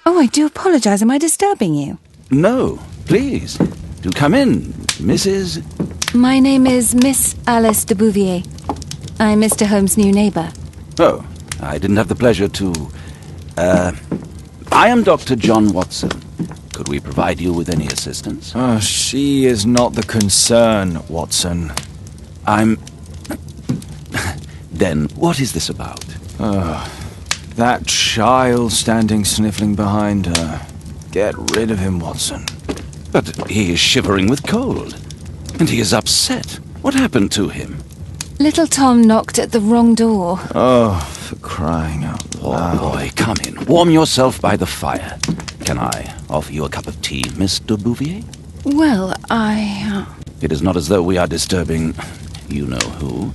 Oh, I do apologize. Am I disturbing you? No, please. Do come in, Mrs. My name is Miss Alice de Bouvier. I'm Mr. Holmes' new neighbor. Oh, I didn't have the pleasure to... I am Dr. John Watson. Could we provide you with any assistance? Oh, she is not the concern, Watson. I'm... Then, what is this about? That child standing sniffling behind her. Get rid of him, Watson. But he is shivering with cold. And he is upset. What happened to him? Little Tom knocked at the wrong door. Oh, for crying out loud. Oh, boy, come in. Warm yourself by the fire. Can I offer you a cup of tea, Miss de Bouvier? Well, It is not as though we are disturbing you-know-who.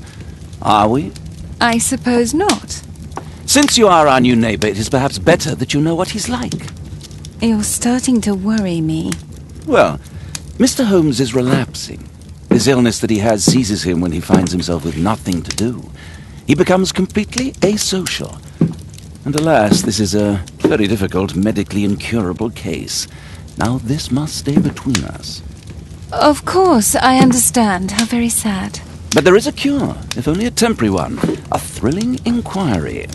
Are we? I suppose not. Since you are our new neighbor, it is perhaps better that you know what he's like. You're starting to worry me. Well, Mr. Holmes is relapsing. This illness that he has seizes him when he finds himself with nothing to do. He becomes completely asocial. And alas, this is a very difficult, medically incurable case. Now this must stay between us. Of course, I understand. How very sad. But there is a cure, if only a temporary one. A thrilling inquiry.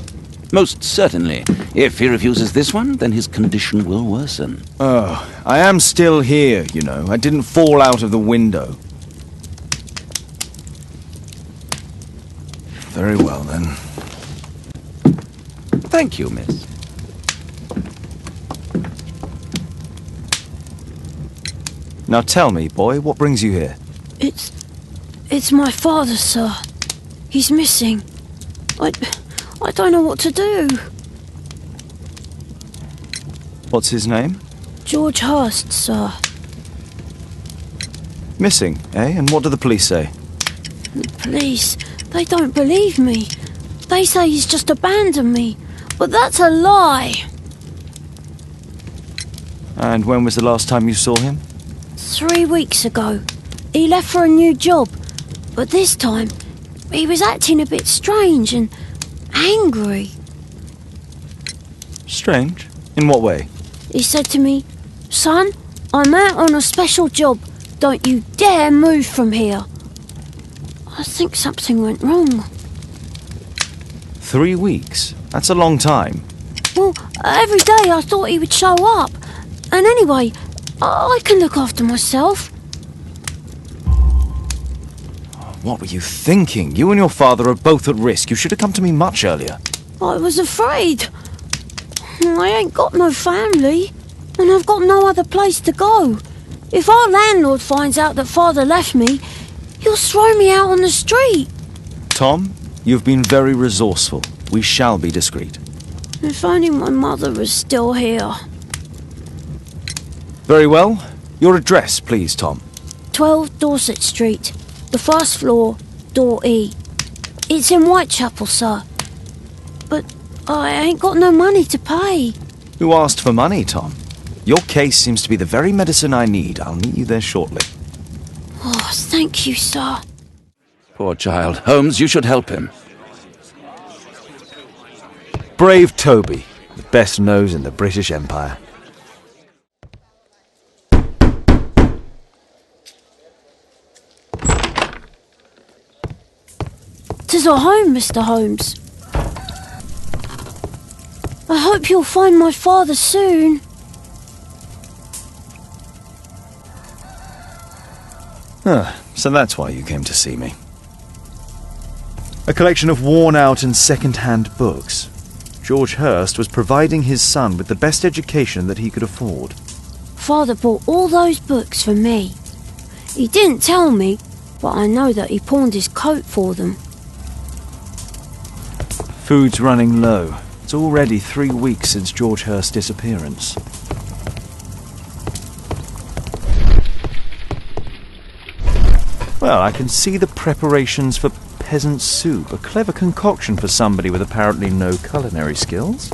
Most certainly. If he refuses this one, then his condition will worsen. Oh, I am still here, you know. I didn't fall out of the window. Very well, then. Thank you, miss. Now tell me, boy, what brings you here? It's my father, sir. He's missing. I don't know what to do. What's his name? George Hurst, sir. Missing, eh? And what do the police say? The police, they don't believe me. They say he's just abandoned me. But that's a lie. And when was the last time you saw him? 3 weeks ago. He left for a new job. But this time, he was acting a bit strange and angry. Strange? In what way? He said to me, "Son, I'm out on a special job. Don't you dare move from here." I think something went wrong. 3 weeks? That's a long time. Well, every day I thought he would show up. And anyway, I can look after myself. What were you thinking? You and your father are both at risk. You should have come to me much earlier. I was afraid. I ain't got no family, and I've got no other place to go. If our landlord finds out that father left me, he'll throw me out on the street. Tom, you've been very resourceful. We shall be discreet. If only my mother was still here. Very well. Your address, please, Tom. 12 Dorset Street, the first floor, door E. It's in Whitechapel, sir. But I ain't got no money to pay. Who asked for money, Tom? Your case seems to be the very medicine I need. I'll meet you there shortly. Oh, thank you, sir. Poor child. Holmes, you should help him. Brave Toby, the best nose in the British Empire. "'Tis our home, Mr. Holmes. I hope you'll find my father soon." So that's why you came to see me. A collection of worn-out and second-hand books. George Hurst was providing his son with the best education that he could afford. Father bought all those books for me. He didn't tell me, but I know that he pawned his coat for them. Food's running low. It's already 3 weeks since George Hurst's disappearance. Well, I can see the preparations for peasant soup, a clever concoction for somebody with apparently no culinary skills.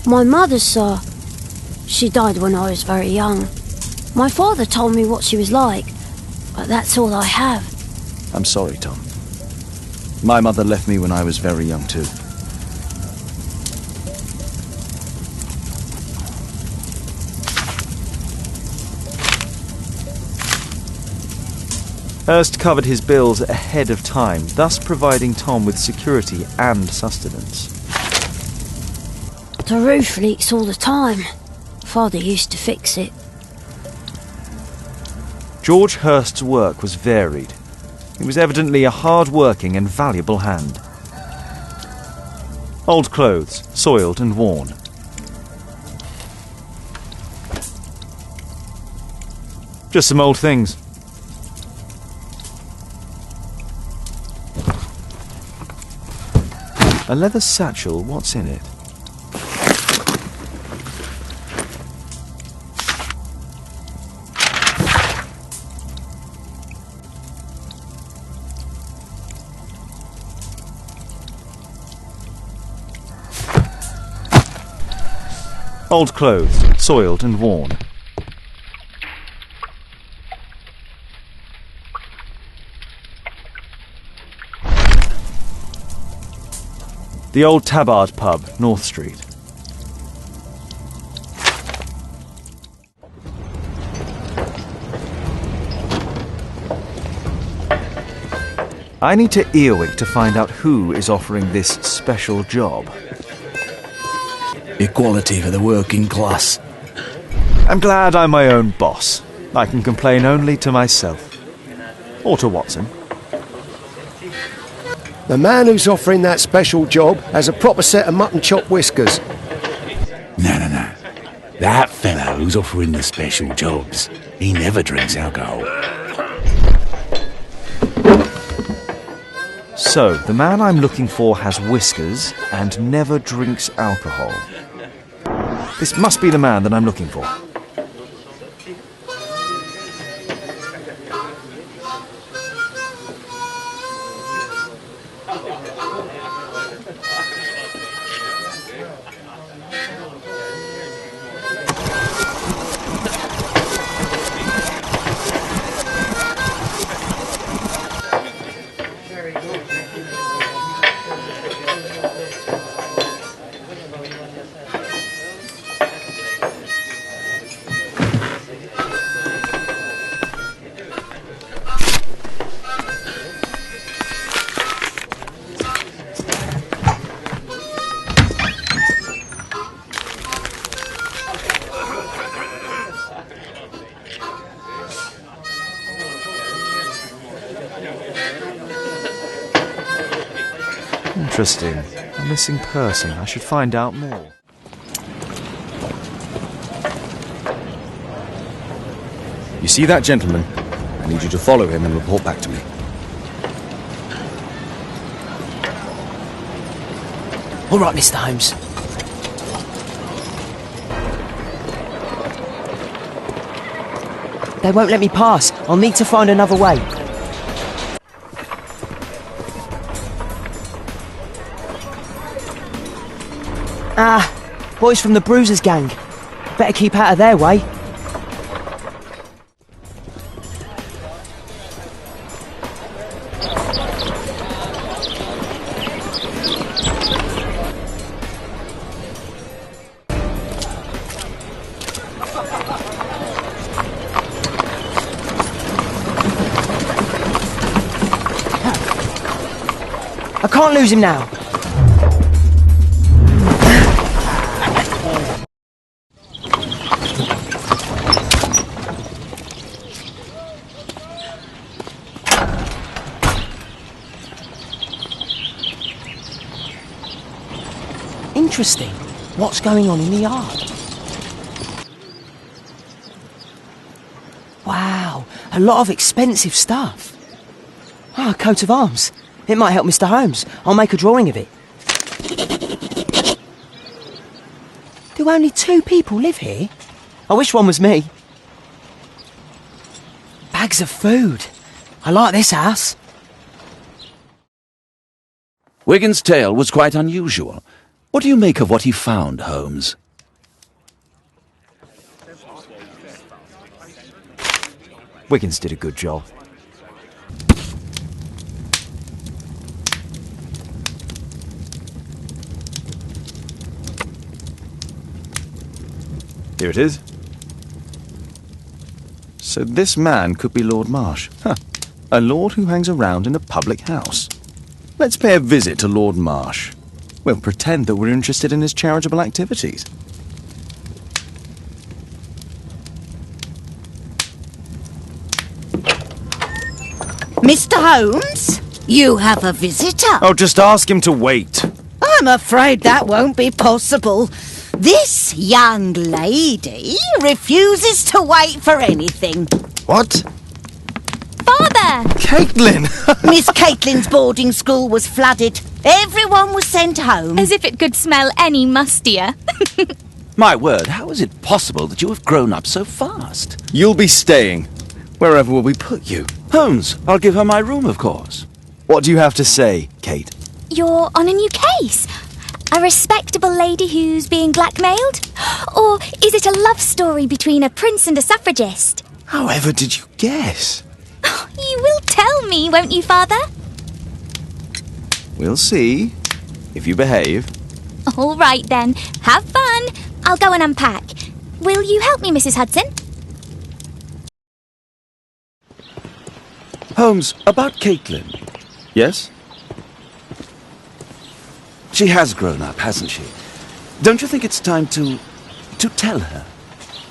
My mother, sir. She died when I was very young. My father told me what she was like, but that's all I have. I'm sorry, Tom. My mother left me when I was very young too. Hurst covered his bills ahead of time, thus providing Tom with security and sustenance. The roof leaks all the time. Father used to fix it. George Hurst's work was varied. He was evidently a hard-working and valuable hand. Old clothes, soiled and worn. Just some old things. A leather satchel, what's in it? Old clothes, soiled and worn. The old Tabard pub, North Street. I need to Earwig to find out who is offering this special job. Equality for the working class. I'm glad I'm my own boss. I can complain only to myself. Or to Watson. The man who's offering that special job has a proper set of mutton chop whiskers. No. That fellow who's offering the special jobs, he never drinks alcohol. So, the man I'm looking for has whiskers and never drinks alcohol. This must be the man that I'm looking for. Interesting. A missing person. I should find out more. You see that gentleman? I need you to follow him and report back to me. All right, Mr. Holmes. They won't let me pass. I'll need to find another way. Ah, boys from the Bruisers gang. Better keep out of their way. I can't lose him now. Interesting. What's going on in the yard? Wow, a lot of expensive stuff. Ah, a coat of arms. It might help Mr. Holmes. I'll make a drawing of it. Do only 2 people live here? I wish one was me. Bags of food. I like this house. Wigan's tale was quite unusual. What do you make of what he found, Holmes? Wiggins did a good job. Here it is. So this man could be Lord Marsh. Huh. A lord who hangs around in a public house. Let's pay a visit to Lord Marsh. We'll pretend that we're interested in his charitable activities. Mr. Holmes, you have a visitor. Oh, just ask him to wait. I'm afraid that won't be possible. This young lady refuses to wait for anything. What? Father! Caitlin! Miss Caitlin's boarding school was flooded. Everyone was sent home. As if it could smell any mustier. My word, how is it possible that you have grown up so fast? You'll be staying. Wherever will we put you? Holmes, I'll give her my room, of course. What do you have to say, Kate? You're on a new case. A respectable lady who's being blackmailed? Or is it a love story between a prince and a suffragist? However did you guess? You will tell me, won't you, Father? We'll see. If you behave. All right, then. Have fun. I'll go and unpack. Will you help me, Mrs. Hudson? Holmes, about Caitlin. Yes? She has grown up, hasn't she? Don't you think it's time to tell her?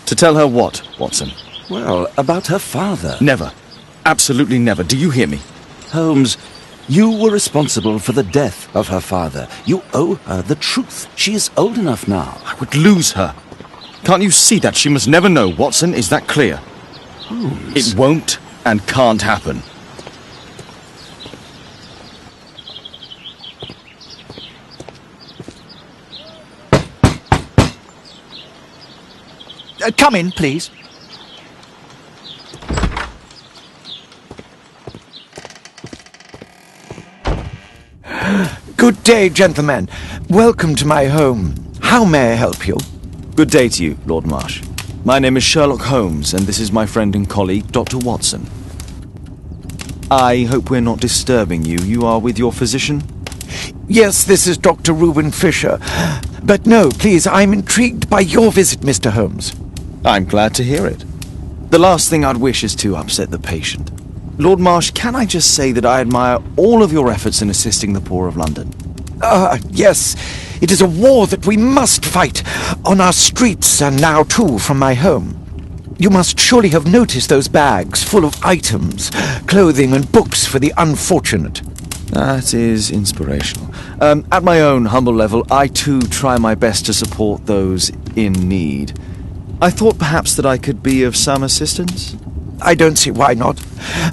To tell her what, Watson? Well, about her father. Never. Absolutely never. Do you hear me? Holmes, you were responsible for the death of her father. You owe her the truth. She is old enough now. I would lose her. Can't you see that? She must never know, Watson. Is that clear? Holmes. It won't and can't happen. Come in, please. Good day, gentlemen. Welcome to my home. How may I help you? Good day to you, Lord Marsh. My name is Sherlock Holmes, and this is my friend and colleague, Dr. Watson. I hope we're not disturbing you. You are with your physician? Yes, this is Dr. Reuben Fisher. But no, please, I'm intrigued by your visit, Mr. Holmes. I'm glad to hear it. The last thing I'd wish is to upset the patient. Lord Marsh, can I just say that I admire all of your efforts in assisting the poor of London? Yes. It is a war that we must fight, on our streets and now too from my home. You must surely have noticed those bags full of items, clothing and books for the unfortunate. That is inspirational. At my own humble level, I too try my best to support those in need. I thought perhaps that I could be of some assistance. I don't see why not.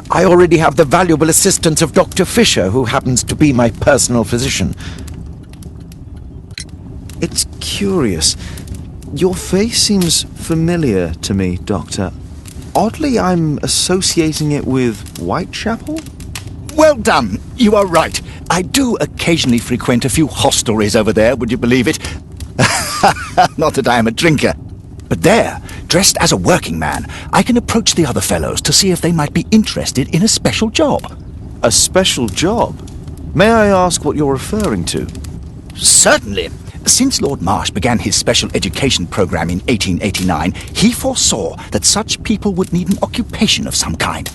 I already have the valuable assistance of Dr. Fisher, who happens to be my personal physician. It's curious. Your face seems familiar to me, Doctor. Oddly, I'm associating it with Whitechapel? Well done. You are right. I do occasionally frequent a few hostelries over there, would you believe it? Not that I am a drinker. But there, dressed as a working man, I can approach the other fellows to see if they might be interested in a special job. A special job? May I ask what you're referring to? Certainly. Since Lord Marsh began his special education program in 1889, he foresaw that such people would need an occupation of some kind.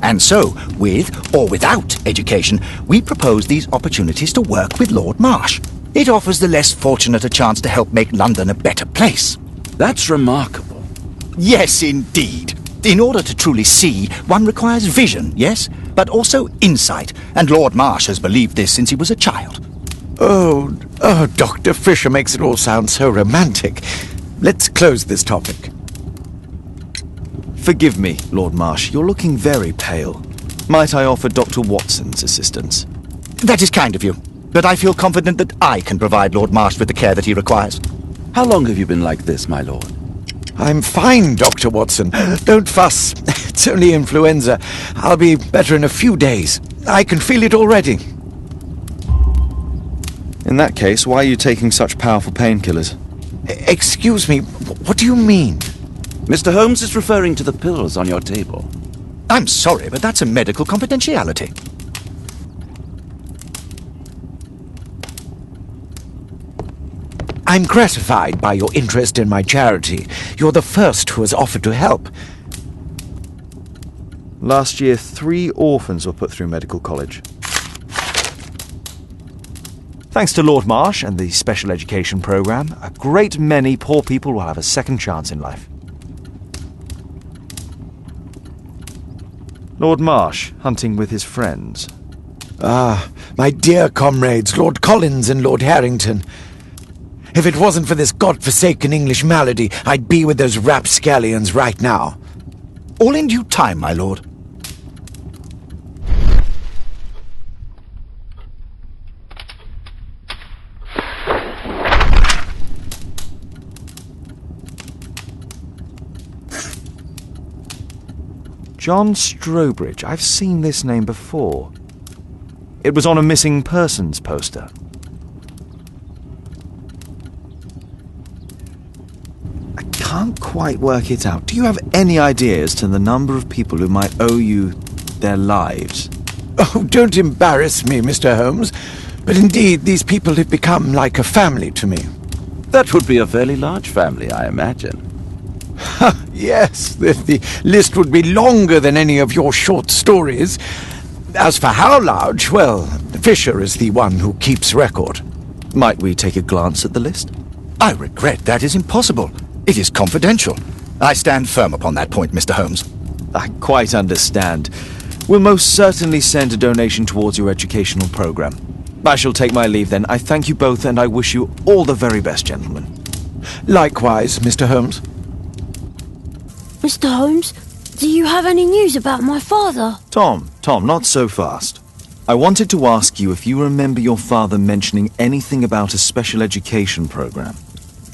And so, with or without education, we propose these opportunities to work with Lord Marsh. It offers the less fortunate a chance to help make London a better place. That's remarkable. Yes, indeed. In order to truly see, one requires vision, yes? But also insight, and Lord Marsh has believed this since he was a child. Oh, Dr. Fisher makes it all sound so romantic. Let's close this topic. Forgive me, Lord Marsh, you're looking very pale. Might I offer Dr. Watson's assistance? That is kind of you, but I feel confident that I can provide Lord Marsh with the care that he requires. How long have you been like this, my lord? I'm fine, Dr. Watson. Don't fuss. It's only influenza. I'll be better in a few days. I can feel it already. In that case, why are you taking such powerful painkillers? Excuse me, what do you mean? Mr. Holmes is referring to the pills on your table. I'm sorry, but that's a medical confidentiality. I'm gratified by your interest in my charity. You're the first who has offered to help. Last year, 3 orphans were put through medical college. Thanks to Lord Marsh and the special education programme, a great many poor people will have a second chance in life. Lord Marsh, hunting with his friends. Ah, my dear comrades, Lord Collins and Lord Harrington. If it wasn't for this godforsaken English malady, I'd be with those rapscallions right now. All in due time, my lord. John Strobridge. I've seen this name before. It was on a missing persons poster. I can't quite work it out. Do you have any idea as to the number of people who might owe you their lives? Oh, don't embarrass me, Mr. Holmes. But indeed, these people have become like a family to me. That would be a fairly large family, I imagine. Yes, the list would be longer than any of your short stories. As for how large, well, Fisher is the one who keeps record. Might we take a glance at the list? I regret that is impossible. It is confidential. I stand firm upon that point, Mr. Holmes. I quite understand. We'll most certainly send a donation towards your educational programme. I shall take my leave then. I thank you both and I wish you all the very best, gentlemen. Likewise, Mr. Holmes. Mr. Holmes, do you have any news about my father? Tom, not so fast. I wanted to ask you if you remember your father mentioning anything about a special education programme.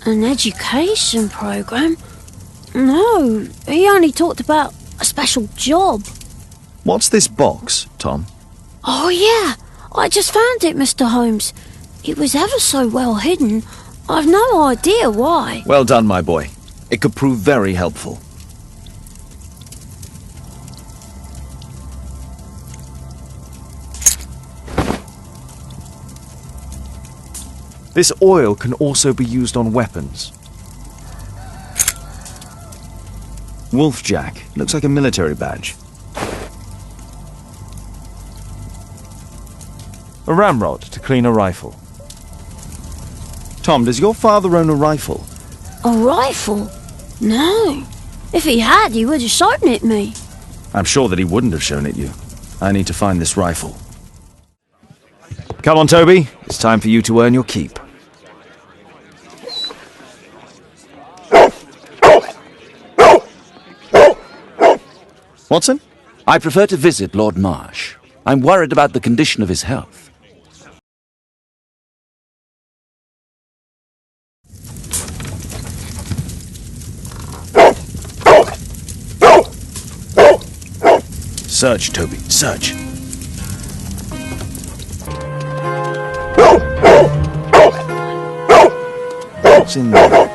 An education programme? No, he only talked about a special job. What's this box, Tom? Oh yeah, I just found it, Mr. Holmes. It was ever so well hidden. I've no idea why. Well done, my boy. It could prove very helpful. This oil can also be used on weapons. Wolfjack. Looks like a military badge. A ramrod to clean a rifle. Tom, does your father own a rifle? A rifle? No. If he had, he would have shown it me. I'm sure that he wouldn't have shown it you. I need to find this rifle. Come on, Toby. It's time for you to earn your keep. Watson? I prefer to visit Lord Marsh. I'm worried about the condition of his health. Search, Toby, search. What's in there?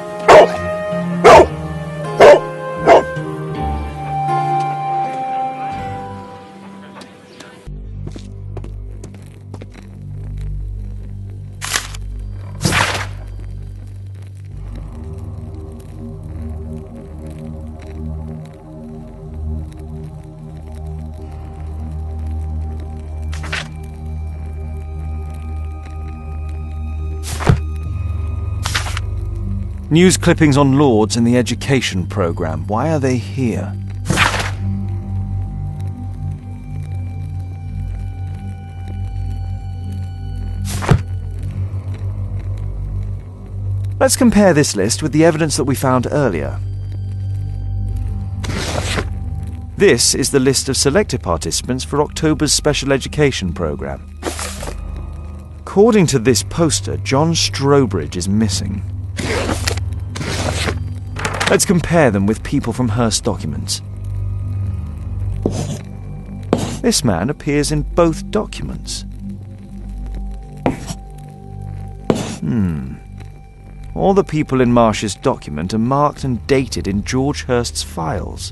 News clippings on Lords in the education programme. Why are they here? Let's compare this list with the evidence that we found earlier. This is the list of selected participants for October's special education programme. According to this poster, John Strobridge is missing. Let's compare them with people from Hearst documents. This man appears in both documents. All the people in Marsh's document are marked and dated in George Hearst's files.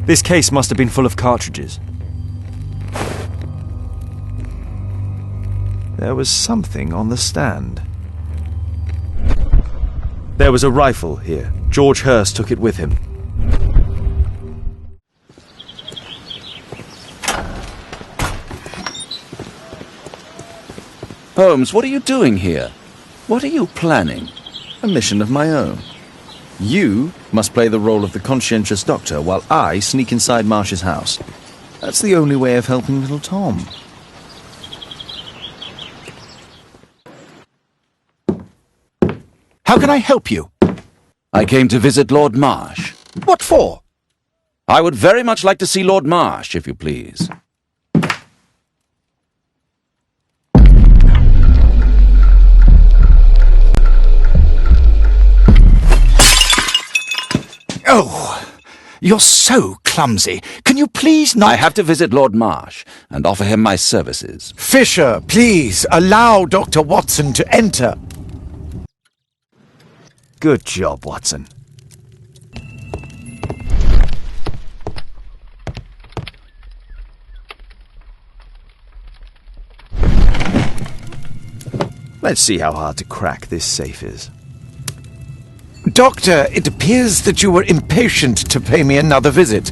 This case must have been full of cartridges. There was something on the stand. There was a rifle here. George Hurst took it with him. Holmes, what are you doing here? What are you planning? A mission of my own. You must play the role of the conscientious doctor while I sneak inside Marsh's house. That's the only way of helping little Tom. How can I help you? I came to visit Lord Marsh. What for? I would very much like to see Lord Marsh, if you please. Oh, you're so clumsy. Can you please not— I have to visit Lord Marsh and offer him my services. Fisher, please, allow Dr. Watson to enter. Good job, Watson. Let's see how hard to crack this safe is. Doctor, it appears that you were impatient to pay me another visit.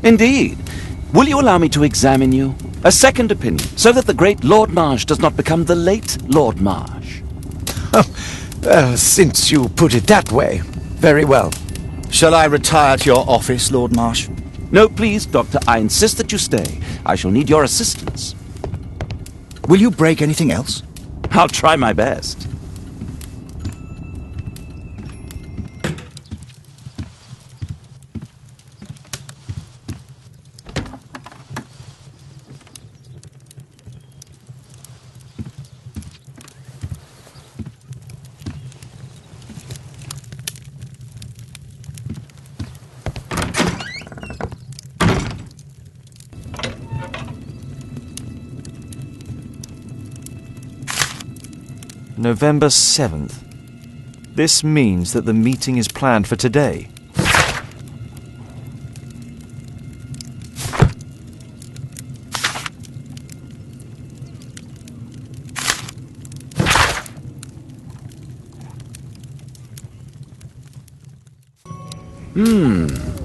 Indeed. Will you allow me to examine you? A second opinion, so that the great Lord Marsh does not become the late Lord Marsh. Since you put it that way, very well. Shall I retire to your office, Lord Marsh? No, please, Doctor, I insist that you stay. I shall need your assistance. Will you break anything else? I'll try my best. November 7th. This means that the meeting is planned for today.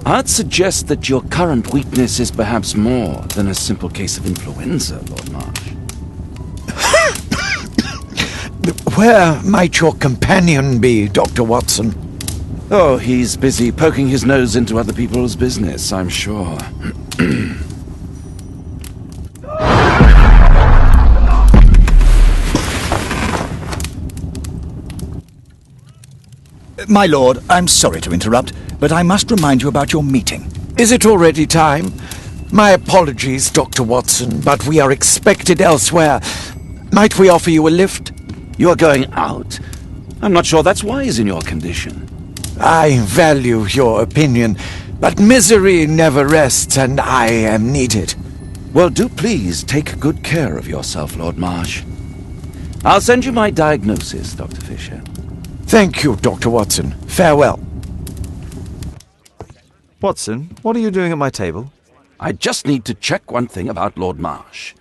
I'd suggest that your current weakness is perhaps more than a simple case of influenza, Lord Marsh. Where might your companion be, Dr. Watson? Oh, he's busy poking his nose into other people's business, I'm sure. My lord, I'm sorry to interrupt, but I must remind you about your meeting. Is it already time? My apologies, Dr. Watson, but we are expected elsewhere. Might we offer you a lift? You're going out? I'm not sure that's wise in your condition. I value your opinion, but misery never rests, and I am needed. Well, do please take good care of yourself, Lord Marsh. I'll send you my diagnosis, Dr. Fisher. Thank you, Dr. Watson. Farewell. Watson, what are you doing at my table? I just need to check one thing about Lord Marsh.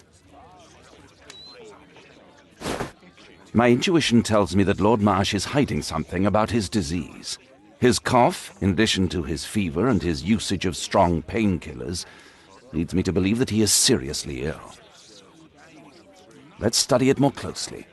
My intuition tells me that Lord Marsh is hiding something about his disease. His cough, in addition to his fever and his usage of strong painkillers, leads me to believe that he is seriously ill. Let's study it more closely.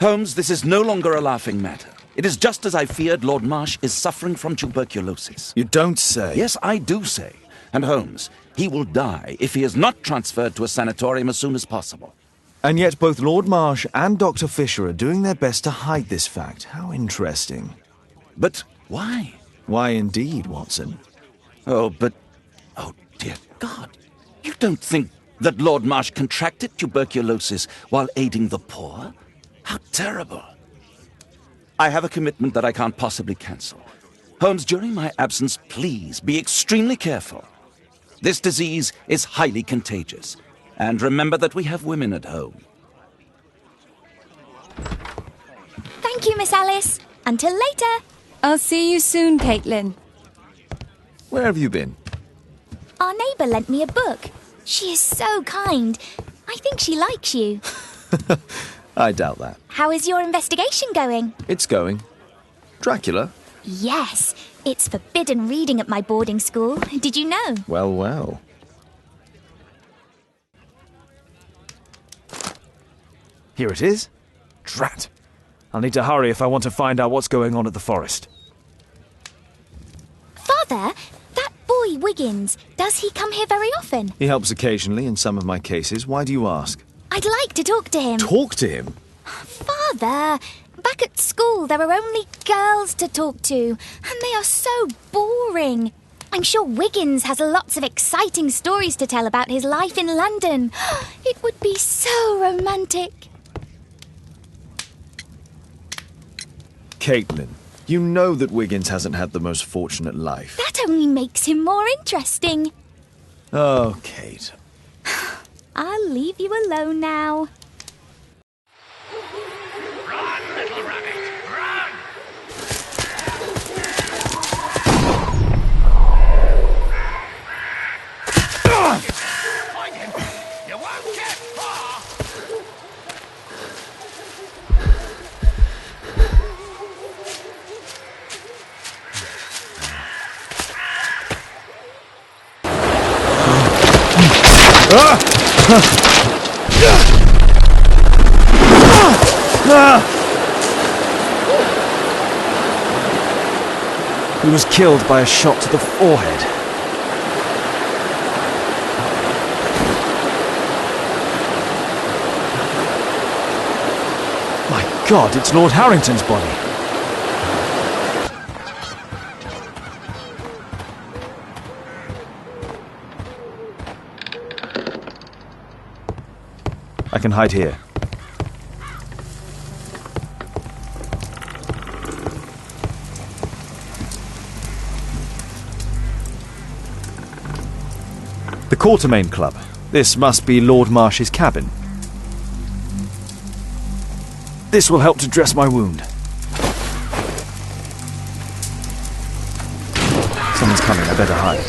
Holmes, this is no longer a laughing matter. It is just as I feared. Lord Marsh is suffering from tuberculosis. You don't say. Yes, I do say. And Holmes, he will die if he is not transferred to a sanatorium as soon as possible. And yet both Lord Marsh and Dr. Fisher are doing their best to hide this fact. How interesting. But why? Why indeed, Watson? Oh, dear God. You don't think that Lord Marsh contracted tuberculosis while aiding the poor? How terrible. I have a commitment that I can't possibly cancel. Holmes, during my absence, please be extremely careful. This disease is highly contagious. And remember that we have women at home. Thank you, Miss Alice. Until later. I'll see you soon, Caitlin. Where have you been? Our neighbour lent me a book. She is so kind. I think she likes you. I doubt that. How is your investigation going? It's going. Dracula? Yes, it's forbidden reading at my boarding school. Did you know? Well, well. Here it is. Drat. I'll need to hurry if I want to find out what's going on at the forest. Father, that boy Wiggins, does he come here very often? He helps occasionally in some of my cases. Why do you ask? I'd like to talk to him. Talk to him? Father, back at school there are only girls to talk to, and they are so boring. I'm sure Wiggins has lots of exciting stories to tell about his life in London. It would be so romantic. Caitlin, you know that Wiggins hasn't had the most fortunate life. That only makes him more interesting. Oh, Kate. I'll leave you alone now. Run, little rabbit, run! Find him! You won't get far! He was killed by a shot to the forehead. My God, it's Lord Harrington's body. I can hide here. The Quartermain Club. This must be Lord Marsh's cabin. This will help to dress my wound. Someone's coming, I better hide.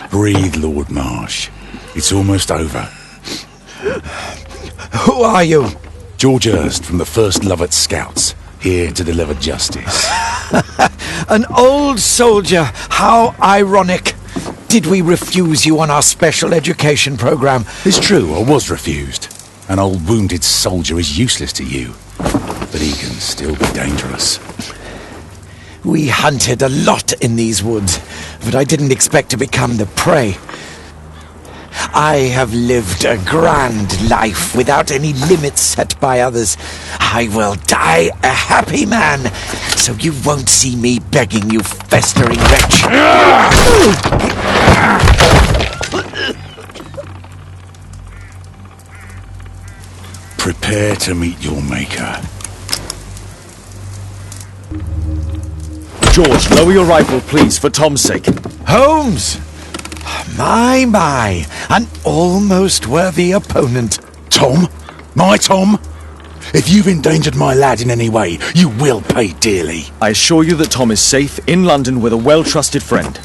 Breathe, Lord Marsh. It's almost over. Who are you? George Hurst from the 1st Lovett Scouts, here to deliver justice. An old soldier. How ironic. Did we refuse you on our special education program? It's true, I was refused. An old wounded soldier is useless to you, but he can still be dangerous. We hunted a lot in these woods, but I didn't expect to become the prey. I have lived a grand life without any limits set by others. I will die a happy man, so you won't see me begging, you festering wretch. Prepare to meet your maker. George, lower your rifle, please, for Tom's sake. Holmes! My, an almost worthy opponent. Tom? My Tom? If you've endangered my lad in any way, you will pay dearly. I assure you that Tom is safe in London with a well-trusted friend.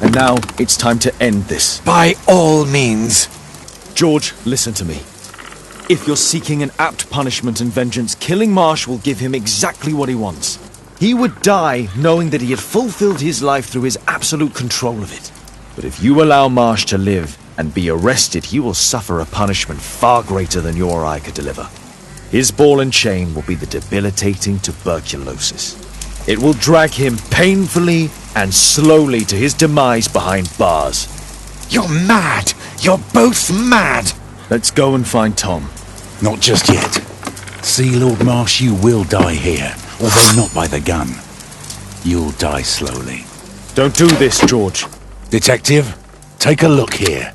And now it's time to end this. By all means. George, listen to me. If you're seeking an apt punishment and vengeance, killing Marsh will give him exactly what he wants. He would die knowing that he had fulfilled his life through his absolute control of it. But if you allow Marsh to live and be arrested, he will suffer a punishment far greater than you or I could deliver. His ball and chain will be the debilitating tuberculosis. It will drag him painfully and slowly to his demise behind bars. You're mad! You're both mad! Let's go and find Tom. Not just yet. See, Lord Marsh, you will die here, although not by the gun. You'll die slowly. Don't do this, George. Detective, take a look here.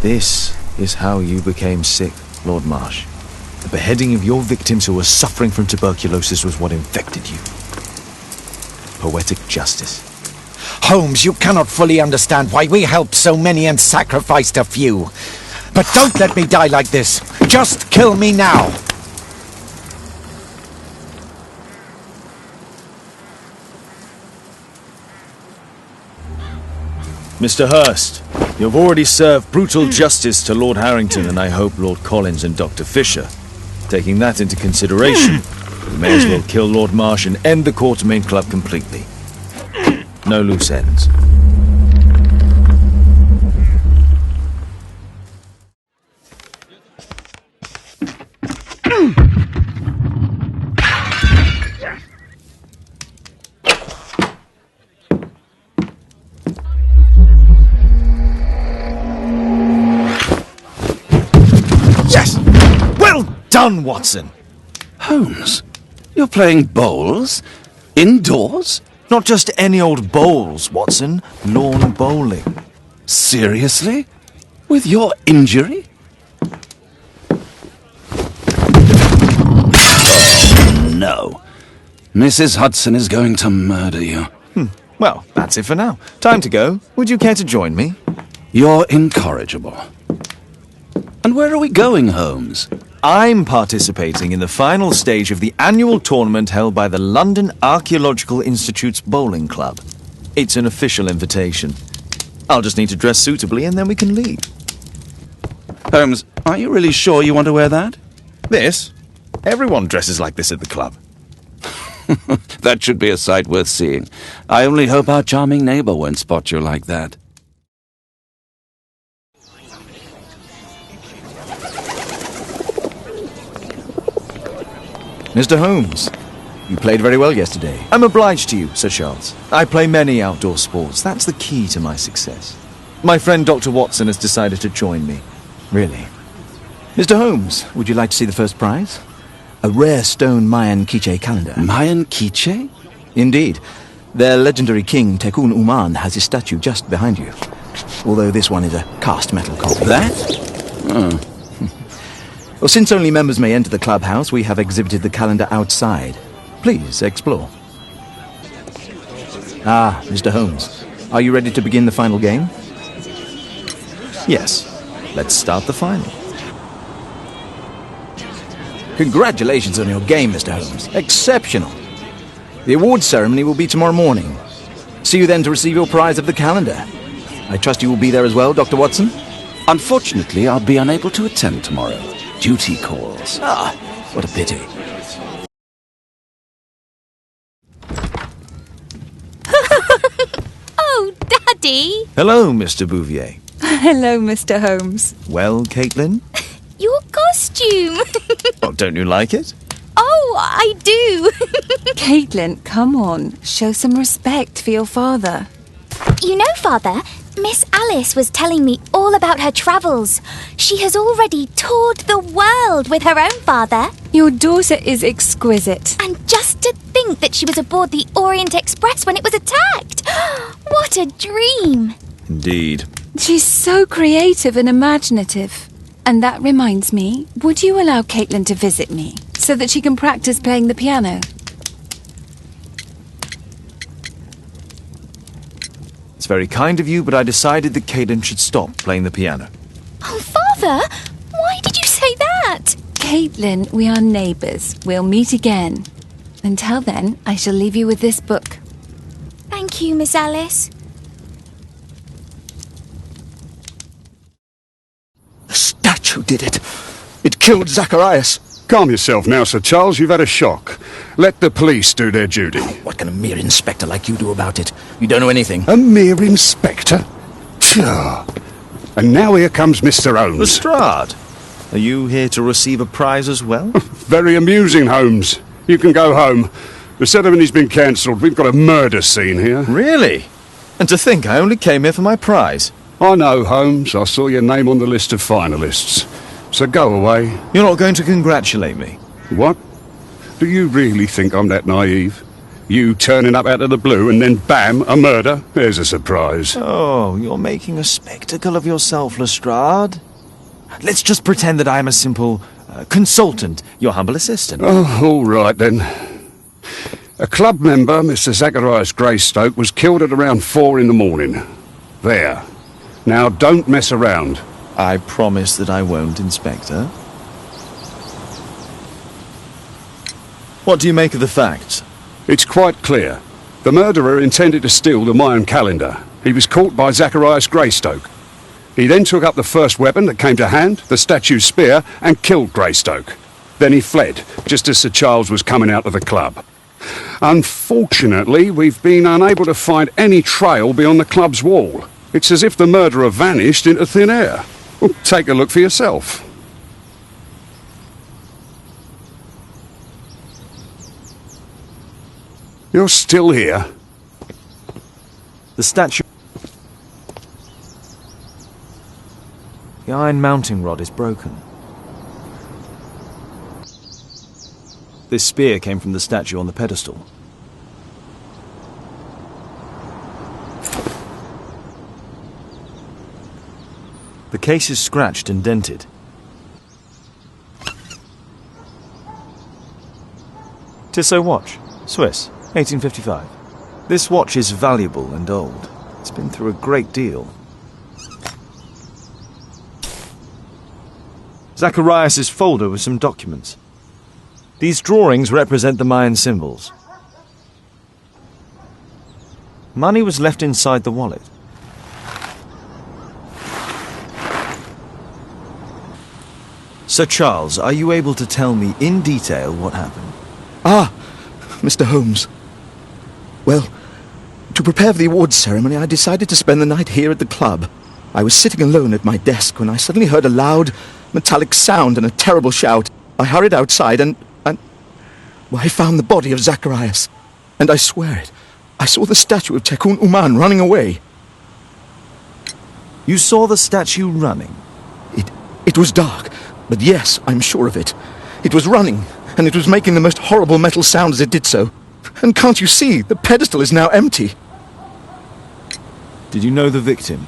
This is how you became sick, Lord Marsh. The beheading of your victims who were suffering from tuberculosis was what infected you. Poetic justice. Holmes, you cannot fully understand why we helped so many and sacrificed a few. But don't let me die like this. Just kill me now. Mr. Hurst, you've already served brutal justice to Lord Harrington and I hope Lord Collins and Dr. Fisher. Taking that into consideration, we may as well kill Lord Marsh and end the Quartermain Club completely. No loose ends. Yes! Well done, Watson! Holmes, you're playing bowls? Indoors? Not just any old bowls, Watson. Lawn bowling. Seriously? With your injury? Oh, no. Mrs. Hudson is going to murder you. Well, that's it for now. Time to go. Would you care to join me? You're incorrigible. And where are we going, Holmes? I'm participating in the final stage of the annual tournament held by the London Archaeological Institute's Bowling Club. It's an official invitation. I'll just need to dress suitably and then we can leave. Holmes, are you really sure you want to wear that? This? Everyone dresses like this at the club. That should be a sight worth seeing. I only hope our charming neighbour won't spot you like that. Mr. Holmes, you played very well yesterday. I'm obliged to you, Sir Charles. I play many outdoor sports. That's the key to my success. My friend Dr. Watson has decided to join me. Really? Mr. Holmes, would you like to see the first prize? A rare stone Mayan Quiche calendar. Mayan Quiche? Indeed. Their legendary king, Tekun Uman, has his statue just behind you. Although this one is a cast metal copy. That? Oh. Well, since only members may enter the clubhouse, we have exhibited the calendar outside. Please, explore. Ah, Mr. Holmes, are you ready to begin the final game? Yes. Let's start the final. Congratulations on your game, Mr. Holmes. Exceptional. The awards ceremony will be tomorrow morning. See you then to receive your prize of the calendar. I trust you will be there as well, Dr. Watson? Unfortunately, I'll be unable to attend tomorrow. Duty calls. Ah, what a pity. Oh, Daddy! Hello, Mr. Bouvier. Hello, Mr. Holmes. Well, Caitlin? Your costume! Oh, don't you like it? Oh, I do! Caitlin, come on. Show some respect for your father. You know, Father, Miss Alice was telling me all about her travels. She has already toured the world with her own father. Your daughter is exquisite. And just to think that she was aboard the Orient Express when it was attacked. What a dream! Indeed. She's so creative and imaginative. And that reminds me, would you allow Caitlin to visit me so that she can practice playing the piano? It's very kind of you, but I decided that Caitlin should stop playing the piano. Oh, Father, why did you say that? Caitlin, we are neighbours. We'll meet again. Until then, I shall leave you with this book. Thank you, Miss Alice. The statue did it. It killed Zacharias. Calm yourself now, Sir Charles. You've had a shock. Let the police do their duty. What can a mere inspector like you do about it? You don't know anything. A mere inspector? Phew. And now here comes Mr. Holmes. Lestrade, are you here to receive a prize as well? Very amusing, Holmes. You can go home. The ceremony's been cancelled. We've got a murder scene here. Really? And to think I only came here for my prize. I know, Holmes. I saw your name on the list of finalists. So go away. You're not going to congratulate me? What? Do you really think I'm that naive? You turning up out of the blue and then bam, a murder? There's a surprise. Oh, you're making a spectacle of yourself, Lestrade. Let's just pretend that I'm a simple consultant, your humble assistant. Oh, all right then. A club member, Mr. Zacharias Greystoke, was killed at around 4 in the morning. There. Now, don't mess around. I promise that I won't, Inspector. What do you make of the facts? It's quite clear. The murderer intended to steal the Mayan calendar. He was caught by Zacharias Greystoke. He then took up the first weapon that came to hand, the statue's spear, and killed Greystoke. Then he fled, just as Sir Charles was coming out of the club. Unfortunately, we've been unable to find any trail beyond the club's wall. It's as if the murderer vanished into thin air. Well, take a look for yourself. You're still here? The statue... The iron mounting rod is broken. This spear came from the statue on the pedestal. The case is scratched and dented. Tissot watch, Swiss, 1855. This watch is valuable and old. It's been through a great deal. Zacharias' folder with some documents. These drawings represent the Mayan symbols. Money was left inside the wallet. Sir Charles, are you able to tell me in detail what happened? Ah, Mr. Holmes. Well, to prepare for the awards ceremony, I decided to spend the night here at the club. I was sitting alone at my desk when I suddenly heard a loud, metallic sound and a terrible shout. I hurried outside and I found the body of Zacharias. And I swear it, I saw the statue of Tekun Uman running away. You saw the statue running? It was dark, but yes, I'm sure of it. It was running, and it was making the most horrible metal sound as it did so. And can't you see, the pedestal is now empty. Did you know the victim?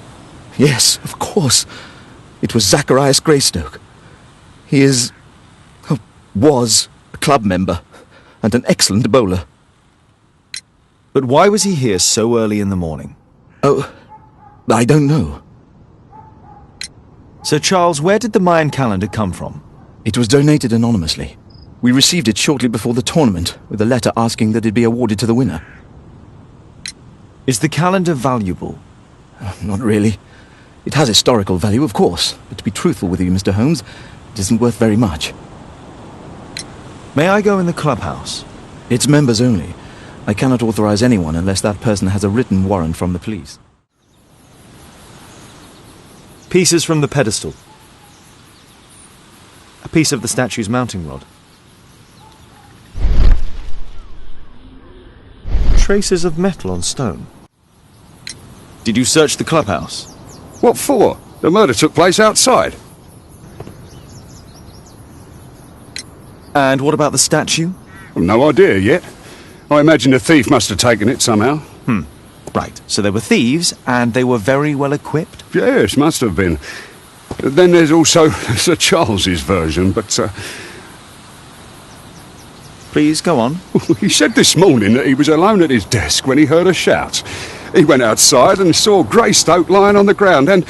Yes, of course. It was Zacharias Greystoke. He was a club member, and an excellent bowler. But why was he here so early in the morning? Oh, I don't know. Sir Charles, where did the Mayan calendar come from? It was donated anonymously. We received it shortly before the tournament, with a letter asking that it be awarded to the winner. Is the calendar valuable? Not really. It has historical value, of course, but to be truthful with you, Mr. Holmes, it isn't worth very much. May I go in the clubhouse? It's members only. I cannot authorize anyone unless that person has a written warrant from the police. Pieces from the pedestal. A piece of the statue's mounting rod. Traces of metal on stone. Did you search the clubhouse? What for? The murder took place outside. And what about the statue? No idea yet. I imagine the thief must have taken it somehow. Right, so they were thieves, and they were very well equipped? Yes, must have been. Then there's also Sir Charles's version, but... Please, go on. He said this morning that he was alone at his desk when he heard a shout. He went outside and saw Greystoke lying on the ground and...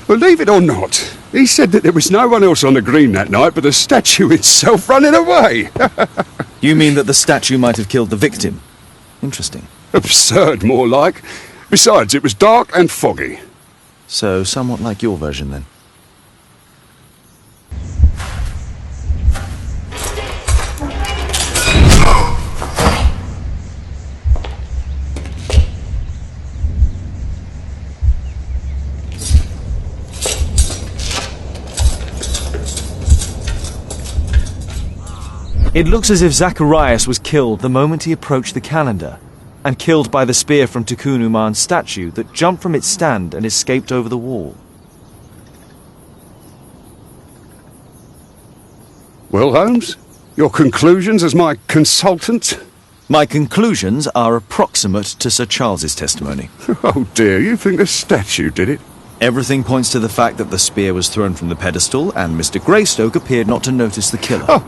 Believe it or not, he said that there was no one else on the green that night but the statue itself running away. You mean that the statue might have killed the victim? Interesting. Absurd, more like. Besides, it was dark and foggy. So, somewhat like your version, then. It looks as if Zacharias was killed the moment he approached the calendar, and killed by the spear from Tekun Uman's statue that jumped from its stand and escaped over the wall. Well, Holmes, your conclusions as my consultant? My conclusions are approximate to Sir Charles's testimony. Oh dear, you think the statue did it? Everything points to the fact that the spear was thrown from the pedestal, and Mr. Greystoke appeared not to notice the killer.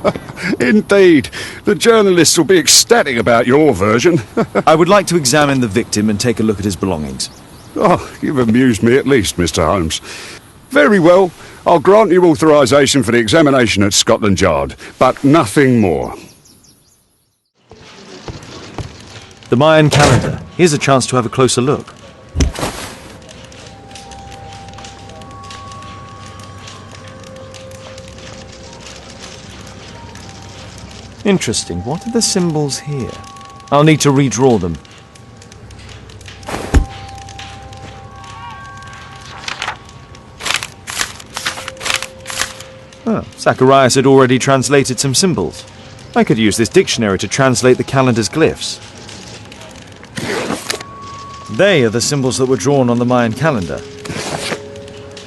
Indeed. The journalists will be ecstatic about your version. I would like to examine the victim and take a look at his belongings. Oh, you've amused me at least, Mr. Holmes. Very well. I'll grant you authorization for the examination at Scotland Yard, but nothing more. The Mayan calendar. Here's a chance to have a closer look. Interesting. What are the symbols here? I'll need to redraw them. Oh, Zacharias had already translated some symbols. I could use this dictionary to translate the calendar's glyphs. They are the symbols that were drawn on the Mayan calendar.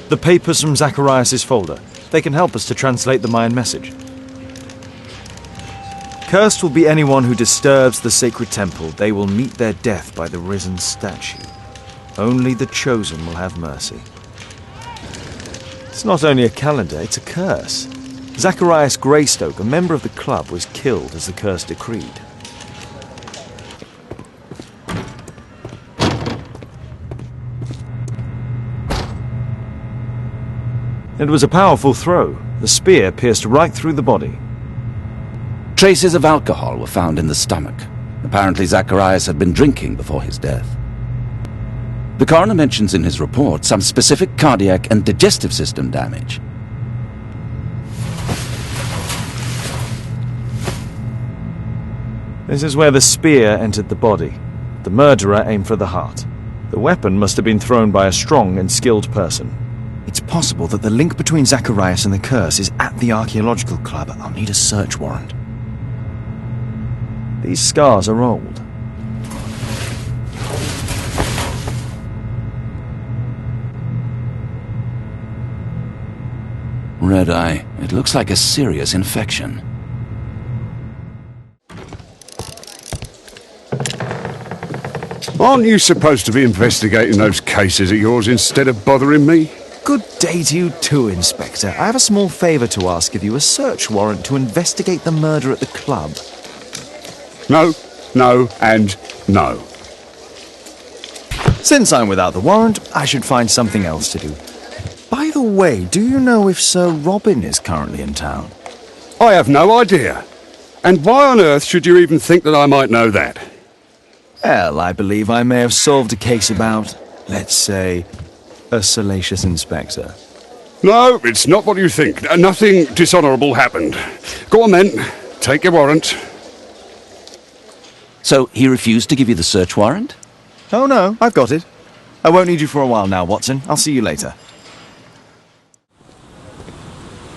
The papers from Zacharias' folder. They can help us to translate the Mayan message. Cursed will be anyone who disturbs the sacred temple. They will meet their death by the risen statue. Only the chosen will have mercy. It's not only a calendar, it's a curse. Zacharias Greystoke, a member of the club, was killed as the curse decreed. It was a powerful throw. The spear pierced right through the body. Traces of alcohol were found in the stomach. Apparently Zacharias had been drinking before his death. The coroner mentions in his report some specific cardiac and digestive system damage. This is where the spear entered the body. The murderer aimed for the heart. The weapon must have been thrown by a strong and skilled person. It's possible that the link between Zacharias and the curse is at the archaeological club. I'll need a search warrant. These scars are old. Red eye. It looks like a serious infection. Aren't you supposed to be investigating those cases of yours instead of bothering me? Good day to you too, Inspector. I have a small favour to ask of you, a search warrant to investigate the murder at the club. No, no, and no. Since I'm without the warrant, I should find something else to do. By the way, do you know if Sir Robin is currently in town? I have no idea. And why on earth should you even think that I might know that? Well, I believe I may have solved a case about, let's say, a salacious inspector. No, it's not what you think. Nothing dishonourable happened. Go on then, take your warrant. So he refused to give you the search warrant? Oh no, I've got it. I won't need you for a while now, Watson. I'll see you later.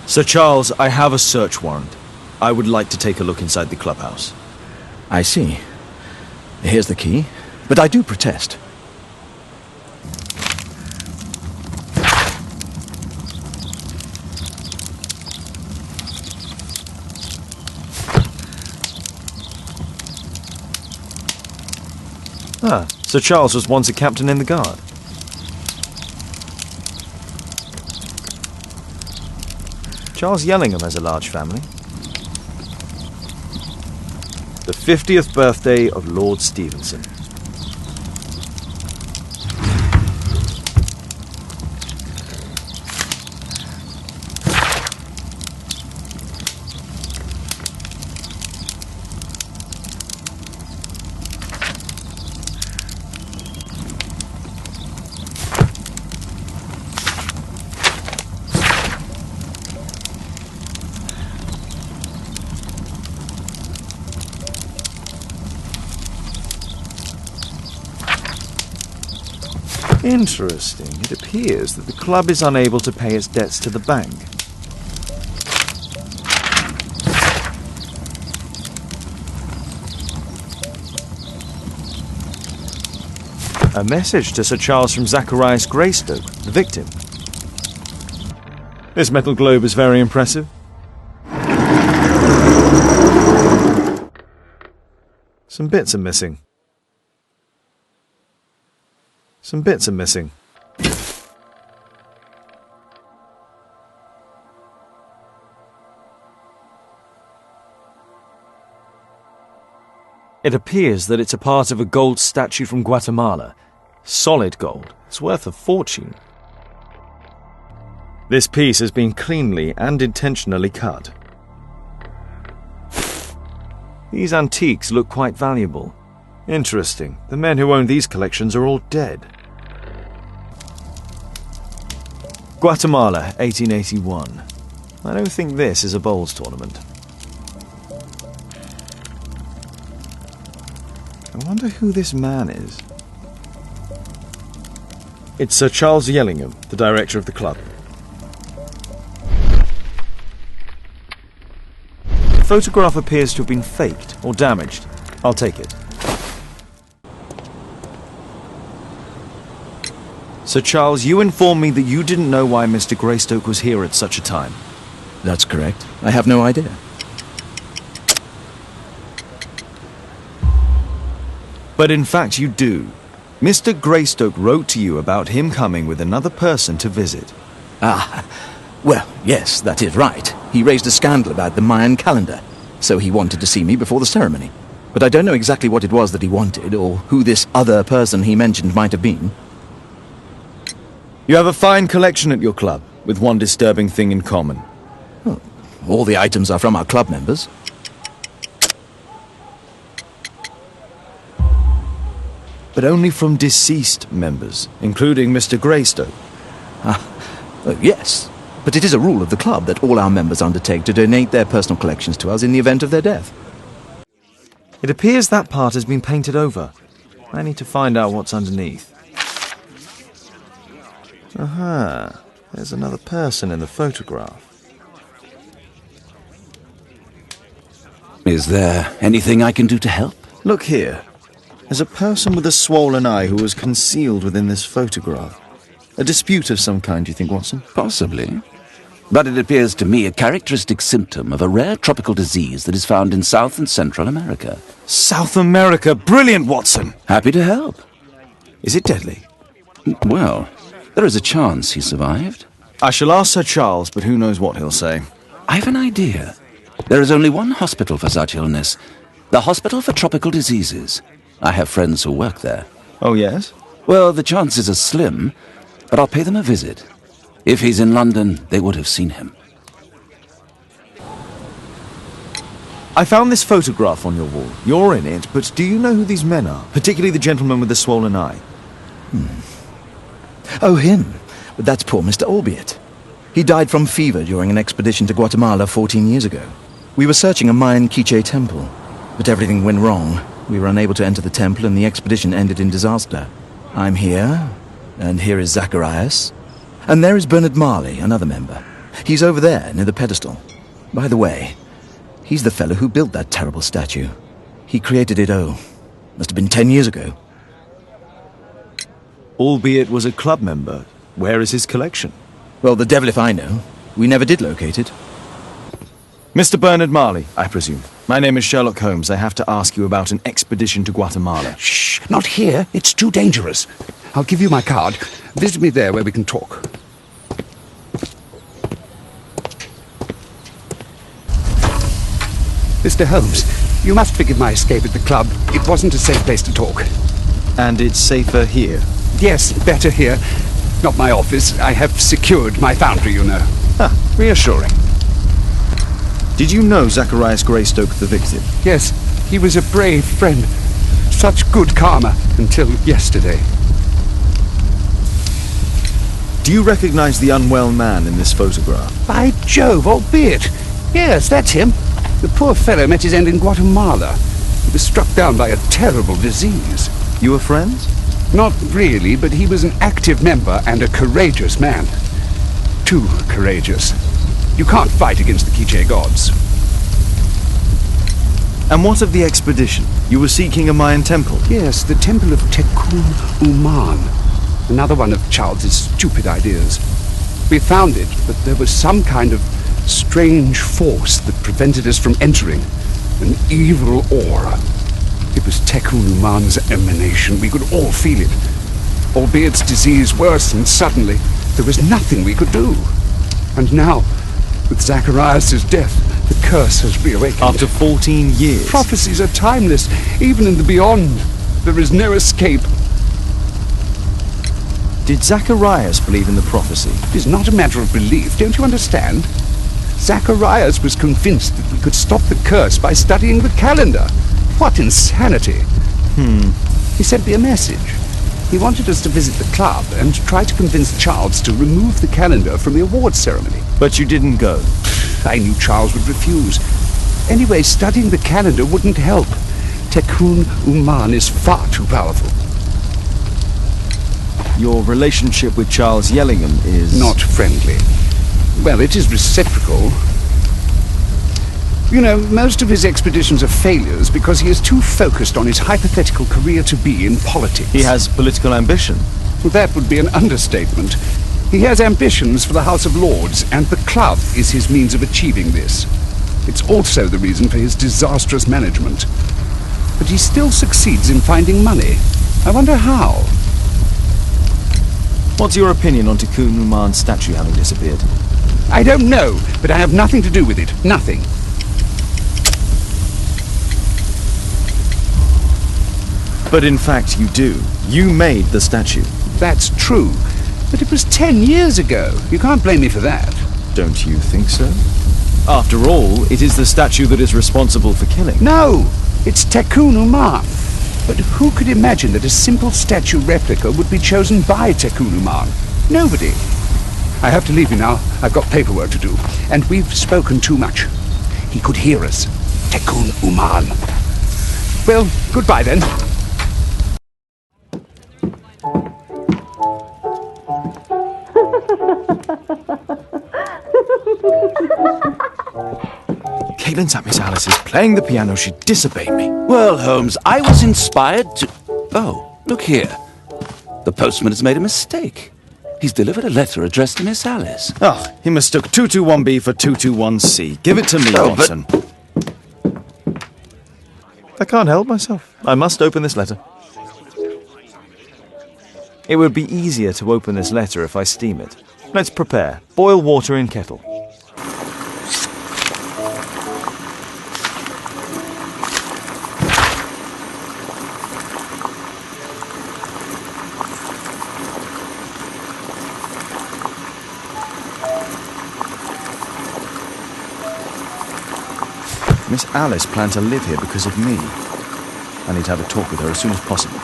Sir Charles, I have a search warrant. I would like to take a look inside the clubhouse. I see. Here's the key, but I do protest. Ah, Sir Charles was once a captain in the guard. Charles Yellingham has a large family. The 50th birthday of Lord Stevenson. Interesting. It appears that the club is unable to pay its debts to the bank. A message to Sir Charles from Zacharias Greystoke, the victim. This metal globe is very impressive. Some bits are missing. Some bits are missing. It appears that it's a part of a gold statue from Guatemala. Solid gold. It's worth a fortune. This piece has been cleanly and intentionally cut. These antiques look quite valuable. Interesting. The men who own these collections are all dead. Guatemala, 1881. I don't think this is a bowls tournament. I wonder who this man is. It's Sir Charles Yellingham, the director of the club. The photograph appears to have been faked or damaged. I'll take it. Sir Charles, you informed me that you didn't know why Mr. Greystoke was here at such a time. That's correct. I have no idea. But in fact you do. Mr. Greystoke wrote to you about him coming with another person to visit. Ah, well, yes, that is right. He raised a scandal about the Mayan calendar, so he wanted to see me before the ceremony. But I don't know exactly what it was that he wanted, or who this other person he mentioned might have been. You have a fine collection at your club, with one disturbing thing in common. Oh, all the items are from our club members. But only from deceased members, including Mr. Greystoke. Yes, but it is a rule of the club that all our members undertake to donate their personal collections to us in the event of their death. It appears that part has been painted over. I need to find out what's underneath. Aha, there's another person in the photograph. Is there anything I can do to help? Look here. There's a person with a swollen eye who was concealed within this photograph. A dispute of some kind, do you think, Watson? Possibly. But it appears to me a characteristic symptom of a rare tropical disease that is found in South and Central America. South America! Brilliant, Watson! Happy to help. Is it deadly? Well, there is a chance he survived. I shall ask Sir Charles, but who knows what he'll say. I've an idea. There is only one hospital for such illness. The Hospital for Tropical Diseases. I have friends who work there. Oh, yes? Well, the chances are slim, but I'll pay them a visit. If he's in London, they would have seen him. I found this photograph on your wall. You're in it, but do you know who these men are? Particularly the gentleman with the swollen eye. Oh, him. But that's poor Mr. Albiot. He died from fever during an expedition to Guatemala 14 years ago. We were searching a Mayan Quiche temple, but everything went wrong. We were unable to enter the temple and the expedition ended in disaster. I'm here, and here is Zacharias. And there is Bernard Marley, another member. He's over there, near the pedestal. By the way, he's the fellow who built that terrible statue. He created it, must have been 10 years ago. Albeit was a club member. Where is his collection? Well, the devil if I know. We never did locate it. Mr. Bernard Marley, I presume. My name is Sherlock Holmes. I have to ask you about an expedition to Guatemala. Shh, not here. It's too dangerous. I'll give you my card. Visit me there where we can talk. Mr. Holmes, you must forgive my escape at the club. It wasn't a safe place to talk. And it's safer here? Yes, better here. Not my office. I have secured my foundry, you know. Ah, reassuring. Did you know Zacharias Greystoke, the victim? Yes, he was a brave friend. Such good karma until yesterday. Do you recognize the unwell man in this photograph? By Jove, albeit. Yes, that's him. The poor fellow met his end in Guatemala. He was struck down by a terrible disease. You were friends? Not really, but he was an active member and a courageous man. Too courageous. You can't fight against the Quiche gods. And what of the expedition? You were seeking a Mayan temple? Yes, the temple of Tecun Uman. Another one of Charles's stupid ideas. We found it, but there was some kind of strange force that prevented us from entering. An evil aura. It was Tecun Uman's emanation. We could all feel it. Albiot's disease worsened suddenly. There was nothing we could do. And now, with Zacharias' death, The curse has reawakened. After 14 years. Prophecies are timeless. Even in the beyond, there is no escape. Did Zacharias believe in the prophecy? It is not a matter of belief, don't you understand? Zacharias was convinced that we could stop the curse by studying the calendar. What insanity! He sent me a message. He wanted us to visit the club and try to convince Charles to remove the calendar from the awards ceremony. But you didn't go. I knew Charles would refuse. Anyway, studying the calendar wouldn't help. Tekun Uman is far too powerful. Your relationship with Charles Yellingham is... Not friendly. Well, it is reciprocal. You know, most of his expeditions are failures because he is too focused on his hypothetical career to be in politics. He has political ambition. That would be an understatement. He has ambitions for the House of Lords, and the club is his means of achieving this. It's also the reason for his disastrous management. But he still succeeds in finding money. I wonder how. What's your opinion on Tekun Uman's statue having disappeared? I don't know, but I have nothing to do with it. Nothing. But in fact you do. You made the statue. That's true. But it was 10 years ago. You can't blame me for that. Don't you think so? After all, it is the statue that is responsible for killing. No! It's Tekun Uman. But who could imagine that a simple statue replica would be chosen by Tekun Uman? Nobody. I have to leave you now. I've got paperwork to do. And we've spoken too much. He could hear us. Tekun Uman. Well, goodbye then. Caitlin's at Miss Alice's playing the piano. She disobeyed me. Well, Holmes, I was inspired to... Oh, look here. The postman has made a mistake. He's delivered a letter addressed to Miss Alice. Oh, he mistook 221B for 221C. Give it to me, Watson. I can't help myself. I must open this letter. It would be easier to open this letter if I steam it. Let's prepare. Boil water in kettle. Miss Alice planned to live here because of me. I need to have a talk with her as soon as possible.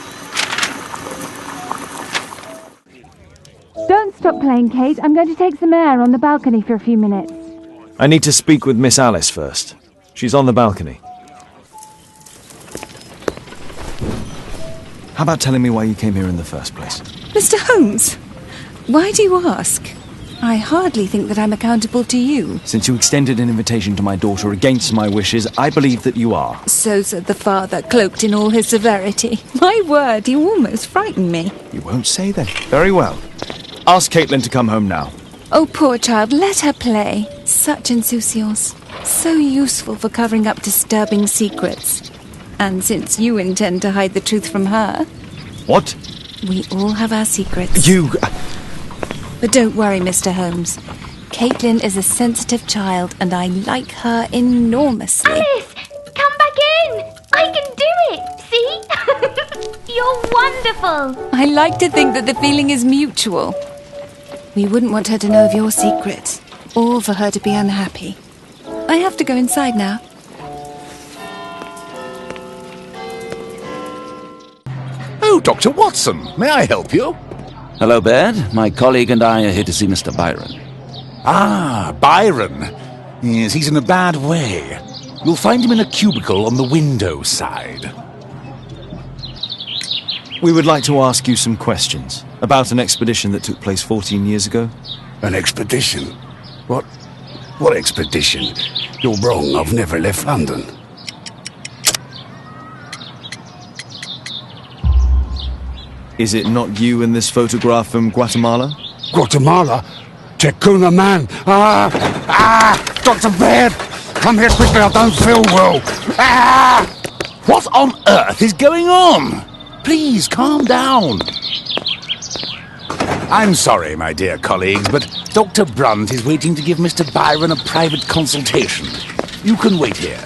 Don't stop playing, Kate. I'm going to take some air on the balcony for a few minutes. I need to speak with Miss Alice first. She's on the balcony. How about telling me why you came here in the first place? Mr. Holmes, why do you ask? I hardly think that I'm accountable to you. Since you extended an invitation to my daughter against my wishes, I believe that you are. So said the father, cloaked in all his severity. My word, you almost frightened me. You won't say then. Very well. Ask Caitlin to come home now. Oh, poor child, let her play. Such insouciance. So useful for covering up disturbing secrets. And since you intend to hide the truth from her... What? We all have our secrets. You... But don't worry, Mr. Holmes. Caitlin is a sensitive child, and I like her enormously. Alice, come back in. I can do it. See? You're wonderful. I like to think that the feeling is mutual. We wouldn't want her to know of your secret, or for her to be unhappy. I have to go inside now. Oh, Dr. Watson, may I help you? Hello, Baird. My colleague and I are here to see Mr. Byron. Ah, Byron. Yes, he's in a bad way. You'll find him in a cubicle on the window side. We would like to ask you some questions about an expedition that took place 14 years ago. An expedition? What expedition? You're wrong. I've never left London. Is it not you in this photograph from Guatemala? Guatemala? Tekun Uman. Dr. Baird, come here quickly. I don't feel well. What on earth is going on? Please, calm down. I'm sorry, my dear colleagues, but Dr. Brunt is waiting to give Mr. Byron a private consultation. You can wait here.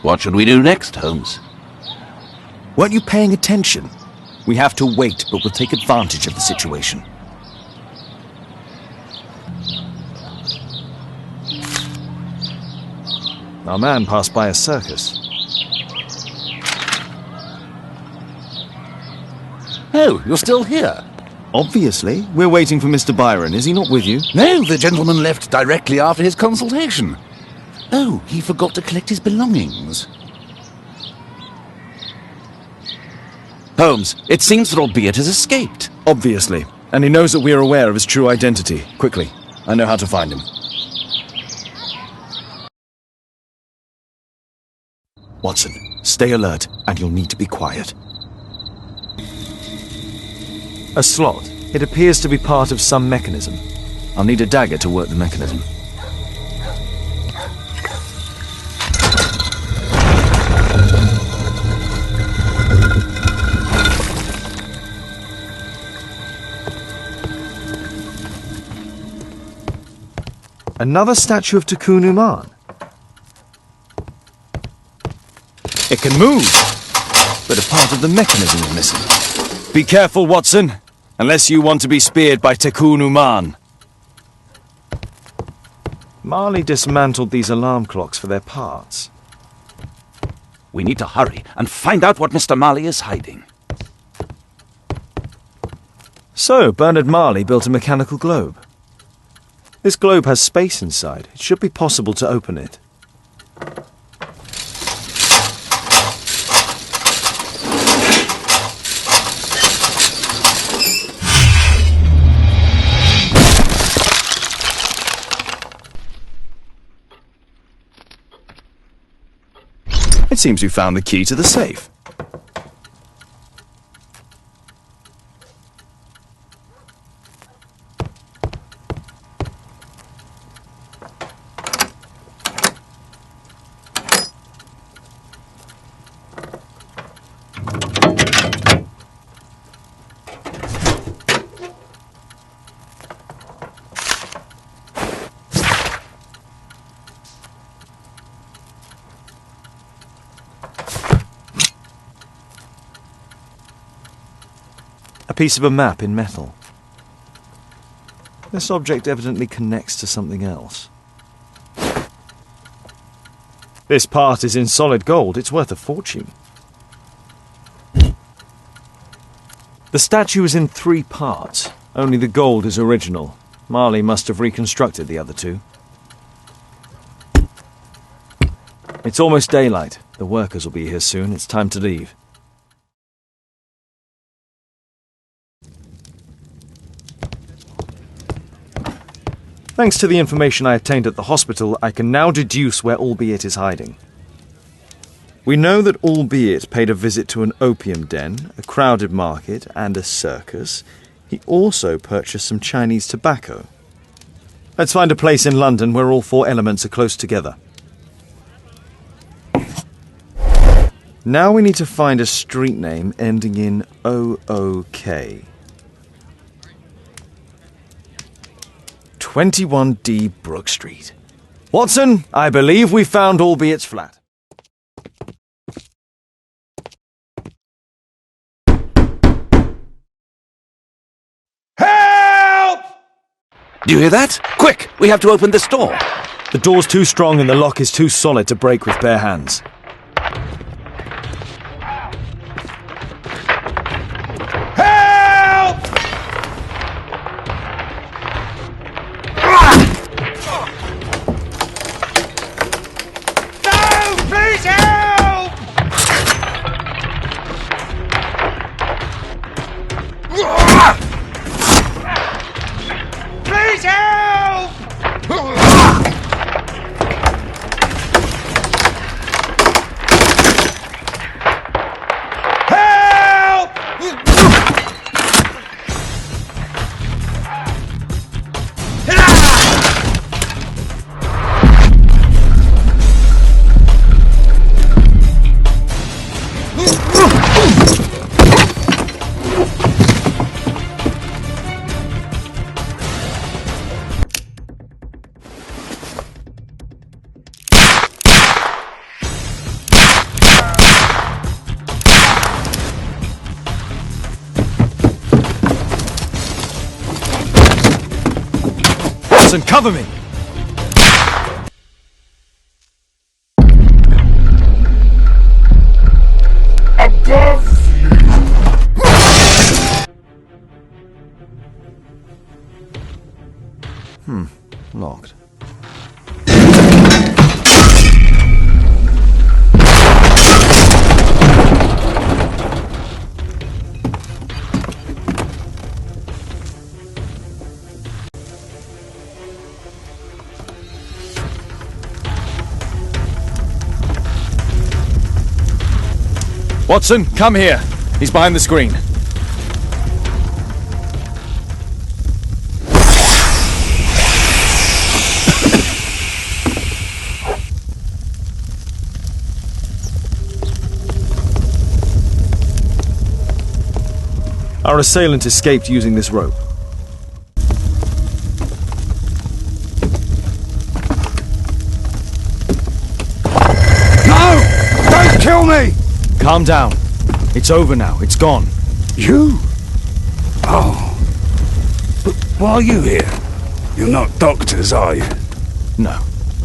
What should we do next, Holmes? Weren't you paying attention? We have to wait, but we'll take advantage of the situation. Our man passed by a circus. Oh, you're still here? Obviously. We're waiting for Mr. Byron. Is he not with you? No, the gentleman left directly after his consultation. Oh, he forgot to collect his belongings. Holmes, it seems that Albeit has escaped. Obviously. And he knows that we are aware of his true identity. Quickly. I know how to find him. Watson, stay alert, and you'll need to be quiet. A slot. It appears to be part of some mechanism. I'll need a dagger to work the mechanism. Another statue of Takun Uman. It can move, but a part of the mechanism is missing. Be careful, Watson, unless you want to be speared by Takun Uman. Marley dismantled these alarm clocks for their parts. We need to hurry and find out what Mr. Marley is hiding. So, Bernard Marley built a mechanical globe. This globe has space inside. It should be possible to open it. It seems we found the key to the safe. A piece of a map in metal. This object evidently connects to something else. This part is in solid gold. It's worth a fortune. The statue is in 3 parts. Only the gold is original. Marley must have reconstructed the other 2. It's almost daylight. The workers will be here soon. It's time to leave. Thanks to the information I obtained at the hospital, I can now deduce where Albeit is hiding. We know that Albeit paid a visit to an opium den, a crowded market, and a circus. He also purchased some Chinese tobacco. Let's find a place in London where all 4 elements are close together. Now we need to find a street name ending in OOK. 21D Brook Street. Watson, I believe we found Albeit's flat. Help! Do you hear that? Quick, we have to open this door. The door's too strong and the lock is too solid to break with bare hands. Watson, cover me! Locked. Watson, come here. He's behind the screen. Our assailant escaped using this rope. No! Don't kill me! Calm down. It's over now. It's gone. You? Oh. But why are you here? You're not doctors, are you? No.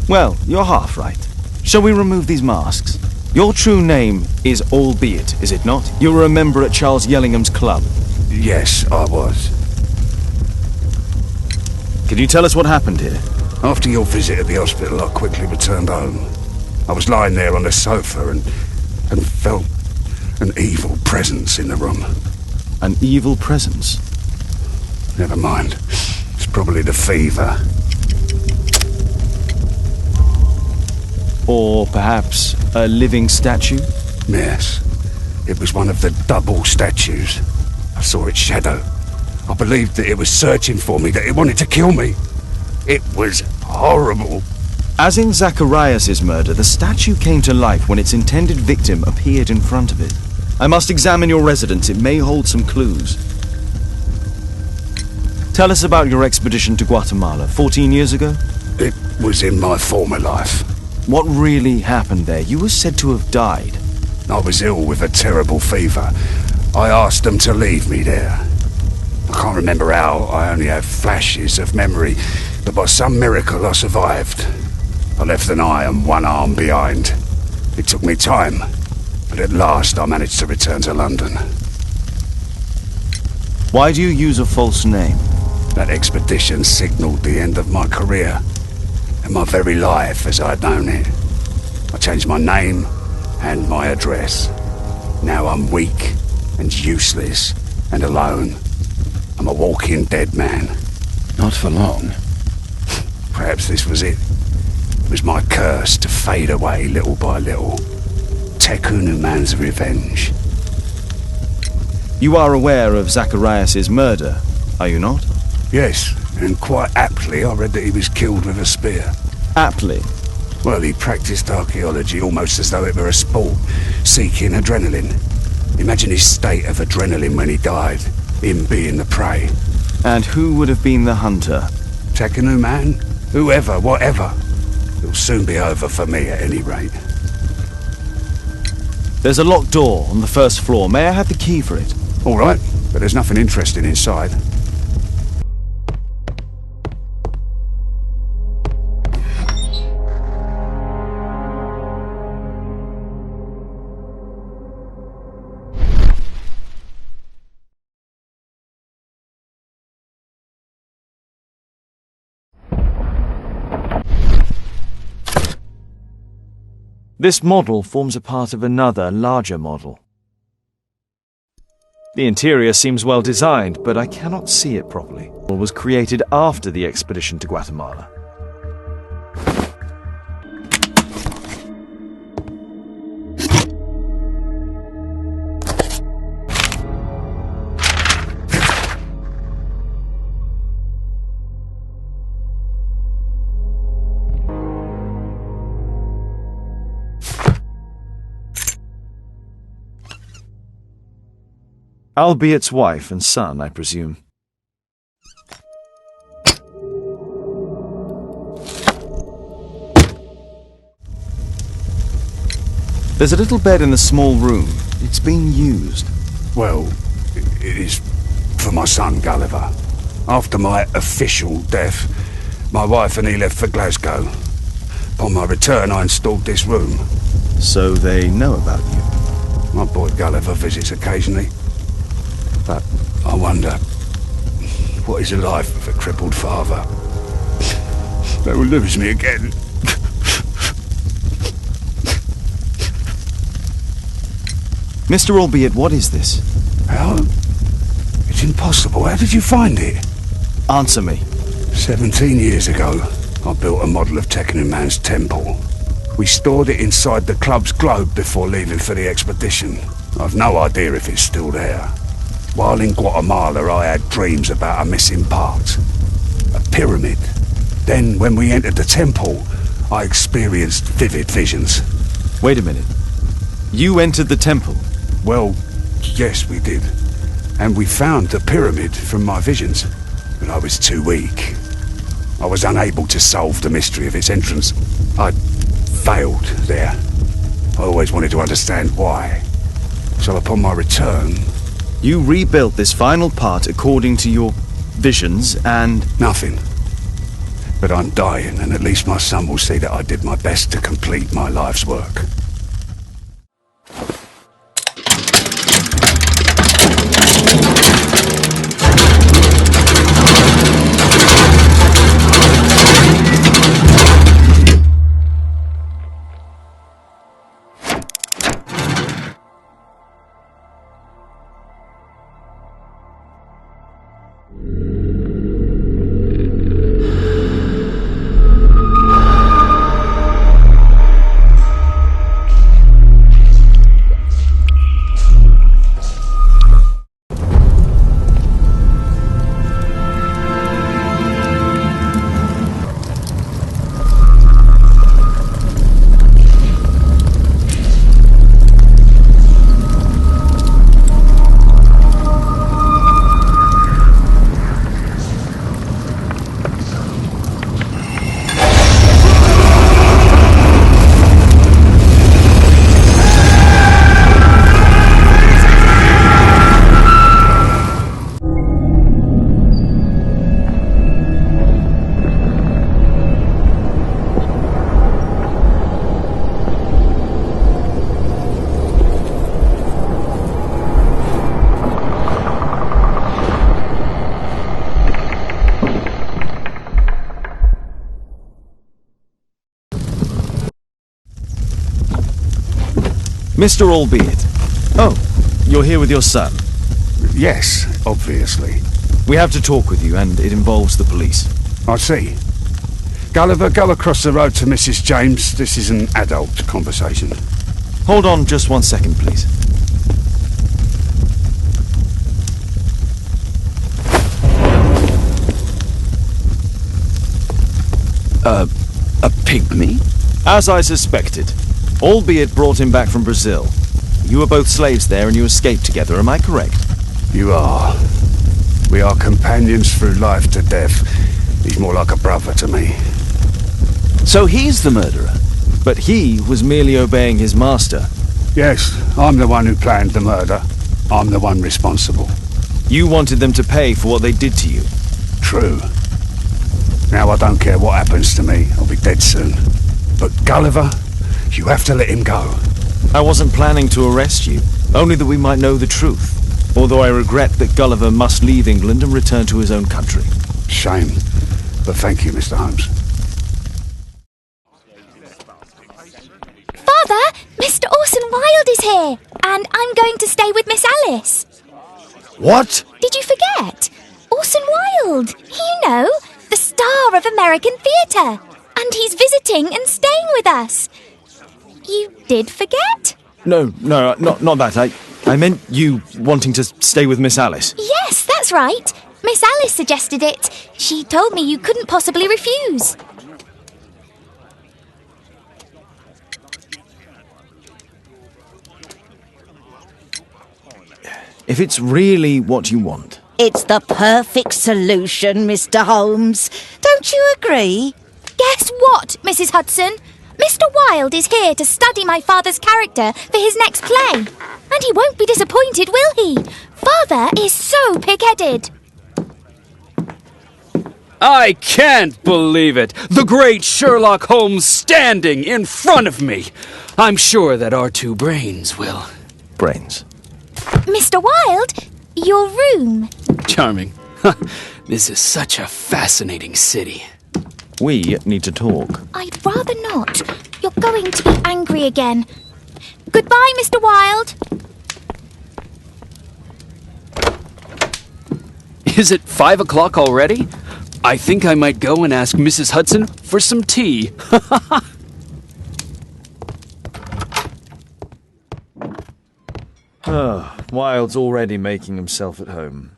Well, you're half right. Shall we remove these masks? Your true name is Albeit, is it not? You were a member at Charles Yellingham's club. Yes, I was. Can you tell us what happened here? After your visit at the hospital, I quickly returned home. I was lying there on the sofa and felt an evil presence in the room. An evil presence? Never mind. It's probably the fever. Or perhaps a living statue? Yes. It was one of the double statues. I saw its shadow. I believed that it was searching for me, that it wanted to kill me. It was horrible. As in Zacharias' murder, the statue came to life when its intended victim appeared in front of it. I must examine your residence. It may hold some clues. Tell us about your expedition to Guatemala 14 years ago? It was in my former life. What really happened there? You were said to have died. I was ill with a terrible fever. I asked them to leave me there. I can't remember how. I only have flashes of memory, but by some miracle I survived. I left an eye and one arm behind. It took me time, but at last I managed to return to London. Why do you use a false name? That expedition signalled the end of my career, and my very life as I'd known it. I changed my name and my address. Now I'm weak and useless and alone. I'm a walking dead man. Not for long. Perhaps this was it. It was my curse to fade away little by little. Tekunu man's revenge. You are aware of Zacharias' murder, are you not? Yes, and quite aptly I read that he was killed with a spear. Aptly? Well, he practiced archaeology almost as though it were a sport, seeking adrenaline. Imagine his state of adrenaline when he died, him being the prey. And who would have been the hunter? Tekunu man? Whoever, whatever. It'll soon be over for me at any rate. There's a locked door on the first floor. May I have the key for it? All right, but there's nothing interesting inside. This model forms a part of another, larger model. The interior seems well designed, but I cannot see it properly. It was created after the expedition to Guatemala. Albiet's wife and son, I presume. There's a little bed in the small room. It's being used. Well, it is for my son Gulliver. After my official death, My wife and he left for Glasgow. Upon my return, I installed this room. So they know about you? My boy Gulliver visits occasionally. But I wonder, what is the life of a crippled father? They will lose me again. Mr. Albeit, what is this? How? It's impossible. How did you find it? Answer me. 17 years ago, I built a model of Tekkening Man's temple. We stored it inside the club's globe before leaving for the expedition. I've no idea if it's still there. While in Guatemala, I had dreams about a missing part. A pyramid. Then, when we entered the temple, I experienced vivid visions. Wait a minute. You entered the temple? Well, yes, we did. And we found the pyramid from my visions. But I was too weak. I was unable to solve the mystery of its entrance. I failed there. I always wanted to understand why. So upon my return... You rebuilt this final part according to your visions and... Nothing. But I'm dying, and at least my son will see that I did my best to complete my life's work. Mr. Albeit. Oh, you're here with your son. Yes, obviously. We have to talk with you, and it involves the police. I see. Gulliver, go across the road to Mrs. James. This is an adult conversation. Hold on just 1 second, please. A pygmy? As I suspected. Albeit brought him back from Brazil. You were both slaves there and you escaped together, am I correct? You are. We are companions through life to death. He's more like a brother to me. So he's the murderer? But he was merely obeying his master. Yes, I'm the one who planned the murder. I'm the one responsible. You wanted them to pay for what they did to you. True. Now I don't care what happens to me. I'll be dead soon. But Gulliver, you have to let him go. I wasn't planning to arrest you, only that we might know the truth. Although I regret that Gulliver must leave England and return to his own country. Shame. But thank you, Mr. Holmes. Father, Mr. Orson Wilde is here, and I'm going to stay with Miss Alice. What? Did you forget? Orson Wilde, you know, the star of American theatre. And he's visiting and staying with us. You did forget? No, not that. I meant you wanting to stay with Miss Alice. Yes, that's right. Miss Alice suggested it. She told me you couldn't possibly refuse. If it's really what you want. It's the perfect solution, Mr. Holmes. Don't you agree? Guess what, Mrs. Hudson? Mr. Wilde is here to study my father's character for his next play. And he won't be disappointed, will he? Father is so pig-headed. I can't believe it! The great Sherlock Holmes standing in front of me! I'm sure that our two brains will... Brains. Mr. Wilde, your room. Charming. This is such a fascinating city. We need to talk. I'd rather not. You're going to be angry again. Goodbye, Mr. Wilde. Is it 5 o'clock already? I think I might go and ask Mrs. Hudson for some tea. Wilde's already making himself at home.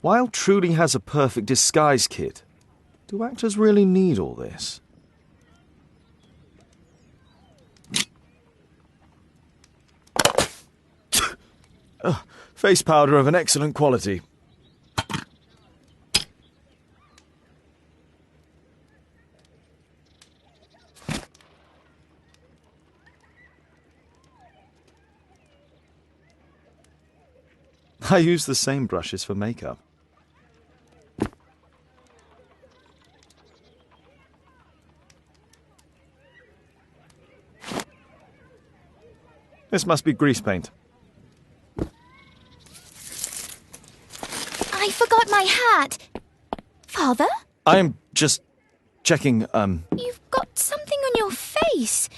Wilde truly has a perfect disguise kit. Do actors really need all this? Face powder of an excellent quality. I use the same brushes for makeup. This must be grease paint. I forgot my hat. Father? I'm just checking, You've got something on your face.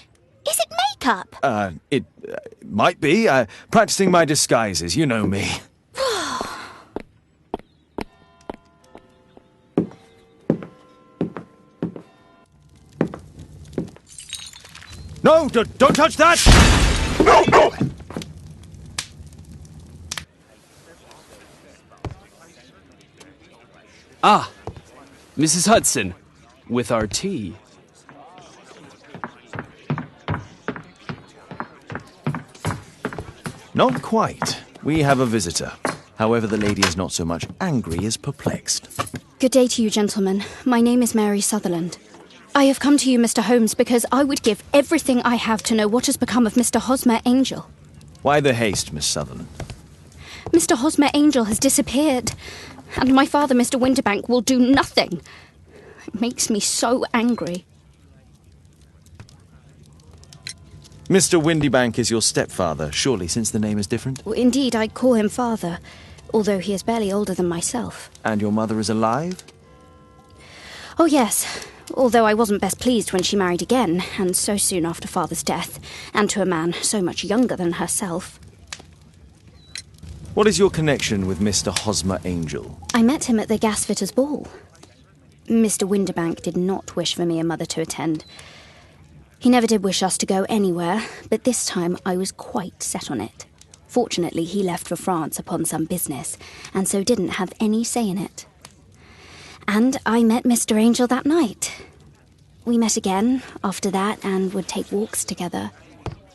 Is it makeup? It might be. Practicing my disguises, you know me. No, don't touch that! No! Ah, Mrs. Hudson, with our tea. Not quite. We have a visitor. However, the lady is not so much angry as perplexed. Good day to you, gentlemen. My name is Mary Sutherland. I have come to you, Mr. Holmes, because I would give everything I have to know what has become of Mr. Hosmer Angel. Why the haste, Miss Sutherland? Mr. Hosmer Angel has disappeared, and my father, Mr. Winterbank, will do nothing. It makes me so angry. Mr. Windybank is your stepfather, surely, since the name is different? Well, indeed, I call him father, although he is barely older than myself. And your mother is alive? Oh, yes, although I wasn't best pleased when she married again, and so soon after father's death, and to a man so much younger than herself. What is your connection with Mr. Hosmer Angel? I met him at the gasfitters' ball. Mr. Winterbank did not wish for me and mother to attend. He never did wish us to go anywhere, but this time I was quite set on it. Fortunately, he left for France upon some business, and so didn't have any say in it. And I met Mr. Angel that night. We met again after that and would take walks together.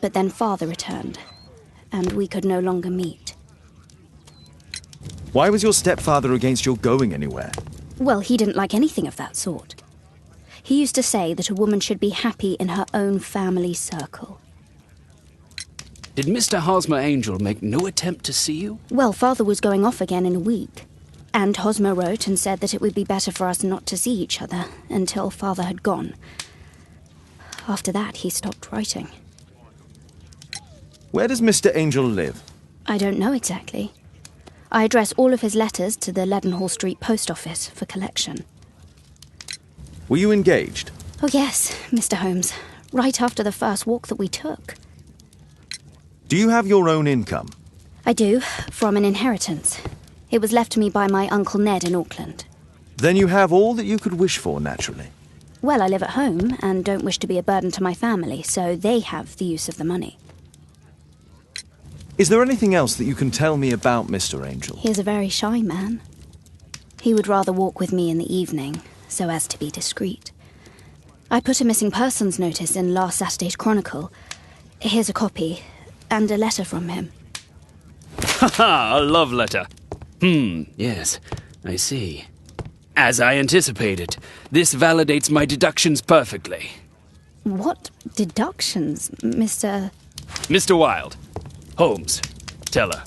But then father returned, and we could no longer meet. Why was your stepfather against your going anywhere? Well, he didn't like anything of that sort. He used to say that a woman should be happy in her own family circle. Did Mr. Hosmer Angel make no attempt to see you? Well, father was going off again in a week. And Hosmer wrote and said that it would be better for us not to see each other until father had gone. After that, he stopped writing. Where does Mr. Angel live? I don't know exactly. I address all of his letters to the Leadenhall Street post office for collection. Were you engaged? Oh, yes, Mr. Holmes. Right after the first walk that we took. Do you have your own income? I do, from an inheritance. It was left to me by my Uncle Ned in Auckland. Then you have all that you could wish for, naturally. Well, I live at home and don't wish to be a burden to my family, so they have the use of the money. Is there anything else that you can tell me about Mr. Angel? He is a very shy man. He would rather walk with me in the evening, so as to be discreet. I put a missing persons notice in last Saturday's Chronicle. Here's a copy, and a letter from him. Ha-ha, a love letter. Yes, I see. As I anticipated, this validates my deductions perfectly. What deductions, Mr. Mr. Wilde. Holmes, tell her.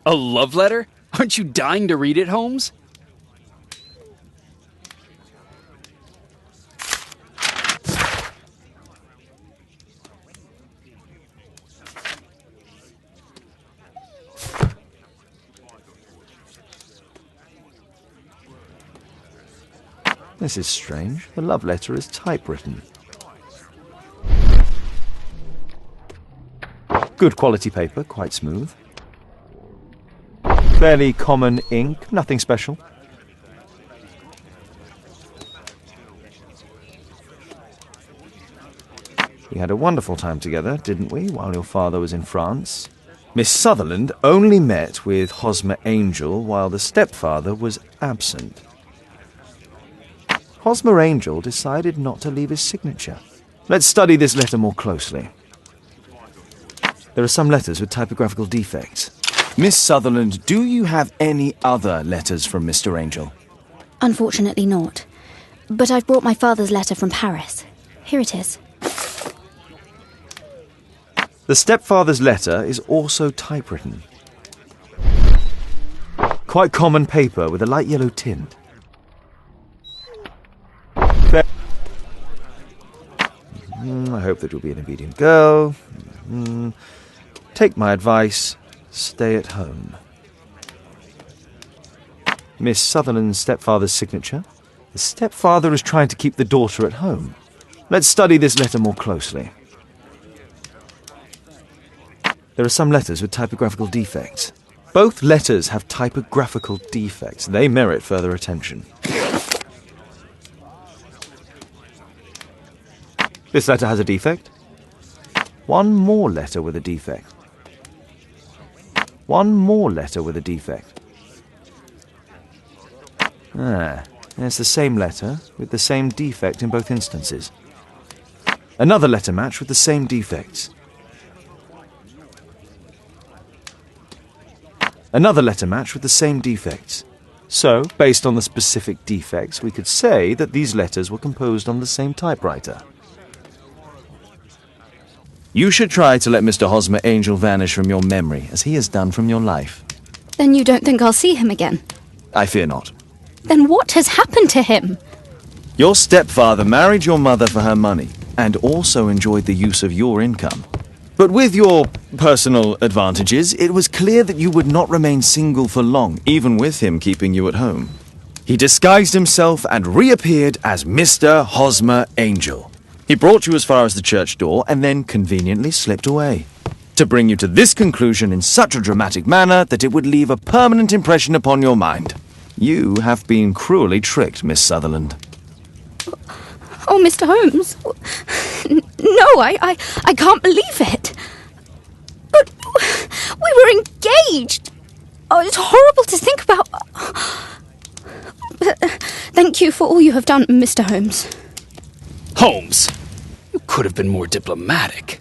A love letter? Aren't you dying to read it, Holmes? This is strange. The love letter is typewritten. Good quality paper, quite smooth. Fairly common ink, nothing special. We had a wonderful time together, didn't we, while your father was in France? Miss Sutherland only met with Hosmer Angel while the stepfather was absent. Hosmer Angel decided not to leave his signature. Let's study this letter more closely. There are some letters with typographical defects. Miss Sutherland, do you have any other letters from Mr. Angel? Unfortunately not. But I've brought my father's letter from Paris. Here it is. The stepfather's letter is also typewritten. Quite common paper with a light yellow tint. I hope that you'll be an obedient girl. Take my advice. Stay at home. Miss Sutherland's stepfather's signature. The stepfather is trying to keep the daughter at home. Let's study this letter more closely. There are some letters with typographical defects. Both letters have typographical defects. They merit further attention. This letter has a defect. One more letter with a defect. One more letter with a defect. It's the same letter with the same defect in both instances. Another letter match with the same defects. Another letter match with the same defects. So, based on the specific defects, we could say that these letters were composed on the same typewriter. You should try to let Mr. Hosmer Angel vanish from your memory, as he has done from your life. Then you don't think I'll see him again? I fear not. Then what has happened to him? Your stepfather married your mother for her money, and also enjoyed the use of your income. But with your personal advantages, it was clear that you would not remain single for long, even with him keeping you at home. He disguised himself and reappeared as Mr. Hosmer Angel. He brought you as far as the church door and then conveniently slipped away, to bring you to this conclusion in such a dramatic manner that it would leave a permanent impression upon your mind. You have been cruelly tricked, Miss Sutherland. Oh, Mr. Holmes. No, I can't believe it. But we were engaged. Oh, it's horrible to think about. But thank you for all you have done, Mr. Holmes. Holmes, you could have been more diplomatic.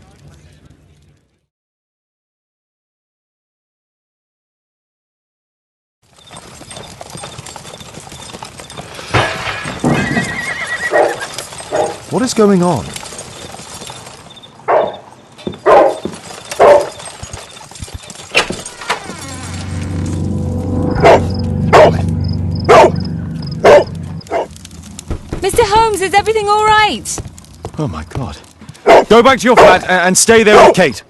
What is going on? Mr. Holmes, is everything all right? Oh my God. Go back to your flat and stay there with Kate.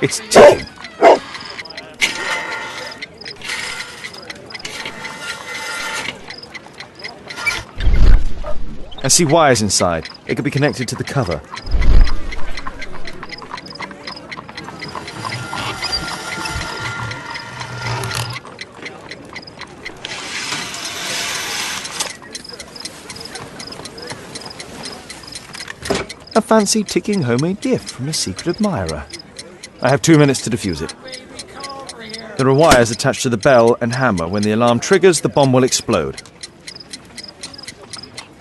It's ticking. I see wires inside. It could be connected to the cover. A fancy ticking homemade gift from a secret admirer. I have 2 minutes to defuse it. There are wires attached to the bell and hammer. When the alarm triggers, the bomb will explode.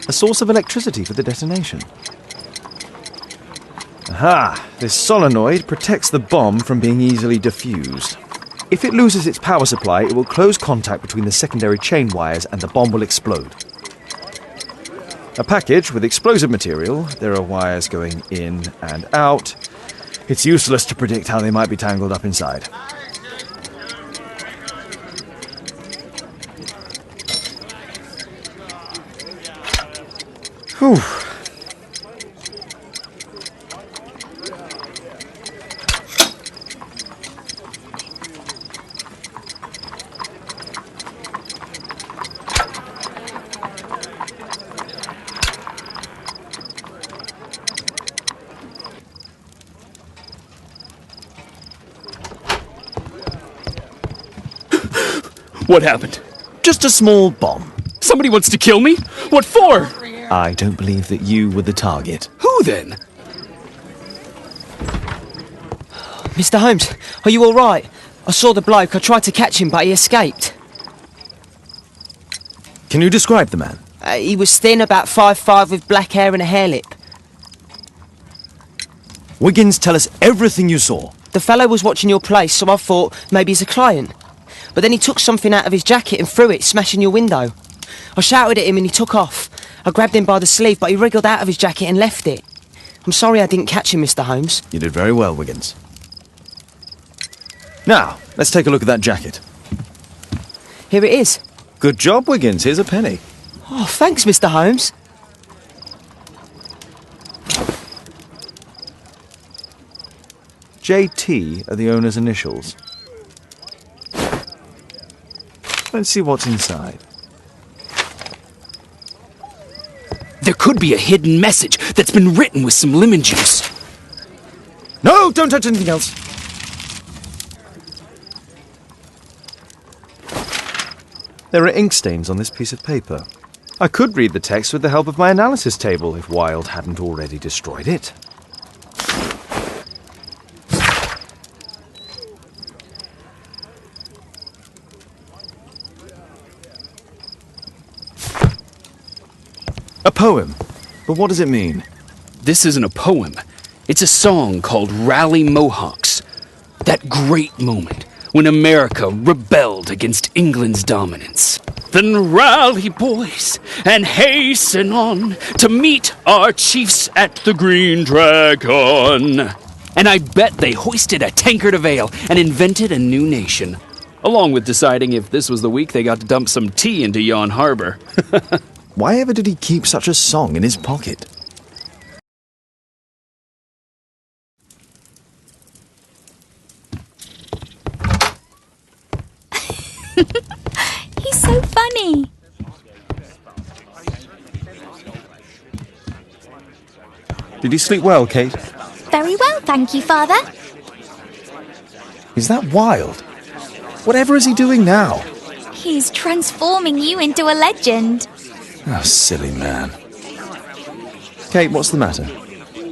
A source of electricity for the detonation. Aha! This solenoid protects the bomb from being easily diffused. If it loses its power supply, it will close contact between the secondary chain wires and the bomb will explode. A package with explosive material. There are wires going in and out. It's useless to predict how they might be tangled up inside. Whew. What happened? Just a small bomb. Somebody wants to kill me? What for? I don't believe that you were the target. Who then? Mr. Holmes, are you all right? I saw the bloke. I tried to catch him, but he escaped. Can you describe the man? He was thin, about 5'5", with black hair and a hare lip. Wiggins, tell us everything you saw. The fellow was watching your place, so I thought maybe he's a client. But then he took something out of his jacket and threw it, smashing your window. I shouted at him and he took off. I grabbed him by the sleeve, but he wriggled out of his jacket and left it. I'm sorry I didn't catch him, Mr. Holmes. You did very well, Wiggins. Now, let's take a look at that jacket. Here it is. Good job, Wiggins. Here's a penny. Oh, thanks, Mr. Holmes. JT are the owner's initials. Let's see what's inside. There could be a hidden message that's been written with some lemon juice. No, don't touch anything else. There are ink stains on this piece of paper. I could read the text with the help of my analysis table if Wilde hadn't already destroyed it. A poem. But what does it mean? This isn't a poem. It's a song called Rally Mohawks. That great moment when America rebelled against England's dominance. Then rally, boys, and hasten on to meet our chiefs at the Green Dragon. And I bet they hoisted a tankard of ale and invented a new nation. Along with deciding if this was the week they got to dump some tea into Yon Harbor. Why ever did he keep such a song in his pocket? He's so funny. Did you sleep well, Kate? Very well, thank you, Father. Is that Wilde? Whatever is he doing now? He's transforming you into a legend. Oh, silly man. Kate, what's the matter?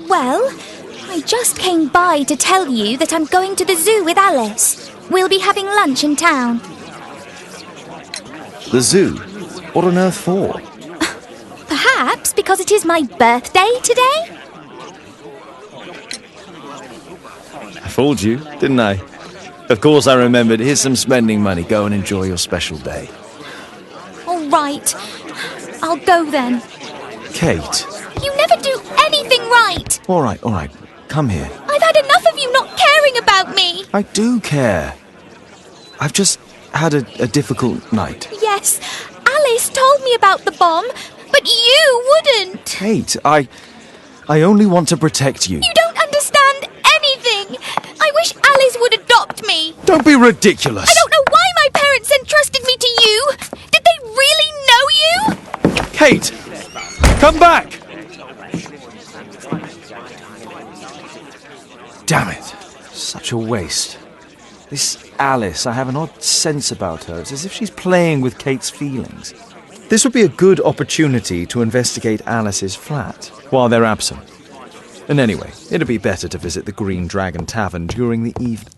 Well, I just came by to tell you that I'm going to the zoo with Alice. We'll be having lunch in town. The zoo? What on earth for? Perhaps because it is my birthday today? I fooled you, didn't I? Of course I remembered. Here's some spending money. Go and enjoy your special day. All right. I'll go then. Kate. You never do anything right. All right. Come here. I've had enough of you not caring about me. I do care. I've just had a difficult night. Yes, Alice told me about the bomb, but you wouldn't. Kate, I only want to protect you. You don't understand anything. I wish Alice would adopt me. Don't be ridiculous. I don't know why my parents entrusted me to you. Did they really know you? Kate, come back! Damn it. Such a waste. This Alice, I have an odd sense about her. It's as if she's playing with Kate's feelings. This would be a good opportunity to investigate Alice's flat while they're absent. And anyway, it'd be better to visit the Green Dragon Tavern during the evening.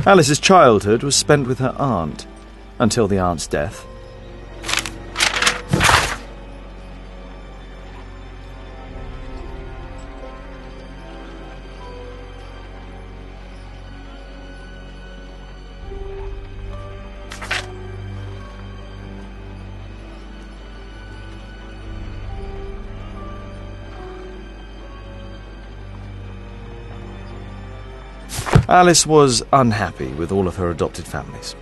Alice's childhood was spent with her aunt, until the aunt's death. Alice was unhappy with all of her adopted families.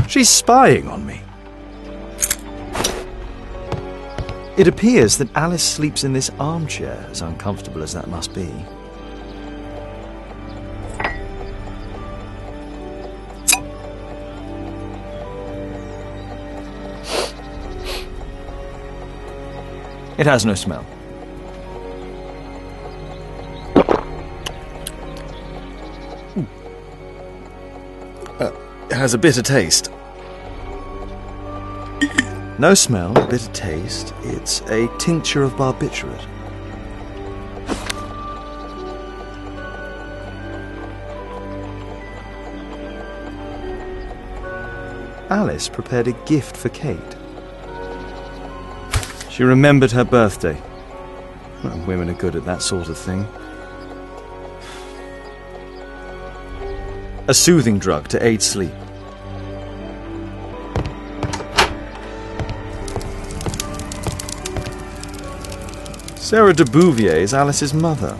She's spying on me. It appears that Alice sleeps in this armchair, as uncomfortable as that must be. It has no smell. It has a bitter taste. No smell, bitter taste. It's a tincture of barbiturate. Alice prepared a gift for Kate. She remembered her birthday. Well, women are good at that sort of thing. A soothing drug to aid sleep. Sarah de Bouvier is Alice's mother.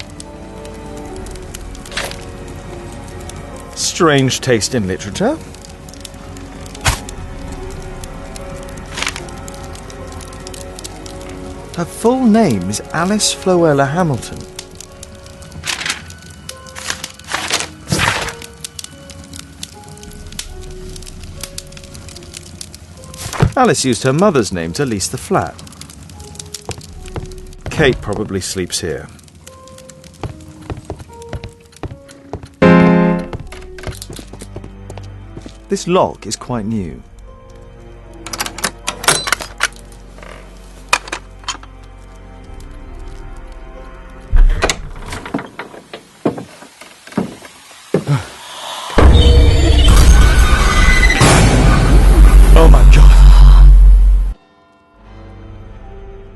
Strange taste in literature. Her full name is Alice Floella Hamilton. Alice used her mother's name to lease the flat. Kate probably sleeps here. This lock is quite new. Oh my God!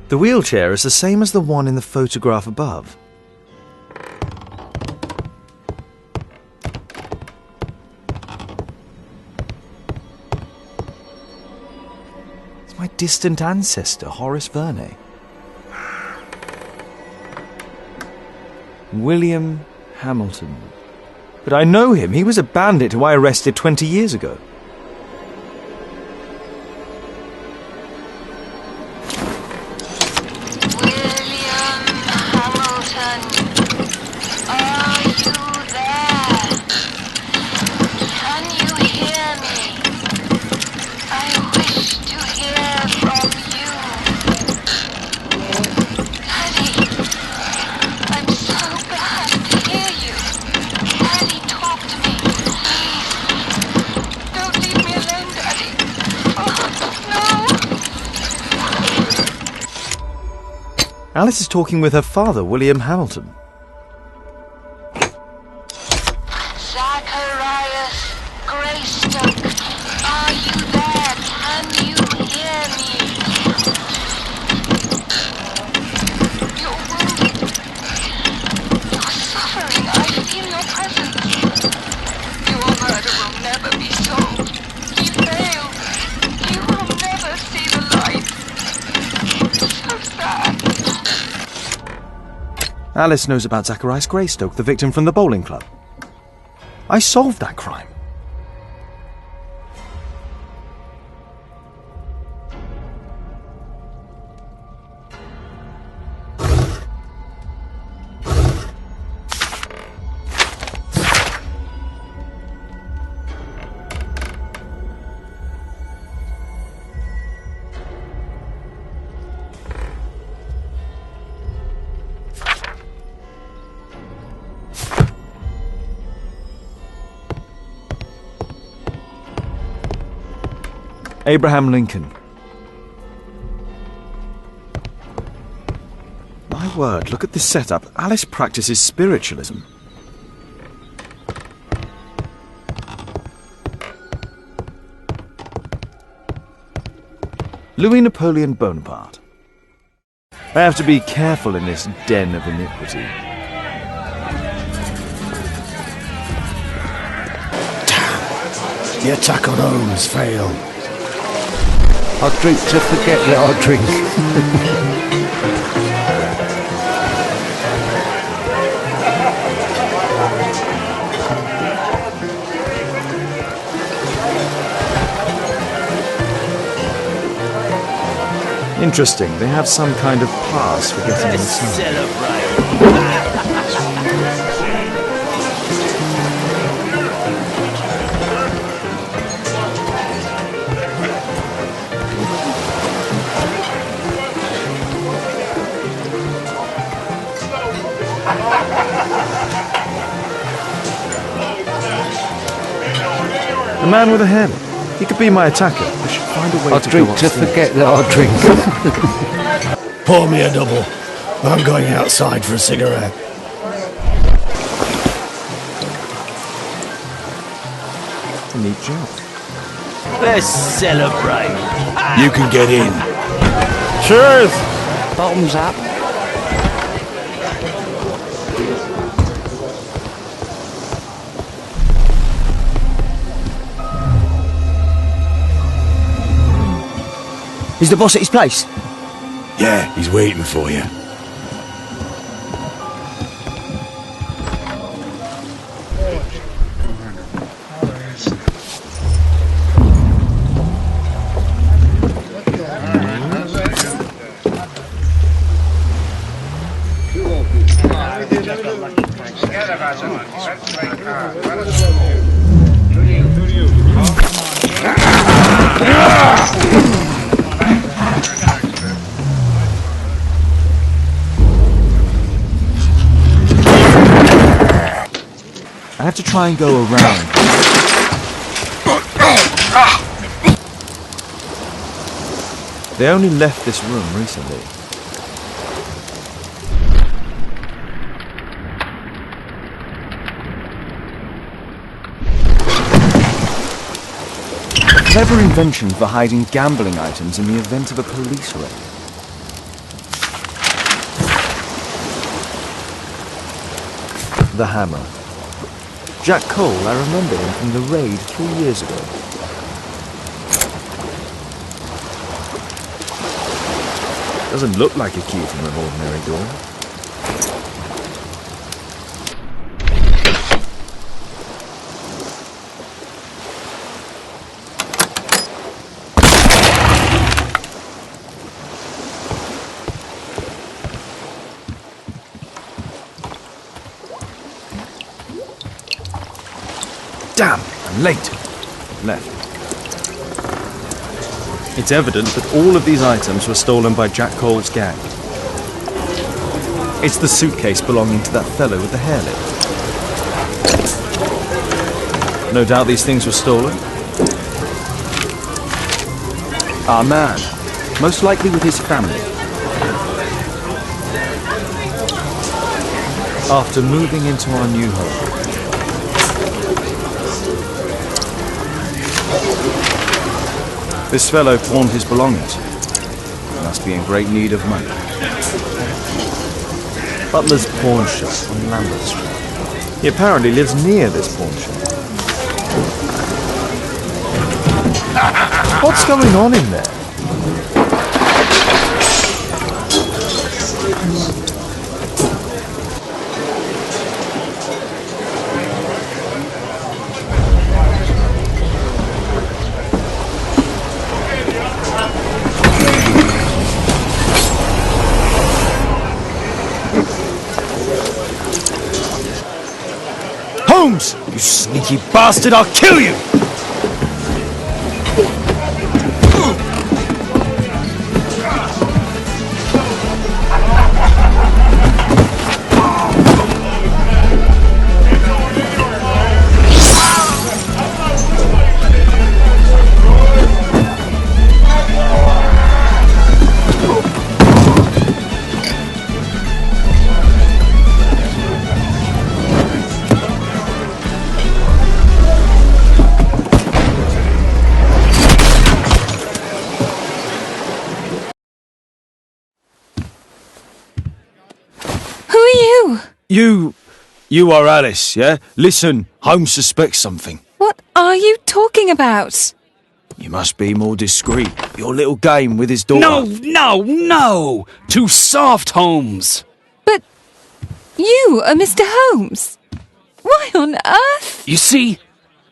The wheelchair is the same as the one in the photograph above. It's my distant ancestor, Horace Verne. William Hamilton. But I know him. He was a bandit who I arrested 20 years ago. Alice is talking with her father, William Hamilton. Zacharias Greystoke, are you there? Can you hear me? You're wounded. You're suffering. I feel your presence. Your murder will never be solved. He failed. You will never see the light. So sad. Alice knows about Zacharias Greystoke, the victim from the bowling club. I solved that crime. Abraham Lincoln. My word, look at this setup. Alice practices spiritualism. Louis Napoleon Bonaparte. I have to be careful in this den of iniquity. The attack on Holmes failed. I'll drink to forget that I'll drink. Interesting, they have some kind of pass for getting inside. A man with a hairnet. He could be my attacker. I should find a way I'll to drink go to upstairs. forget that I'll drink. Pour me a double. I'm going outside for a cigarette. A neat job. Let's celebrate. You can get in. Cheers! Bottoms up. Is the boss at his place? Yeah, he's waiting for you. I have to try and go around. They only left this room recently. Clever invention for hiding gambling items in the event of a police raid. The hammer. Jack Cole, I remember him from the raid 3 years ago. Doesn't look like a key from an ordinary door. Damn, I'm late. Left. It's evident that all of these items were stolen by Jack Cole's gang. It's the suitcase belonging to that fellow with the hairlip. No doubt these things were stolen. Our man, most likely with his family. After moving into our new home. This fellow pawned his belongings. He must be in great need of money. Butler's pawn shop on Lambeth Street. He apparently lives near this pawn shop. What's going on in there? Holmes! You sneaky bastard, I'll kill you! You are Alice, yeah? Listen, Holmes suspects something. What are you talking about? You must be more discreet. Your little game with his daughter. No! Too soft, Holmes! But you are Mr. Holmes. Why on earth? You see,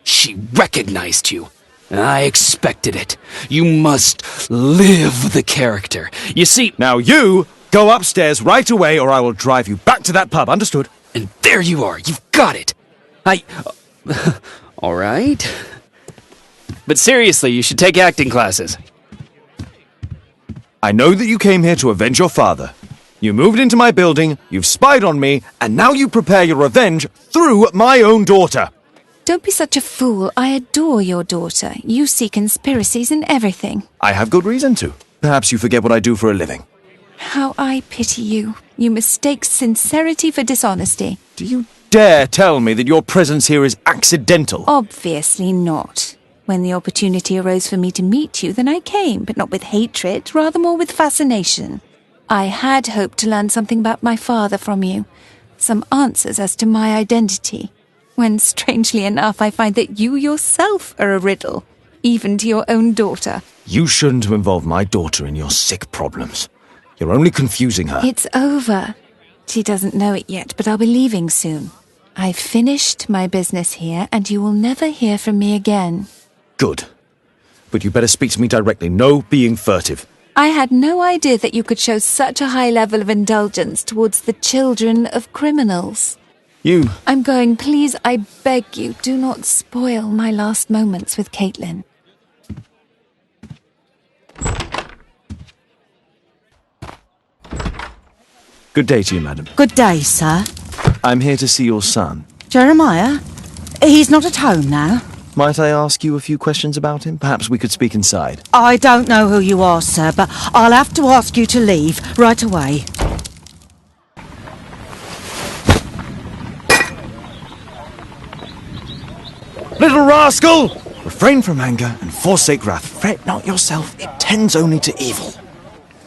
she recognized you. I expected it. You must live the character. You see... Now you go upstairs right away or I will drive you back to that pub, understood? And there you are, you've got it. All right. But seriously, you should take acting classes. I know that you came here to avenge your father. You moved into my building, you've spied on me, and now you prepare your revenge through my own daughter. Don't be such a fool. I adore your daughter. You see conspiracies in everything. I have good reason to. Perhaps you forget what I do for a living. How I pity you. You mistake sincerity for dishonesty. Do you dare tell me that your presence here is accidental? Obviously not. When the opportunity arose for me to meet you, then I came, but not with hatred, rather more with fascination. I had hoped to learn something about my father from you, some answers as to my identity, when, strangely enough, I find that you yourself are a riddle, even to your own daughter. You shouldn't have involved my daughter in your sick problems. You're only confusing her. It's over. She doesn't know it yet, but I'll be leaving soon. I've finished my business here, and you will never hear from me again. Good. But you better speak to me directly. No being furtive. I had no idea that you could show such a high level of indulgence towards the children of criminals. I'm going. Please, I beg you, do not spoil my last moments with Caitlin. Good day to you, madam. Good day, sir. I'm here to see your son. Jeremiah? He's not at home now. Might I ask you a few questions about him? Perhaps we could speak inside. I don't know who you are, sir, but I'll have to ask you to leave right away. Little rascal! Refrain from anger and forsake wrath. Fret not yourself, it tends only to evil.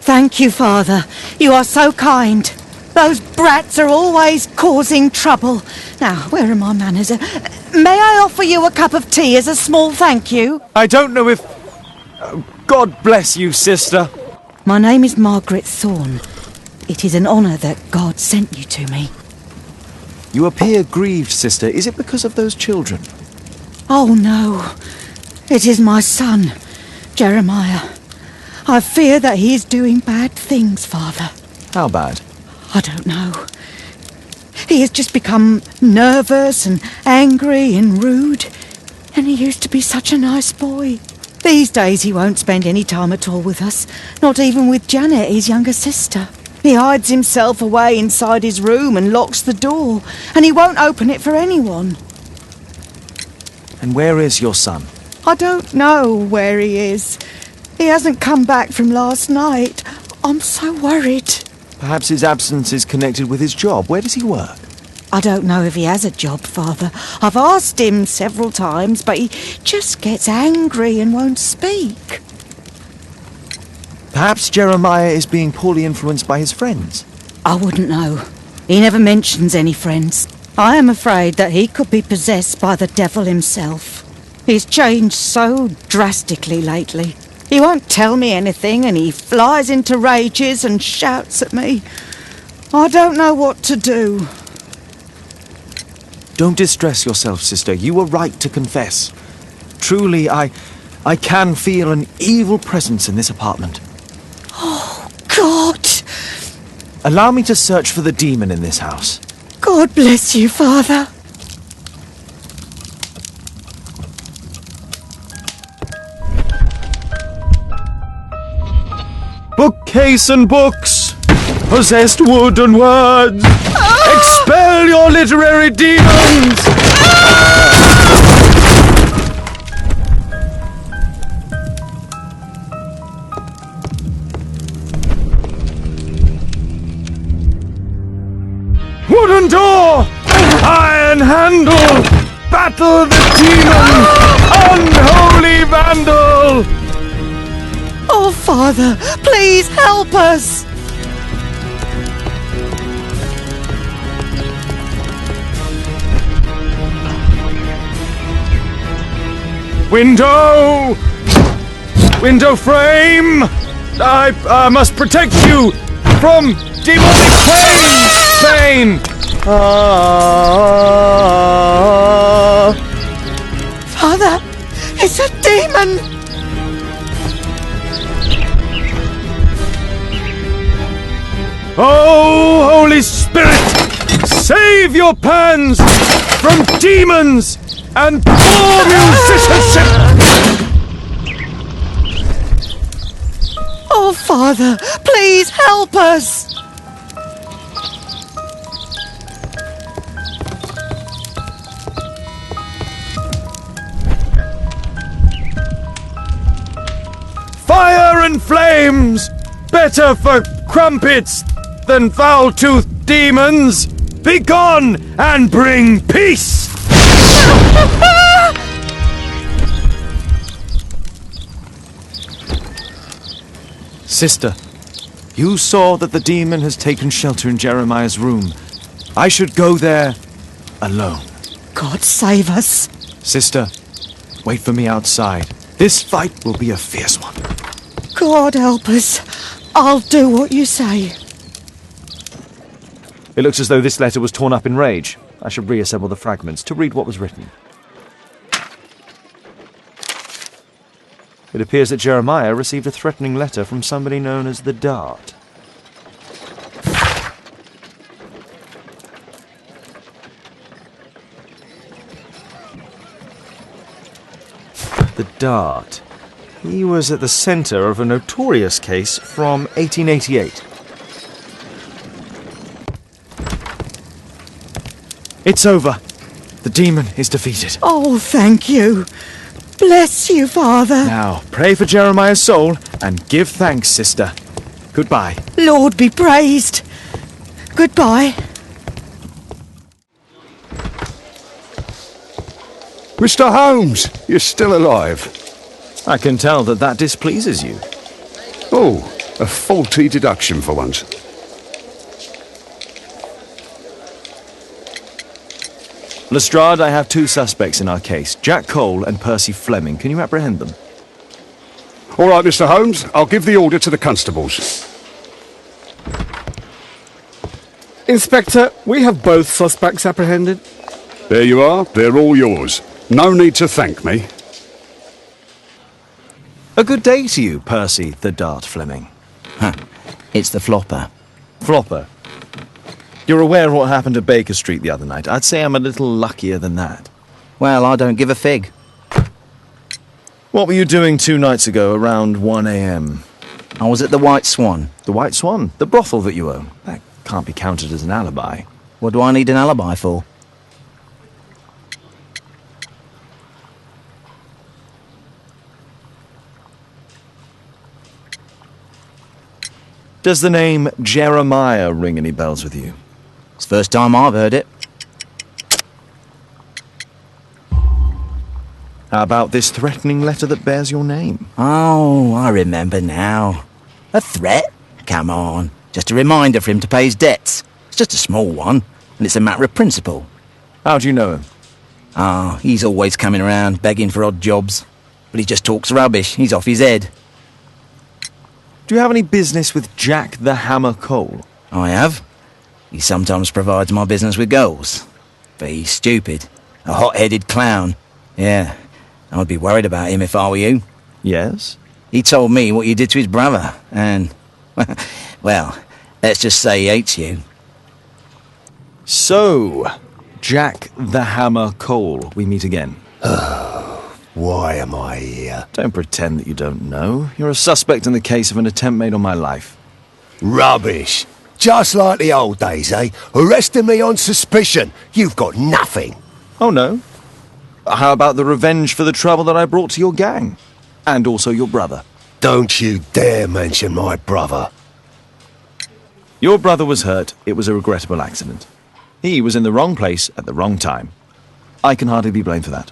Thank you, Father. You are so kind. Those brats are always causing trouble. Now, where are my manners? May I offer you a cup of tea as a small thank you? I don't know if... God bless you, sister. My name is Margaret Thorne. It is an honour that God sent you to me. You appear grieved, sister. Is it because of those children? Oh, no. It is my son, Jeremiah. I fear that he is doing bad things, Father. How bad? I don't know. He has just become nervous and angry and rude. And he used to be such a nice boy. These days he won't spend any time at all with us. Not even with Janet, his younger sister. He hides himself away inside his room and locks the door. And he won't open it for anyone. And where is your son? I don't know where he is. He hasn't come back from last night. I'm so worried. Perhaps his absence is connected with his job. Where does he work? I don't know if he has a job, Father. I've asked him several times, but he just gets angry and won't speak. Perhaps Jeremiah is being poorly influenced by his friends. I wouldn't know. He never mentions any friends. I am afraid that he could be possessed by the devil himself. He's changed so drastically lately. He won't tell me anything and he flies into rages and shouts at me. I don't know what to do. Don't distress yourself, sister. You were right to confess. Truly, I can feel an evil presence in this apartment. Oh, God! Allow me to search for the demon in this house. God bless you, Father. Bookcase and books! Possessed wood and words! Expel your literary demons! Wooden door! Iron handle! Battle the demon! Unholy vandal! Oh, Father, please help us! Window! Window frame! I must protect you from demonic pain! Father, it's a demon! Oh, Holy Spirit! Save your pans from demons and poor musicianship! Oh, Father, please help us! Fire and flames! Better for crumpets than foul-toothed demons! Begone and bring peace! Sister, you saw that the demon has taken shelter in Jeremiah's room. I should go there alone. God save us. Sister, wait for me outside. This fight will be a fierce one. God help us. I'll do what you say. It looks as though this letter was torn up in rage. I should reassemble the fragments to read what was written. It appears that Jeremiah received a threatening letter from somebody known as the Dart. The Dart. He was at the centre of a notorious case from 1888. It's over. The demon is defeated. Oh, thank you. Bless you, Father. Now, pray for Jeremiah's soul and give thanks, sister. Goodbye. Lord be praised. Goodbye. Mr. Holmes, you're still alive. I can tell that that displeases you. Oh, a faulty deduction for once. Lestrade, I have two suspects in our case, Jack Cole and Percy Fleming. Can you apprehend them? All right, Mr. Holmes, I'll give the order to the constables. Inspector, we have both suspects apprehended. There you are, they're all yours. No need to thank me. A good day to you, Percy the Dart Fleming. Huh. It's the flopper. Flopper? You're aware of what happened at Baker Street the other night. I'd say I'm a little luckier than that. Well, I don't give a fig. What were you doing 2 nights ago around 1 a.m? I was at the White Swan. The White Swan? The brothel that you own? That can't be counted as an alibi. What do I need an alibi for? Does the name Jeremiah ring any bells with you? It's the first time I've heard it. How about this threatening letter that bears your name? Oh, I remember now. A threat? Come on. Just a reminder for him to pay his debts. It's just a small one, and it's a matter of principle. How do you know him? Ah, he's always coming around, begging for odd jobs. But he just talks rubbish. He's off his head. Do you have any business with Jack the Hammer Cole? I have. He sometimes provides my business with goals. But he's stupid. A hot-headed clown. Yeah, I'd be worried about him if I were you. Yes? He told me what you did to his brother, and... well, let's just say he hates you. So, Jack the Hammer Cole, we meet again. Why am I here? Don't pretend that you don't know. You're a suspect in the case of an attempt made on my life. Rubbish. Just like the old days, eh? Arresting me on suspicion. You've got nothing. Oh, no? How about the revenge for the trouble that I brought to your gang? And also your brother. Don't you dare mention my brother. Your brother was hurt. It was a regrettable accident. He was in the wrong place at the wrong time. I can hardly be blamed for that.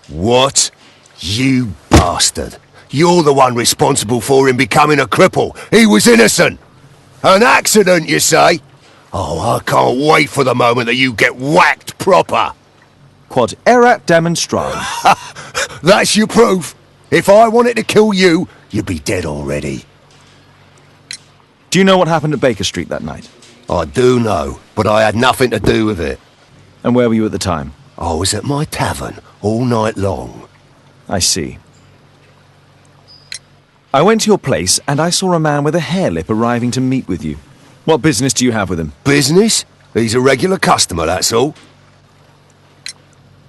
What? You bastard. You're the one responsible for him becoming a cripple. He was innocent. An accident, you say? Oh, I can't wait for the moment that you get whacked proper. quod erat demonstrandum. That's your proof. If I wanted to kill you, you'd be dead already. Do you know what happened at Baker Street that night? I do know, but I had nothing to do with it. And where were you at the time? I was at my tavern all night long. I see. I went to your place and I saw a man with a hair lip arriving to meet with you. What business do you have with him? Business? He's a regular customer, that's all.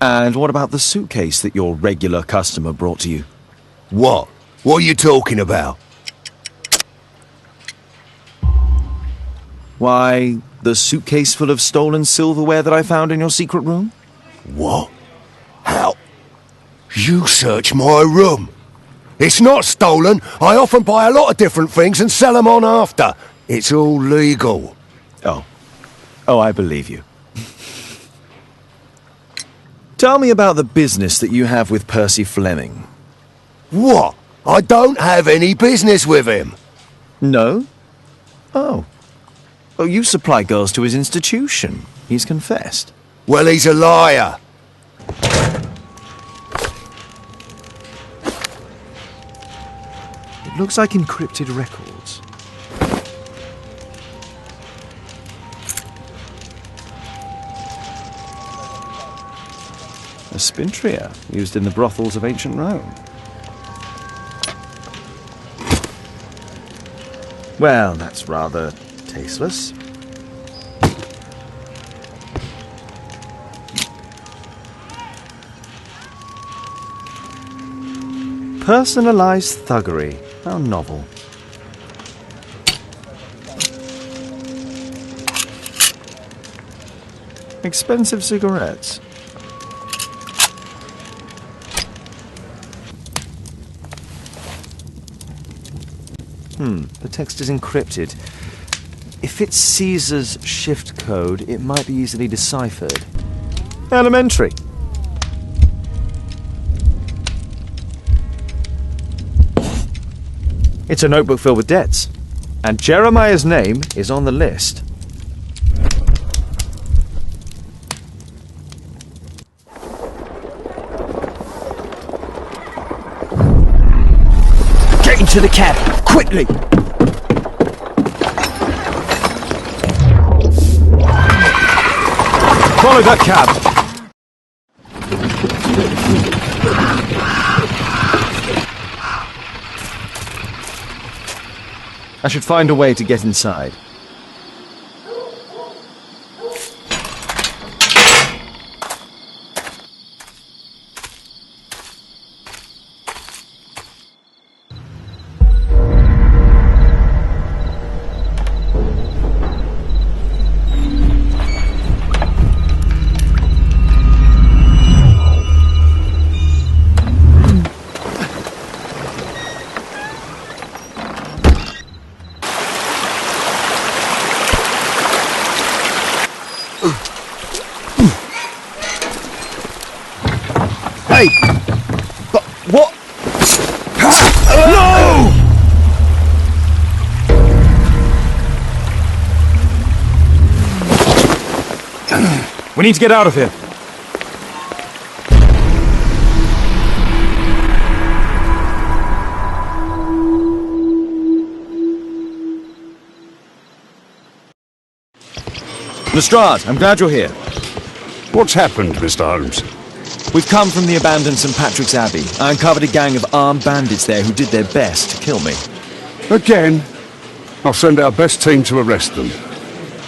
And what about the suitcase that your regular customer brought to you? What? What are you talking about? Why, the suitcase full of stolen silverware that I found in your secret room? What? How? You searched my room. It's not stolen. I often buy a lot of different things and sell them on after. It's all legal. Oh, I believe you. Tell me about the business that you have with Percy Fleming. What? I don't have any business with him. No? Oh. Oh, you supply girls to his institution. He's confessed. Well, he's a liar. It looks like encrypted records. A spintria, used in the brothels of ancient Rome. Well, that's rather tasteless. Personalized thuggery. How novel. Expensive cigarettes. The text is encrypted. If it's Caesar's shift code, it might be easily deciphered. Elementary. It's a notebook filled with debts. And Jeremiah's name is on the list. Get into the cab, quickly! Follow that cab! I should find a way to get inside. Hey! But what? No! We need to get out of here. Lestrade, I'm glad you're here. What's happened, Mr. Holmes? We've come from the abandoned St. Patrick's Abbey. I uncovered a gang of armed bandits there who did their best to kill me. Again? I'll send our best team to arrest them.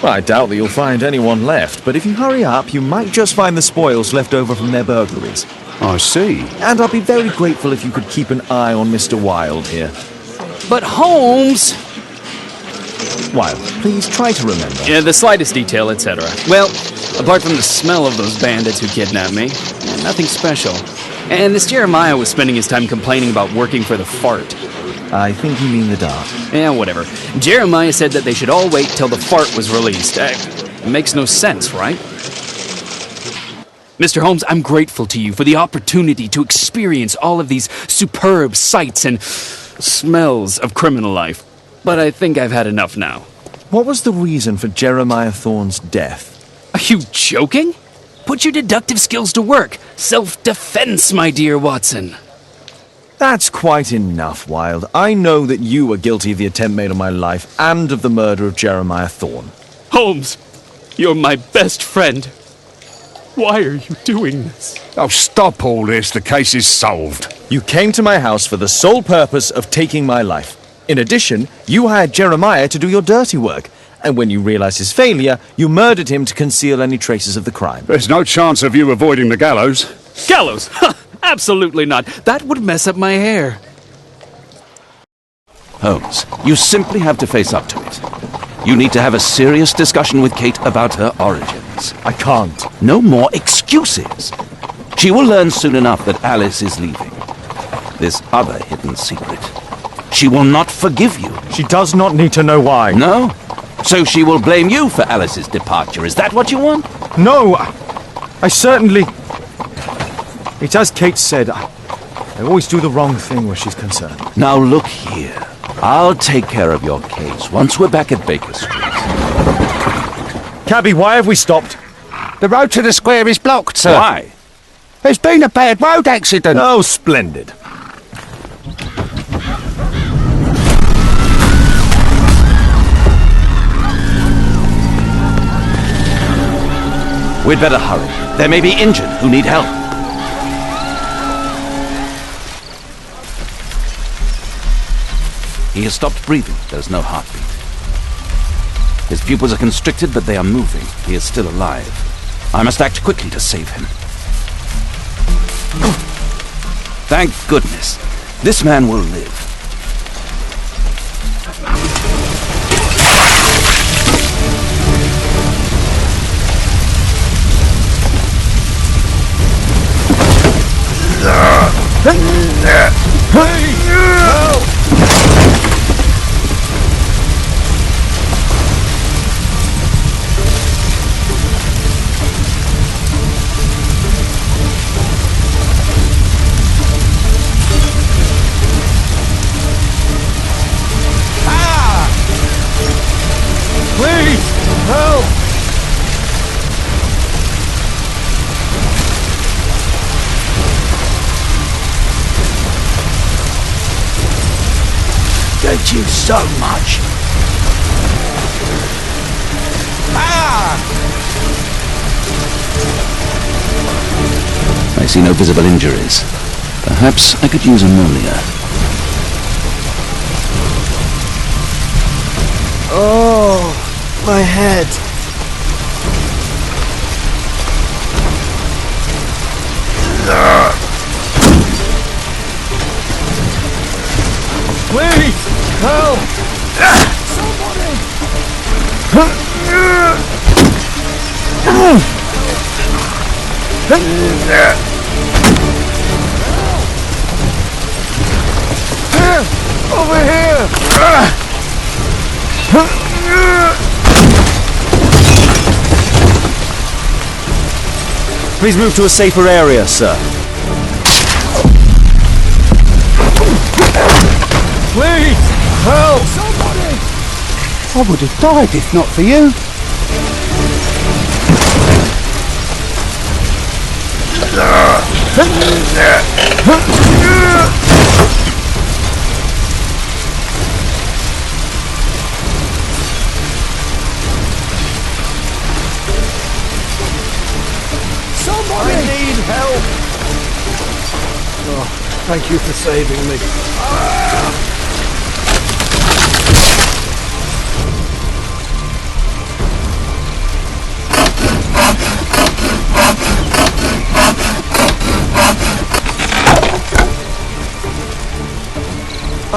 Well, I doubt that you'll find anyone left, but if you hurry up, you might just find the spoils left over from their burglaries. I see. And I'll be very grateful if you could keep an eye on Mr. Wilde here. But Holmes! Wilde, please try to remember. Yeah, the slightest detail, etc. Well, apart from the smell of those bandits who kidnapped me, nothing special. And this Jeremiah was spending his time complaining about working for the fart. I think you mean the dart. Yeah, whatever. Jeremiah said that they should all wait till the fart was released. It makes no sense, right? Mr. Holmes, I'm grateful to you for the opportunity to experience all of these superb sights and smells of criminal life. But I think I've had enough now. What was the reason for Jeremiah Thorne's death? Are you joking? Put your deductive skills to work. Self-defense, my dear Watson. That's quite enough, Wilde. I know that you were guilty of the attempt made on my life and of the murder of Jeremiah Thorne. Holmes, you're my best friend. Why are you doing this? Oh, stop all this. The case is solved. You came to my house for the sole purpose of taking my life. In addition, you hired Jeremiah to do your dirty work. And when you realized his failure, you murdered him to conceal any traces of the crime. There's no chance of you avoiding the gallows. Gallows? Absolutely not. That would mess up my hair. Holmes, you simply have to face up to it. You need to have a serious discussion with Kate about her origins. I can't. No more excuses. She will learn soon enough that Alice is leaving. This other hidden secret. She will not forgive you. She does not need to know why. No? So she will blame you for Alice's departure. Is that what you want? No! I certainly... It's as Kate said, I always do the wrong thing where she's concerned. Now look here. I'll take care of your case once we're back at Baker Street. Cabby, why have we stopped? The road to the square is blocked, sir. Why? There's been a bad road accident. Oh, splendid. We'd better hurry. There may be injured who need help. He has stopped breathing. There's no heartbeat. His pupils are constricted, but they are moving. He is still alive. I must act quickly to save him. Thank goodness. This man will live. Thank you so much. I see no visible injuries. Perhaps I could use ammonia. Oh, my head. Please, help! Somebody! Over here! Please move to a safer area, sir. Please! Help! Somebody! I would have died if not for you. Somebody! I need help! Oh, thank you for saving me.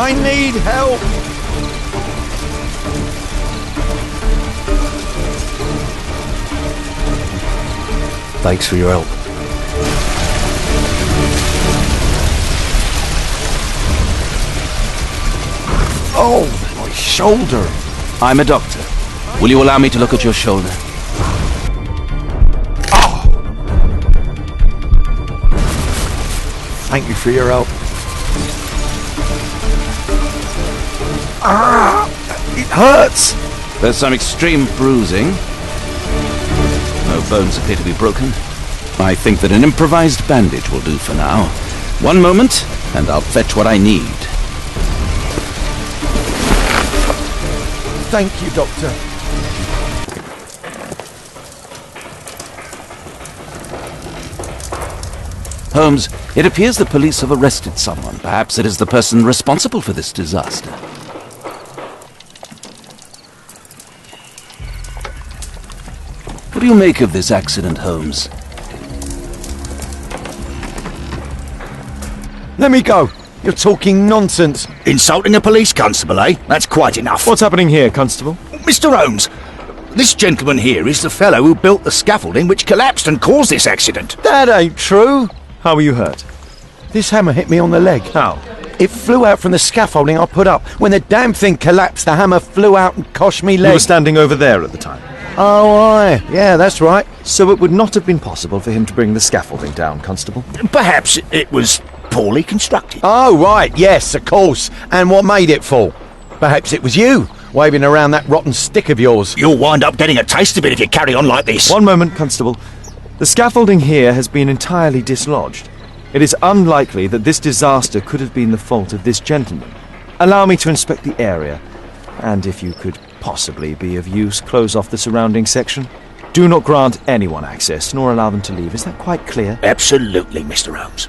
I need help! Thanks for your help. Oh, my shoulder. I'm a doctor. Will you allow me to look at your shoulder? Thank you for your help. It hurts! There's some extreme bruising. No bones appear to be broken. I think that an improvised bandage will do for now. One moment, and I'll fetch what I need. Thank you, Doctor. Holmes, it appears the police have arrested someone. Perhaps it is the person responsible for this disaster. What do you make of this accident, Holmes? Let me go. You're talking nonsense. Insulting a police constable, eh? That's quite enough. What's happening here, Constable? Mr. Holmes, this gentleman here is the fellow who built the scaffolding which collapsed and caused this accident. That ain't true. How were you hurt? This hammer hit me on the leg. How? It flew out from the scaffolding I put up. When the damn thing collapsed, the hammer flew out and cost me leg. You were standing over there at the time? Oh, aye. Yeah, that's right. So it would not have been possible for him to bring the scaffolding down, Constable? Perhaps it was poorly constructed. Oh, right. Yes, of course. And what made it fall? Perhaps it was you, waving around that rotten stick of yours. You'll wind up getting a taste of it if you carry on like this. One moment, Constable. The scaffolding here has been entirely dislodged. It is unlikely that this disaster could have been the fault of this gentleman. Allow me to inspect the area, and if you could possibly be of use, close off the surrounding section. Do not grant anyone access, nor allow them to leave. Is that quite clear? Absolutely, Mr. Holmes.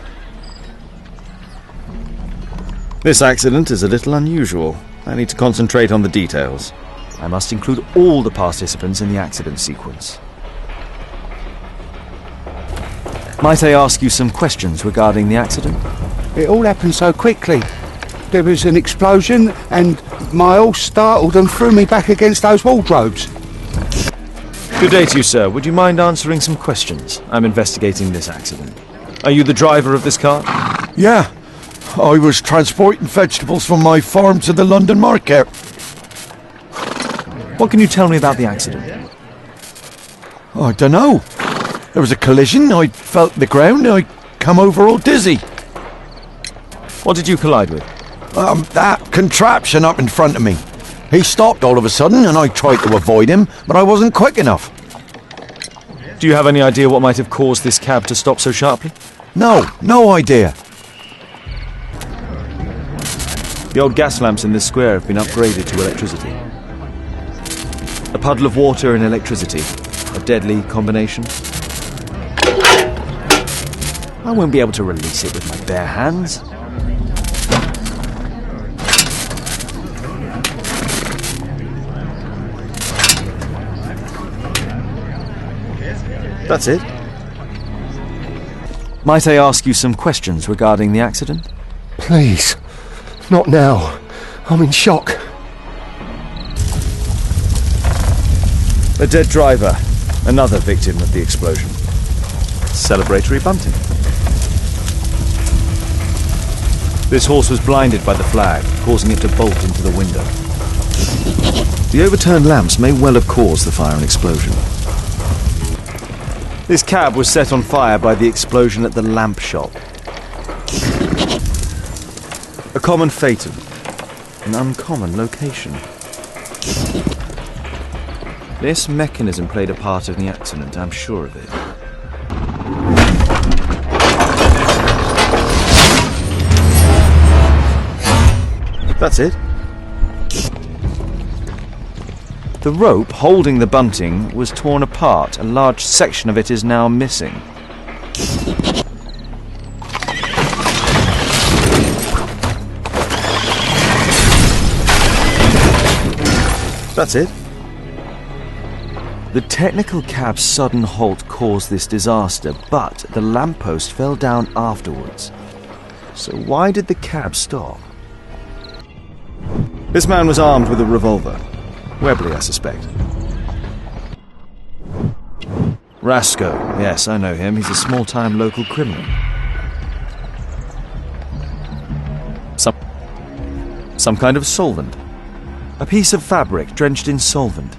This accident is a little unusual. I need to concentrate on the details. I must include all the participants in the accident sequence. Might I ask you some questions regarding the accident? It all happened so quickly. There was an explosion, and my horse startled and threw me back against those wardrobes. Good day to you, sir. Would you mind answering some questions? I'm investigating this accident. Are you the driver of this car? Yeah. I was transporting vegetables from my farm to the London market. What can you tell me about the accident? I don't know. There was a collision, I felt the ground, I come over all dizzy. What did you collide with? That contraption up in front of me. He stopped all of a sudden and I tried to avoid him, but I wasn't quick enough. Do you have any idea what might have caused this cab to stop so sharply? No idea. The old gas lamps in this square have been upgraded to electricity. A puddle of water and electricity. A deadly combination. I won't be able to release it with my bare hands. That's it. Might I ask you some questions regarding the accident? Please. Not now. I'm in shock. A dead driver. Another victim of the explosion. Celebratory bunting. This horse was blinded by the flag, causing it to bolt into the window. The overturned lamps may well have caused the fire and explosion. This cab was set on fire by the explosion at the lamp shop. A common fatum. An uncommon location. This mechanism played a part in the accident, I'm sure of it. That's it. The rope holding the bunting was torn apart. A large section of it is now missing. That's it. The technical cab's sudden halt caused this disaster, but the lamppost fell down afterwards. So why did the cab stop? This man was armed with a revolver. Webley, I suspect. Rasco. Yes, I know him. He's a small-time local criminal. Some kind of solvent. A piece of fabric drenched in solvent.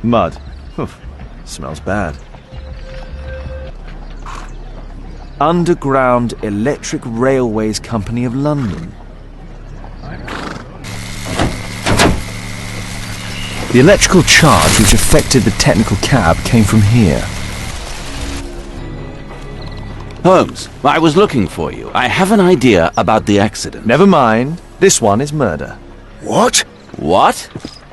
Mud. Oof, smells bad. Underground Electric Railways Company of London. The electrical charge which affected the technical cab came from here. Holmes, I was looking for you. I have an idea about the accident. Never mind. This one is murder. What? What?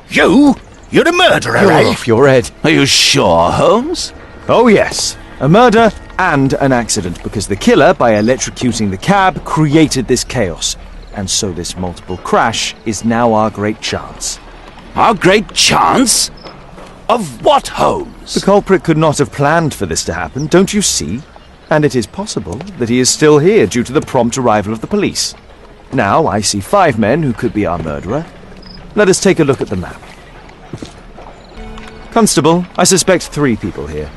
You? You're the murderer, You're eh? off your head. Are you sure, Holmes? Oh, yes. A murder and an accident, because the killer, by electrocuting the cab, created this chaos. And so this multiple crash is now our great chance. Our great chance? Of what, Holmes? The culprit could not have planned for this to happen, don't you see? And it is possible that he is still here due to the prompt arrival of the police. Now I see 5 men who could be our murderer. Let us take a look at the map. Constable, I suspect 3 people here.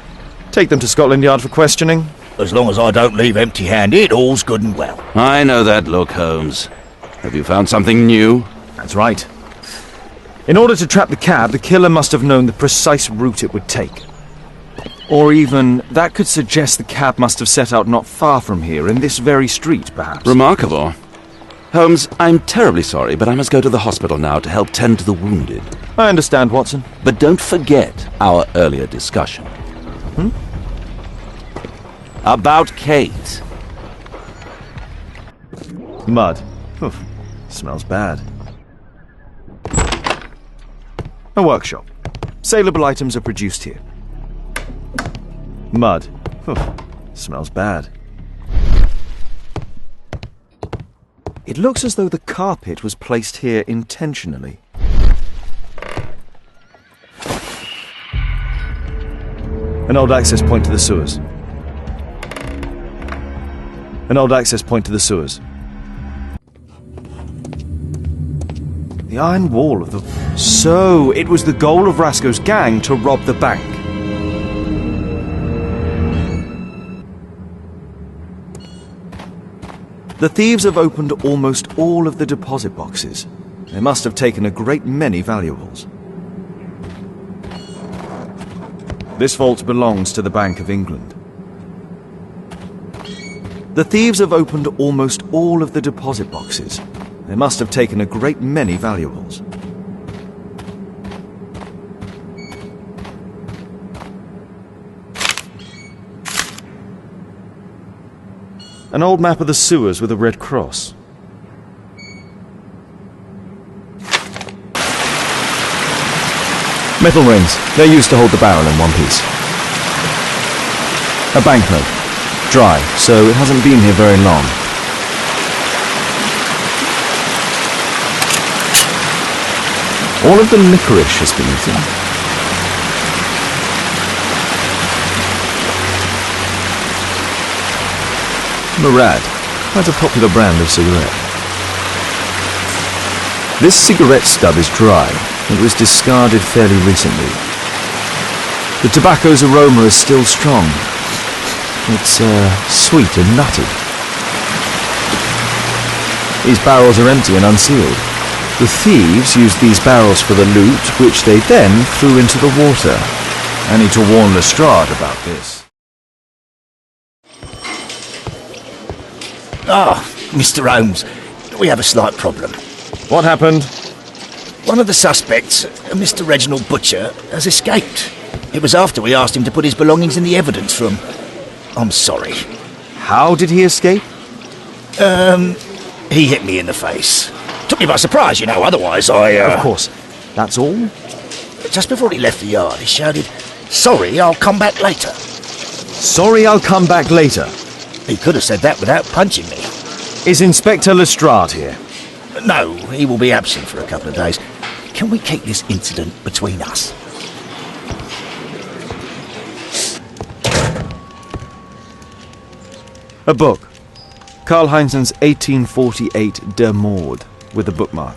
Take them to Scotland Yard for questioning. As long as I don't leave empty-handed, all's good and well. I know that look, Holmes. Have you found something new? That's right. In order to trap the cab, the killer must have known the precise route it would take. Or even, that could suggest the cab must have set out not far from here, in this very street, perhaps. Remarkable. Holmes, I'm terribly sorry, but I must go to the hospital now to help tend to the wounded. I understand, Watson. But don't forget our earlier discussion. About Kate. Mud. Oof. Smells bad. A workshop. Saleable items are produced here. Mud. Oof. Smells bad. It looks as though the carpet was placed here intentionally. An old access point to the sewers. An old access point to the sewers. The iron wall of the... So, it was the goal of Rasco's gang to rob the bank. The thieves have opened almost all of the deposit boxes. They must have taken a great many valuables. This vault belongs to the Bank of England. The thieves have opened almost all of the deposit boxes. They must have taken a great many valuables. An old map of the sewers with a red cross. Metal rings. They're used to hold the barrel in one piece. A banknote. Dry, so it hasn't been here very long. All of the licorice has been eaten. Murad, quite a popular brand of cigarette. This cigarette stub is dry. It was discarded fairly recently. The tobacco's aroma is still strong. It's sweet and nutty. These barrels are empty and unsealed. The thieves used these barrels for the loot, which they then threw into the water. I need to warn Lestrade about this. Ah, Mr. Holmes, we have a slight problem. What happened? One of the suspects, Mr. Reginald Butcher, has escaped. It was after we asked him to put his belongings in the evidence room. I'm sorry. How did he escape? He hit me in the face. Took me by surprise, you know, otherwise Of course. That's all? Just before he left the yard, he shouted, "Sorry, I'll come back later." Sorry, I'll come back later. He could have said that without punching me. Is Inspector Lestrade here? No, he will be absent for a couple of days. Can we keep this incident between us? A book. Karl Heinzen's 1848 Der Mord, with a bookmark.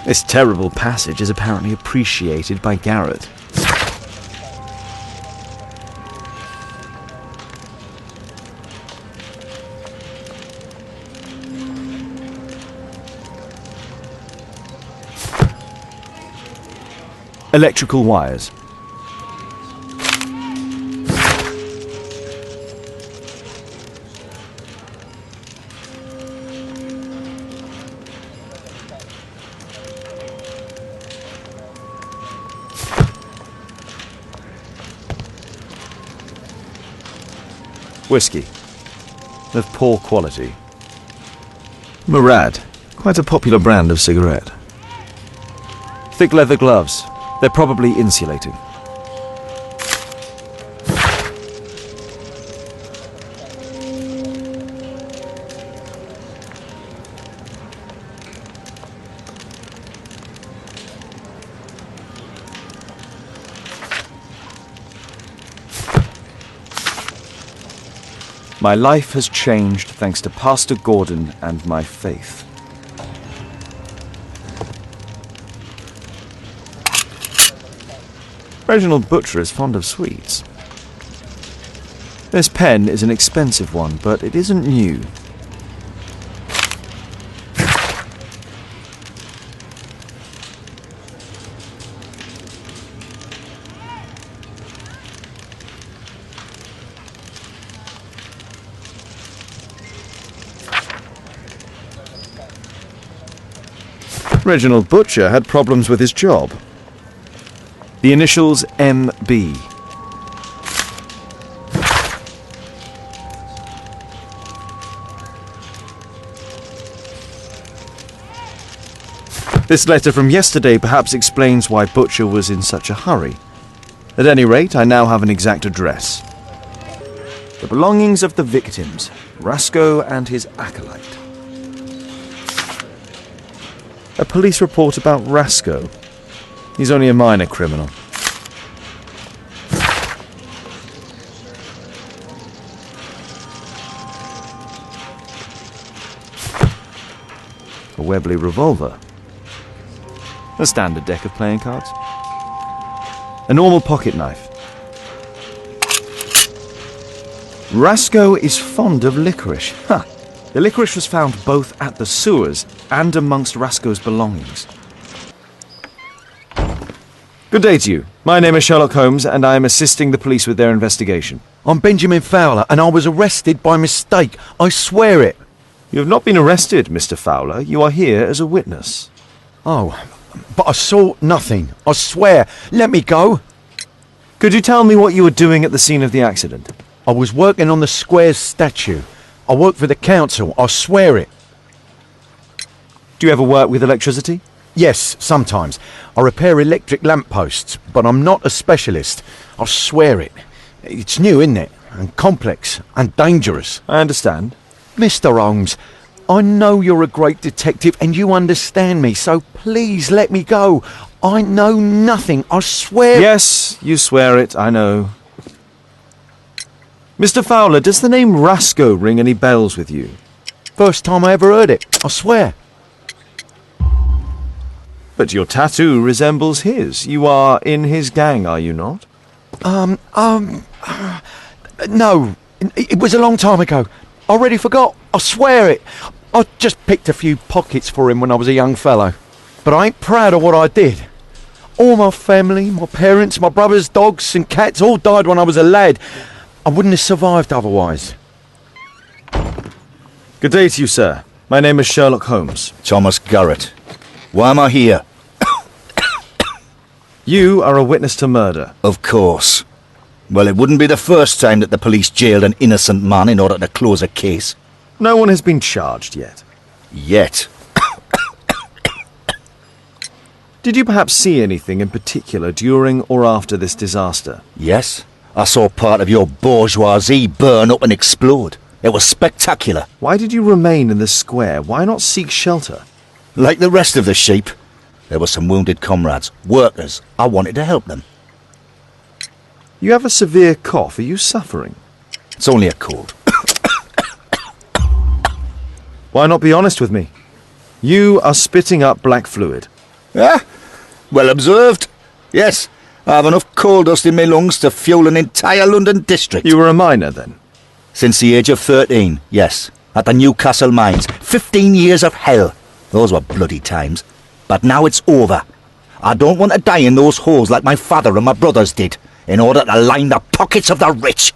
This terrible passage is apparently appreciated by Garrett. Electrical wires. Whiskey. Of poor quality. Murad. Quite a popular brand of cigarette. Thick leather gloves. They're probably insulating. My life has changed thanks to Pastor Gordon and my faith. Reginald Butcher is fond of sweets. This pen is an expensive one, but it isn't new. Reginald Butcher had problems with his job. The initials MB. This letter from yesterday perhaps explains why Butcher was in such a hurry. At any rate, I now have an exact address. The belongings of the victims, Rasco and his acolyte. A police report about Rasco. He's only a minor criminal. A Webley revolver. A standard deck of playing cards. A normal pocket knife. Rasco is fond of licorice. Huh. The licorice was found both at the sewers and amongst Rasco's belongings. Good day to you. My name is Sherlock Holmes, and I am assisting the police with their investigation. I'm Benjamin Fowler, and I was arrested by mistake. I swear it. You have not been arrested, Mr. Fowler. You are here as a witness. Oh, but I saw nothing. I swear. Let me go. Could you tell me what you were doing at the scene of the accident? I was working on the square's statue. I work for the council. I swear it. Do you ever work with electricity? Yes, sometimes. I repair electric lampposts, but I'm not a specialist. I swear it. It's new, isn't it? And complex and dangerous. I understand. Mr. Holmes, I know you're a great detective and you understand me, so please let me go. I know nothing. I swear... Yes, you swear it, I know. Mr. Fowler, does the name Rasco ring any bells with you? First time I ever heard it, I swear. But your tattoo resembles his. You are in his gang, are you not? No. It was a long time ago. I already forgot. I swear it. I just picked a few pockets for him when I was a young fellow. But I ain't proud of what I did. All my family, my parents, my brothers, dogs and cats all died when I was a lad. I wouldn't have survived otherwise. Good day to you, sir. My name is Sherlock Holmes. Thomas Garrett. Why am I here? You are a witness to murder. Of course. Well, it wouldn't be the first time that the police jailed an innocent man in order to close a case. No one has been charged yet. Yet. Did you perhaps see anything in particular during or after this disaster? Yes. I saw part of your bourgeoisie burn up and explode. It was spectacular. Why did you remain in the square? Why not seek shelter? Like the rest of the sheep. There were some wounded comrades, workers. I wanted to help them. You have a severe cough. Are you suffering? It's only a cold. Why not be honest with me? You are spitting up black fluid. Ah, well observed. Yes, I have enough coal dust in my lungs to fuel an entire London district. You were a miner then? Since the age of 13, yes. At the Newcastle mines. 15 years of hell. Those were bloody times. But now it's over. I don't want to die in those holes like my father and my brothers did, in order to line the pockets of the rich.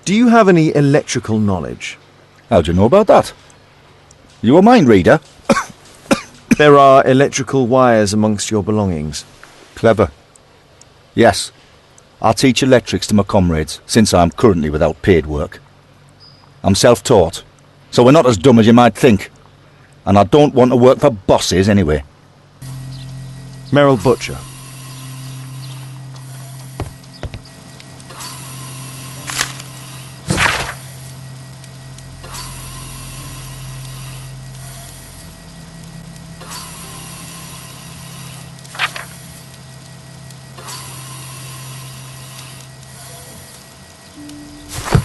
Do you have any electrical knowledge? How do you know about that? You a mind reader? There are electrical wires amongst your belongings. Clever. Yes. I teach electrics to my comrades, since I'm currently without paid work. I'm self-taught, so we're not as dumb as you might think. And I don't want to work for bosses anyway. Merrill Butcher.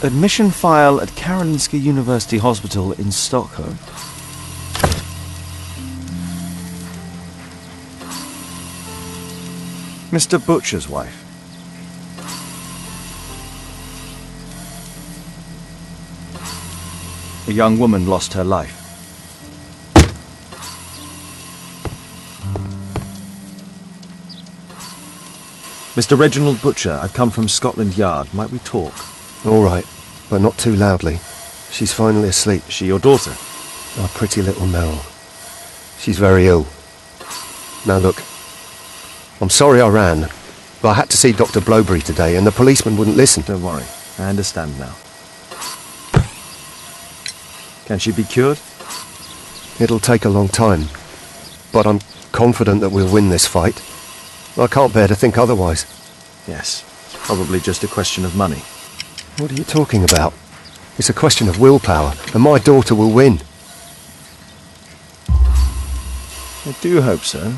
Admission file at Karolinska University Hospital in Stockholm. Mr. Butcher's wife. A young woman lost her life. Mr. Reginald Butcher, I've come from Scotland Yard. Might we talk? All right, but not too loudly. She's finally asleep. Is she your daughter? Our pretty little Merrill. She's very ill. Now look, I'm sorry I ran, but I had to see Dr. Blowberry today, and the policeman wouldn't listen. Don't worry, I understand now. Can she be cured? It'll take a long time, but I'm confident that we'll win this fight. I can't bear to think otherwise. Yes, it's probably just a question of money. What are you talking about? It's a question of willpower, and my daughter will win. I do hope so.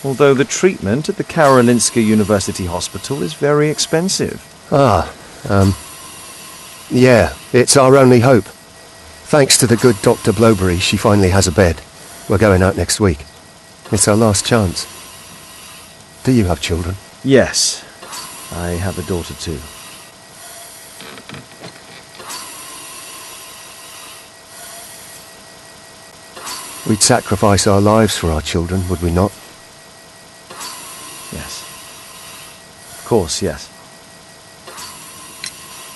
Although the treatment at the Karolinska University Hospital is very expensive. Yeah, it's our only hope. Thanks to the good Dr. Blowberry, she finally has a bed. We're going out next week. It's our last chance. Do you have children? Yes, I have a daughter too. We'd sacrifice our lives for our children, would we not? Yes. Of course, yes.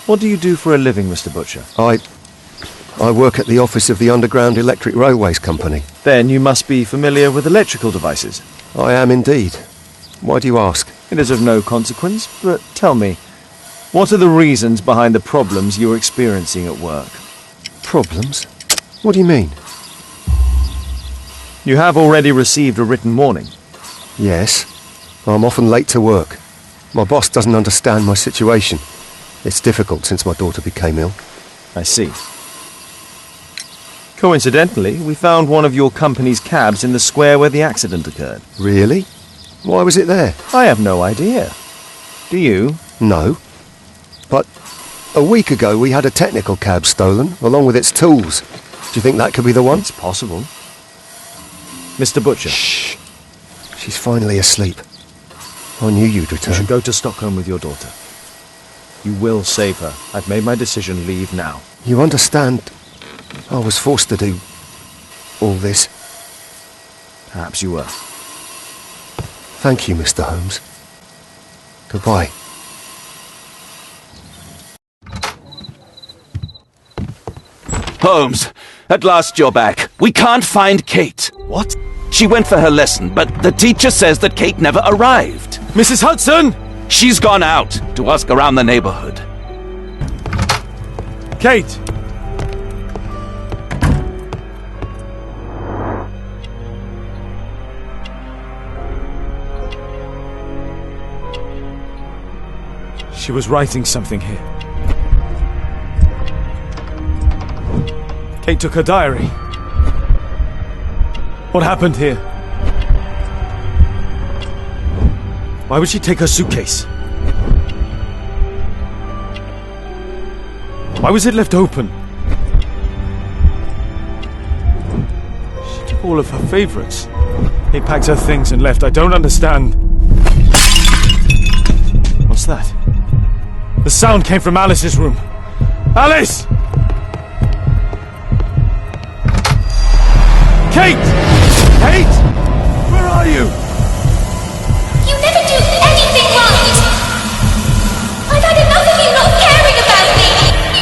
What do you do for a living, Mr. Butcher? I work at the office of the Underground Electric Railways Company. Then you must be familiar with electrical devices. I am indeed. Why do you ask? It is of no consequence, but tell me, what are the reasons behind the problems you're experiencing at work? Problems? What do you mean? You have already received a written warning. Yes. I'm often late to work. My boss doesn't understand my situation. It's difficult since my daughter became ill. I see. Coincidentally, we found one of your company's cabs in the square where the accident occurred. Really? Why was it there? I have no idea. Do you? No. But a week ago we had a technical cab stolen, along with its tools. Do you think that could be the one? It's possible. Mr. Butcher. Shh. She's finally asleep. I knew you'd return. You should go to Stockholm with your daughter. You will save her. I've made my decision. Leave now. You understand, I was forced to do all this. Perhaps you were. Thank you, Mr. Holmes. Goodbye. Holmes, at last you're back. We can't find Kate. What? She went for her lesson, but the teacher says that Kate never arrived. Mrs. Hudson! She's gone out to ask around the neighborhood. Kate! She was writing something here. Kate took her diary. What happened here? Why would she take her suitcase? Why was it left open? She took all of her favorites. He packed her things and left. I don't understand. What's that? The sound came from Alice's room. Alice! Kate! Kate! Where are you? You never do anything right! I've had enough of you not caring about me!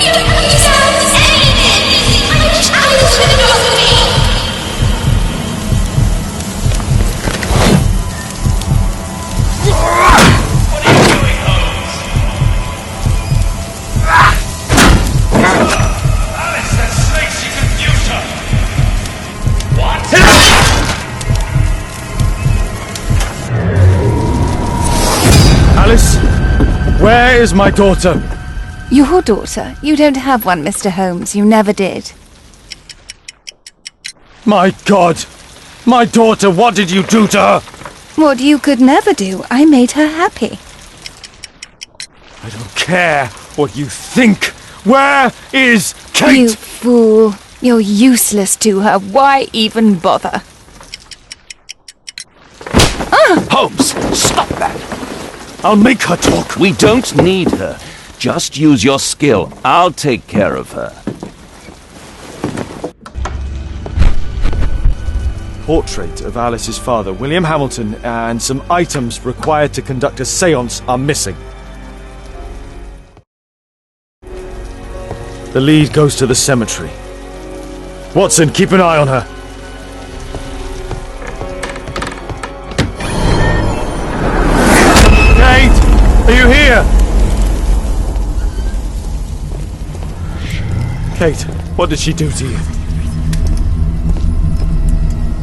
You don't understand anything! I wish Alice would adopt me! What are you doing, Holmes? Where's my daughter? Your daughter? You don't have one, Mr. Holmes. You never did. My God! My daughter, what did you do to her? What you could never do. I made her happy. I don't care what you think. Where is Kate? You fool. You're useless to her. Why even bother? Holmes, stop that! I'll make her talk. We don't need her. Just use your skill. I'll take care of her. Portrait of Alice's father, William Hamilton, and some items required to conduct a séance are missing. The lead goes to the cemetery. Watson, keep an eye on her. Kate! Are you here? Kate, what did she do to you?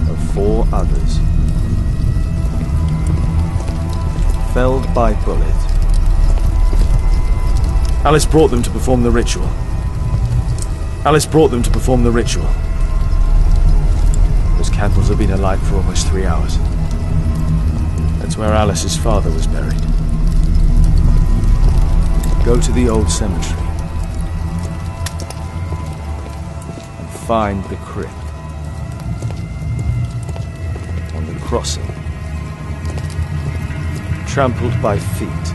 Of 4 others. Felled by bullet. Alice brought them to perform the ritual. Alice brought them to perform the ritual. Those candles have been alight for almost 3 hours. That's where Alice's father was buried. Go to the old cemetery and find the crypt. On the crossing, trampled by feet,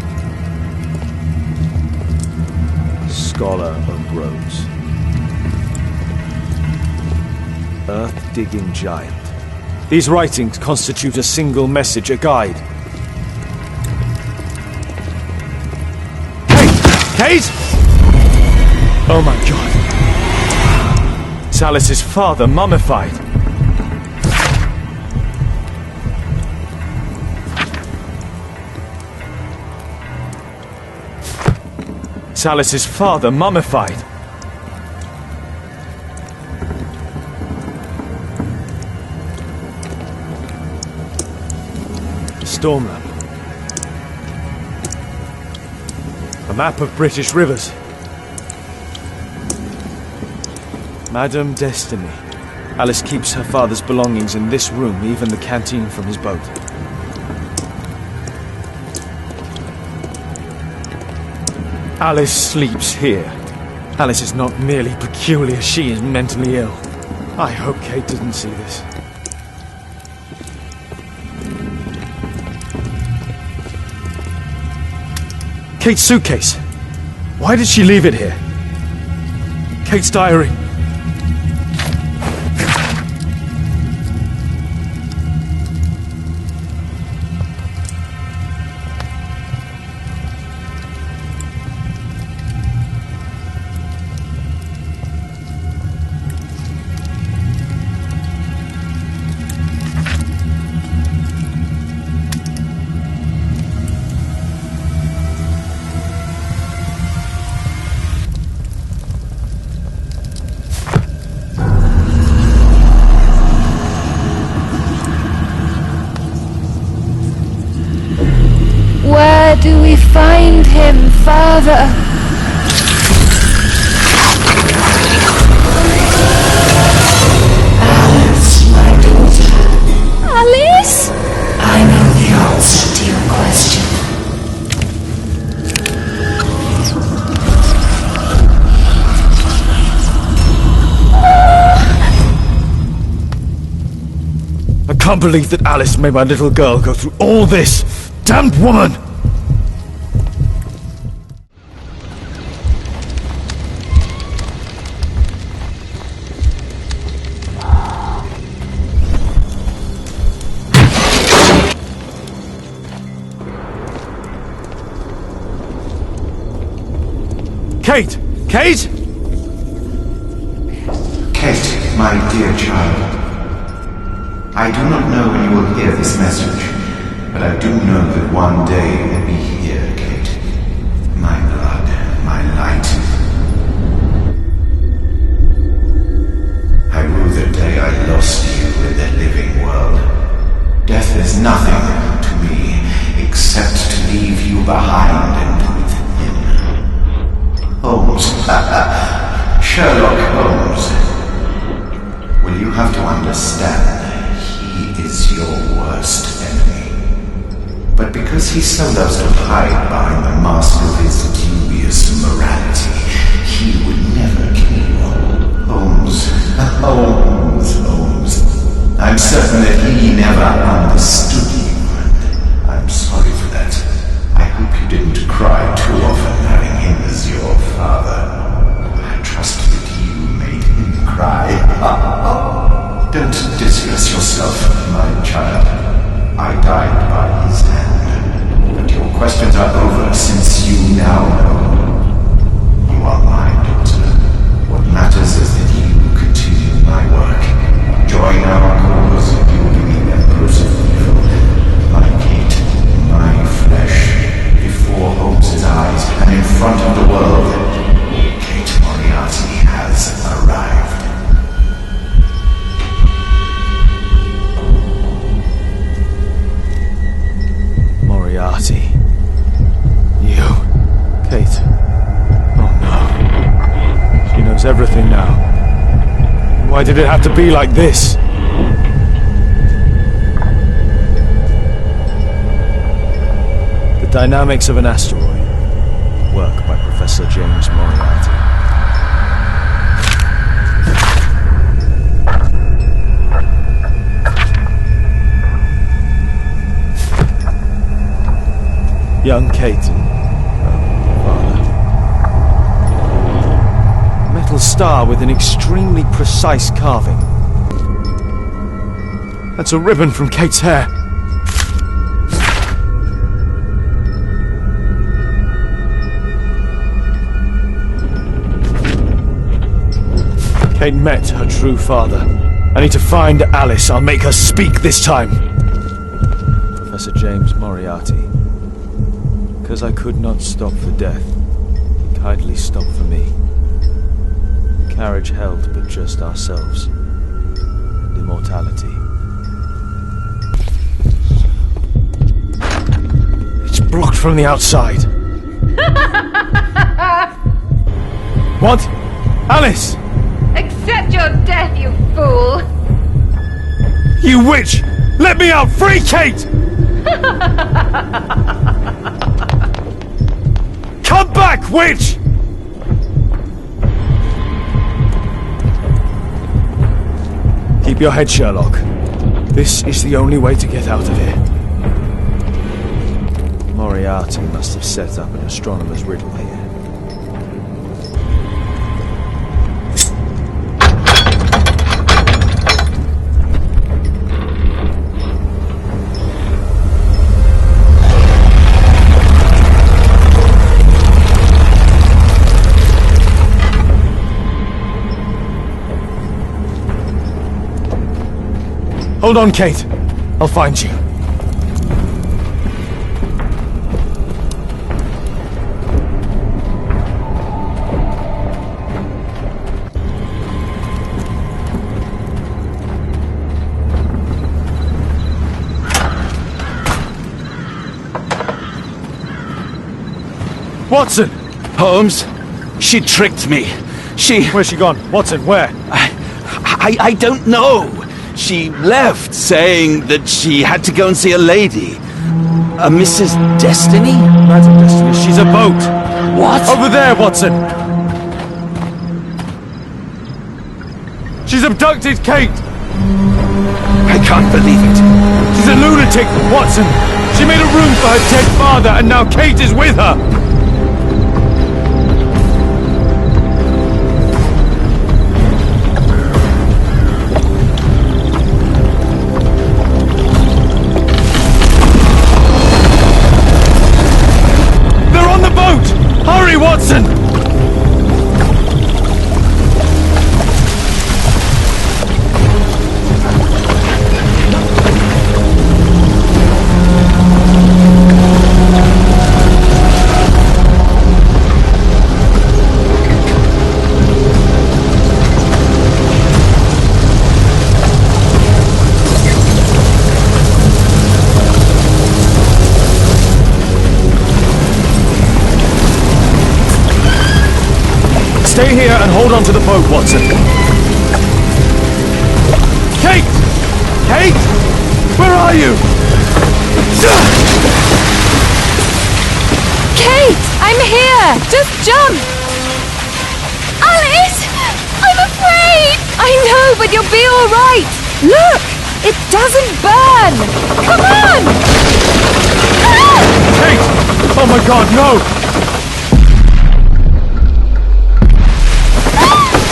Scholar of Rhodes. Earth-digging giant. These writings constitute a single message, a guide. Kate! Oh my God. It's Alice's father, mummified. It's Alice's father, mummified. Storm lamp. A map of British rivers. Madame Destiny. Alice keeps her father's belongings in this room, even the canteen from his boat. Alice sleeps here. Alice is not merely peculiar, she is mentally ill. I hope Kate didn't see this. Kate's suitcase. Why did she leave it here? Kate's diary. Where do we find him, Father? Alice, my daughter. Alice? I know the answer to your question. I can't believe that Alice made my little girl go through all this! Damned woman! Kate! Kate? Kate, my dear child. I do not know when you will hear this message, but I do know that one day you will be here, Kate. My blood, my light. I rue the day I lost you in the living world. Death is nothing to me, except to leave you behind and with him. understand, he is your worst enemy. But because he so loves to hide behind the mask of his dubious morality, he would never kill you. Holmes. I'm certain that he never understood you, and I'm sorry for that. I hope you didn't cry too often having him as your father. I trust that you made him cry. Don't distress yourself, my child. I died by his hand. But your questions are over since you now know. You are my daughter. What matters is that you continue my work. Join our cause, you will be the empress of evil. My Kate, my flesh, before Holmes's eyes and in front of the world. Kate Moriarty has arrived. Moriarty. You. Kate. Oh no. She knows everything now. Why did it have to be like this? The Dynamics of an Asteroid. Work by Professor James Moriarty. Young Kate. Father. A metal star with an extremely precise carving. That's a ribbon from Kate's hair. Kate met her true father. I need to find Alice. I'll make her speak this time. Professor James Moriarty. Because I could not stop for death, he kindly stopped for me. The carriage held but just ourselves. And immortality. It's blocked from the outside. What? Alice! Accept your death, you fool! You witch! Let me out! Free Kate! Come back, witch! Keep your head, Sherlock. This is the only way to get out of here. Moriarty must have set up an astronomer's riddle here. Hold on, Kate. I'll find you. Watson! Holmes, she tricked me. Where's she gone? Watson, where? I don't know. She left, saying that she had to go and see a lady. A Mrs. Destiny? Madam Destiny, she's a boat. What? Over there, Watson! She's abducted Kate! I can't believe it. She's a lunatic, Watson! She made a room for her dead father, and now Kate is with her! Hurry, Watson! Stay here and hold on to the boat, Watson. Kate! you? Kate! I'm here! Just jump! Alice! I'm afraid! I know, but you'll be all right! Look! It doesn't burn! Come on! Kate! Oh my god, no!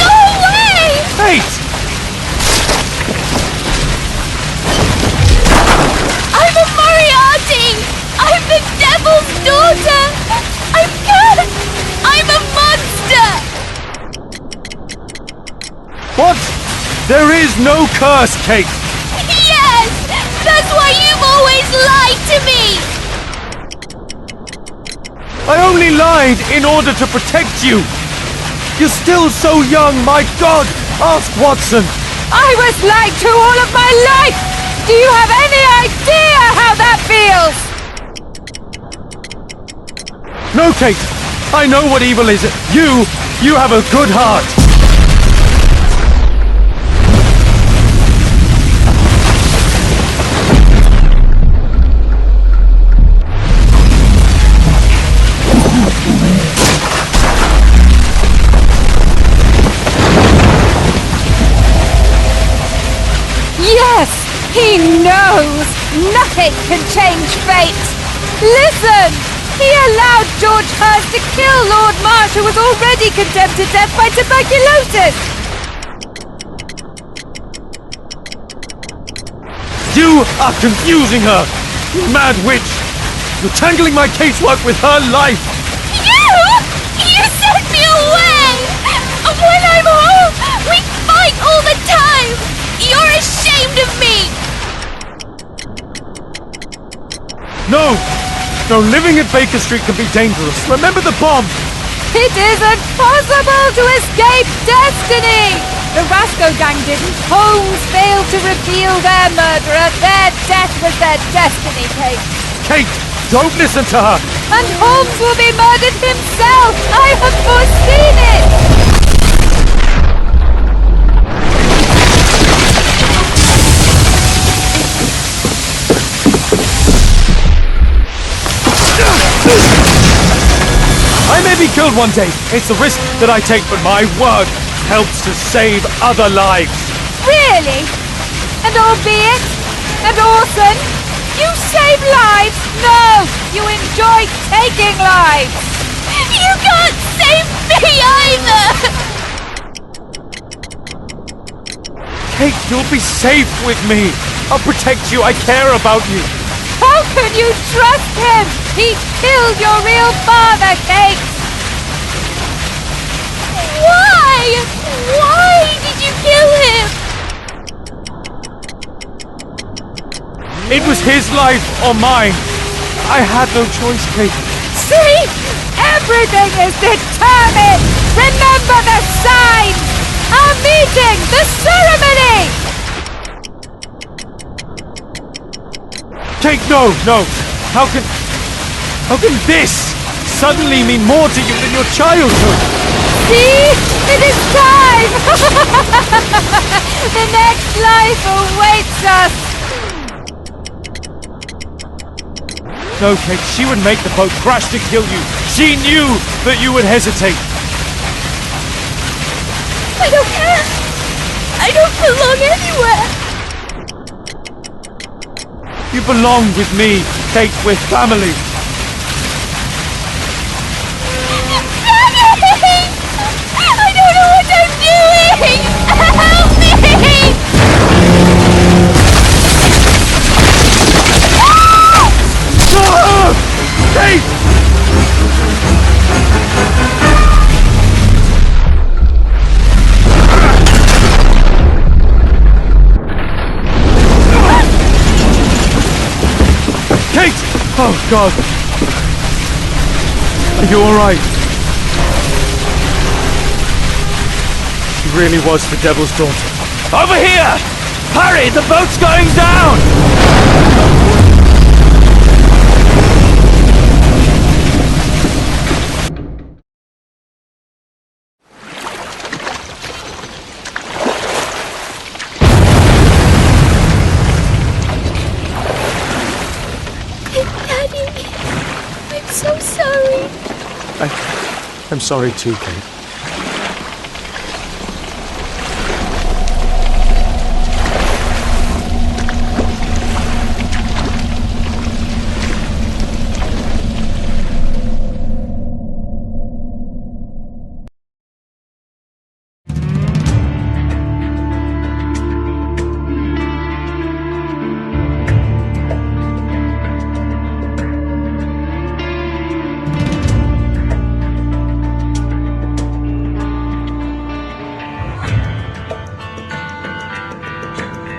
Go away! Kate! I'm a Moriarty! I'm the Devil's Daughter! I'm cursed! I'm a monster! What? There is no curse, Kate! Yes! That's why you've always lied to me! I only lied in order to protect you! You're still so young, my god! Ask Watson! I was lied to all of my life! Do you have any idea how that feels? No, Kate! I know what evil is. You have a good heart! Yes! He knows! Nothing can change fate! Listen! He allowed George Hurst to kill Lord Marsh, who was already condemned to death by tuberculosis! You are confusing her! You mad witch! You're tangling my casework with her life! You! You sent me away! And when I'm home, we fight all the time! You're ashamed of me! No! No, living at Baker Street can be dangerous. Remember the bomb! It isn't possible to escape destiny! The Rasco gang didn't. Holmes failed to reveal their murderer. Their death was their destiny, Kate. Kate, don't listen to her! And Holmes will be murdered himself! I have foreseen it! I may be killed one day. It's the risk that I take, but my word helps to save other lives. Really? And albeit? And Orson? You save lives? No! You enjoy taking lives! You can't save me either! Kate, you'll be safe with me. I'll protect you. I care about you. How can you trust him? He killed your real father, Kate! Why? Why did you kill him? It was his life or mine. I had no choice, Kate. See? Everything is determined! Remember the signs! Our meeting! The ceremony! Kate, no! How can this suddenly mean more to you than your childhood? See? It is time! The next life awaits us! No, Kate, she would make the boat crash to kill you. She knew that you would hesitate. I don't care! I don't belong anywhere! You belong with me, Kate. We're family. I don't know what I'm doing! Help me! Kate! Kate! Oh, God. Are you all right? She really was the Devil's Daughter. Over here! Hurry, the boat's going down! I'm sorry too, Kate.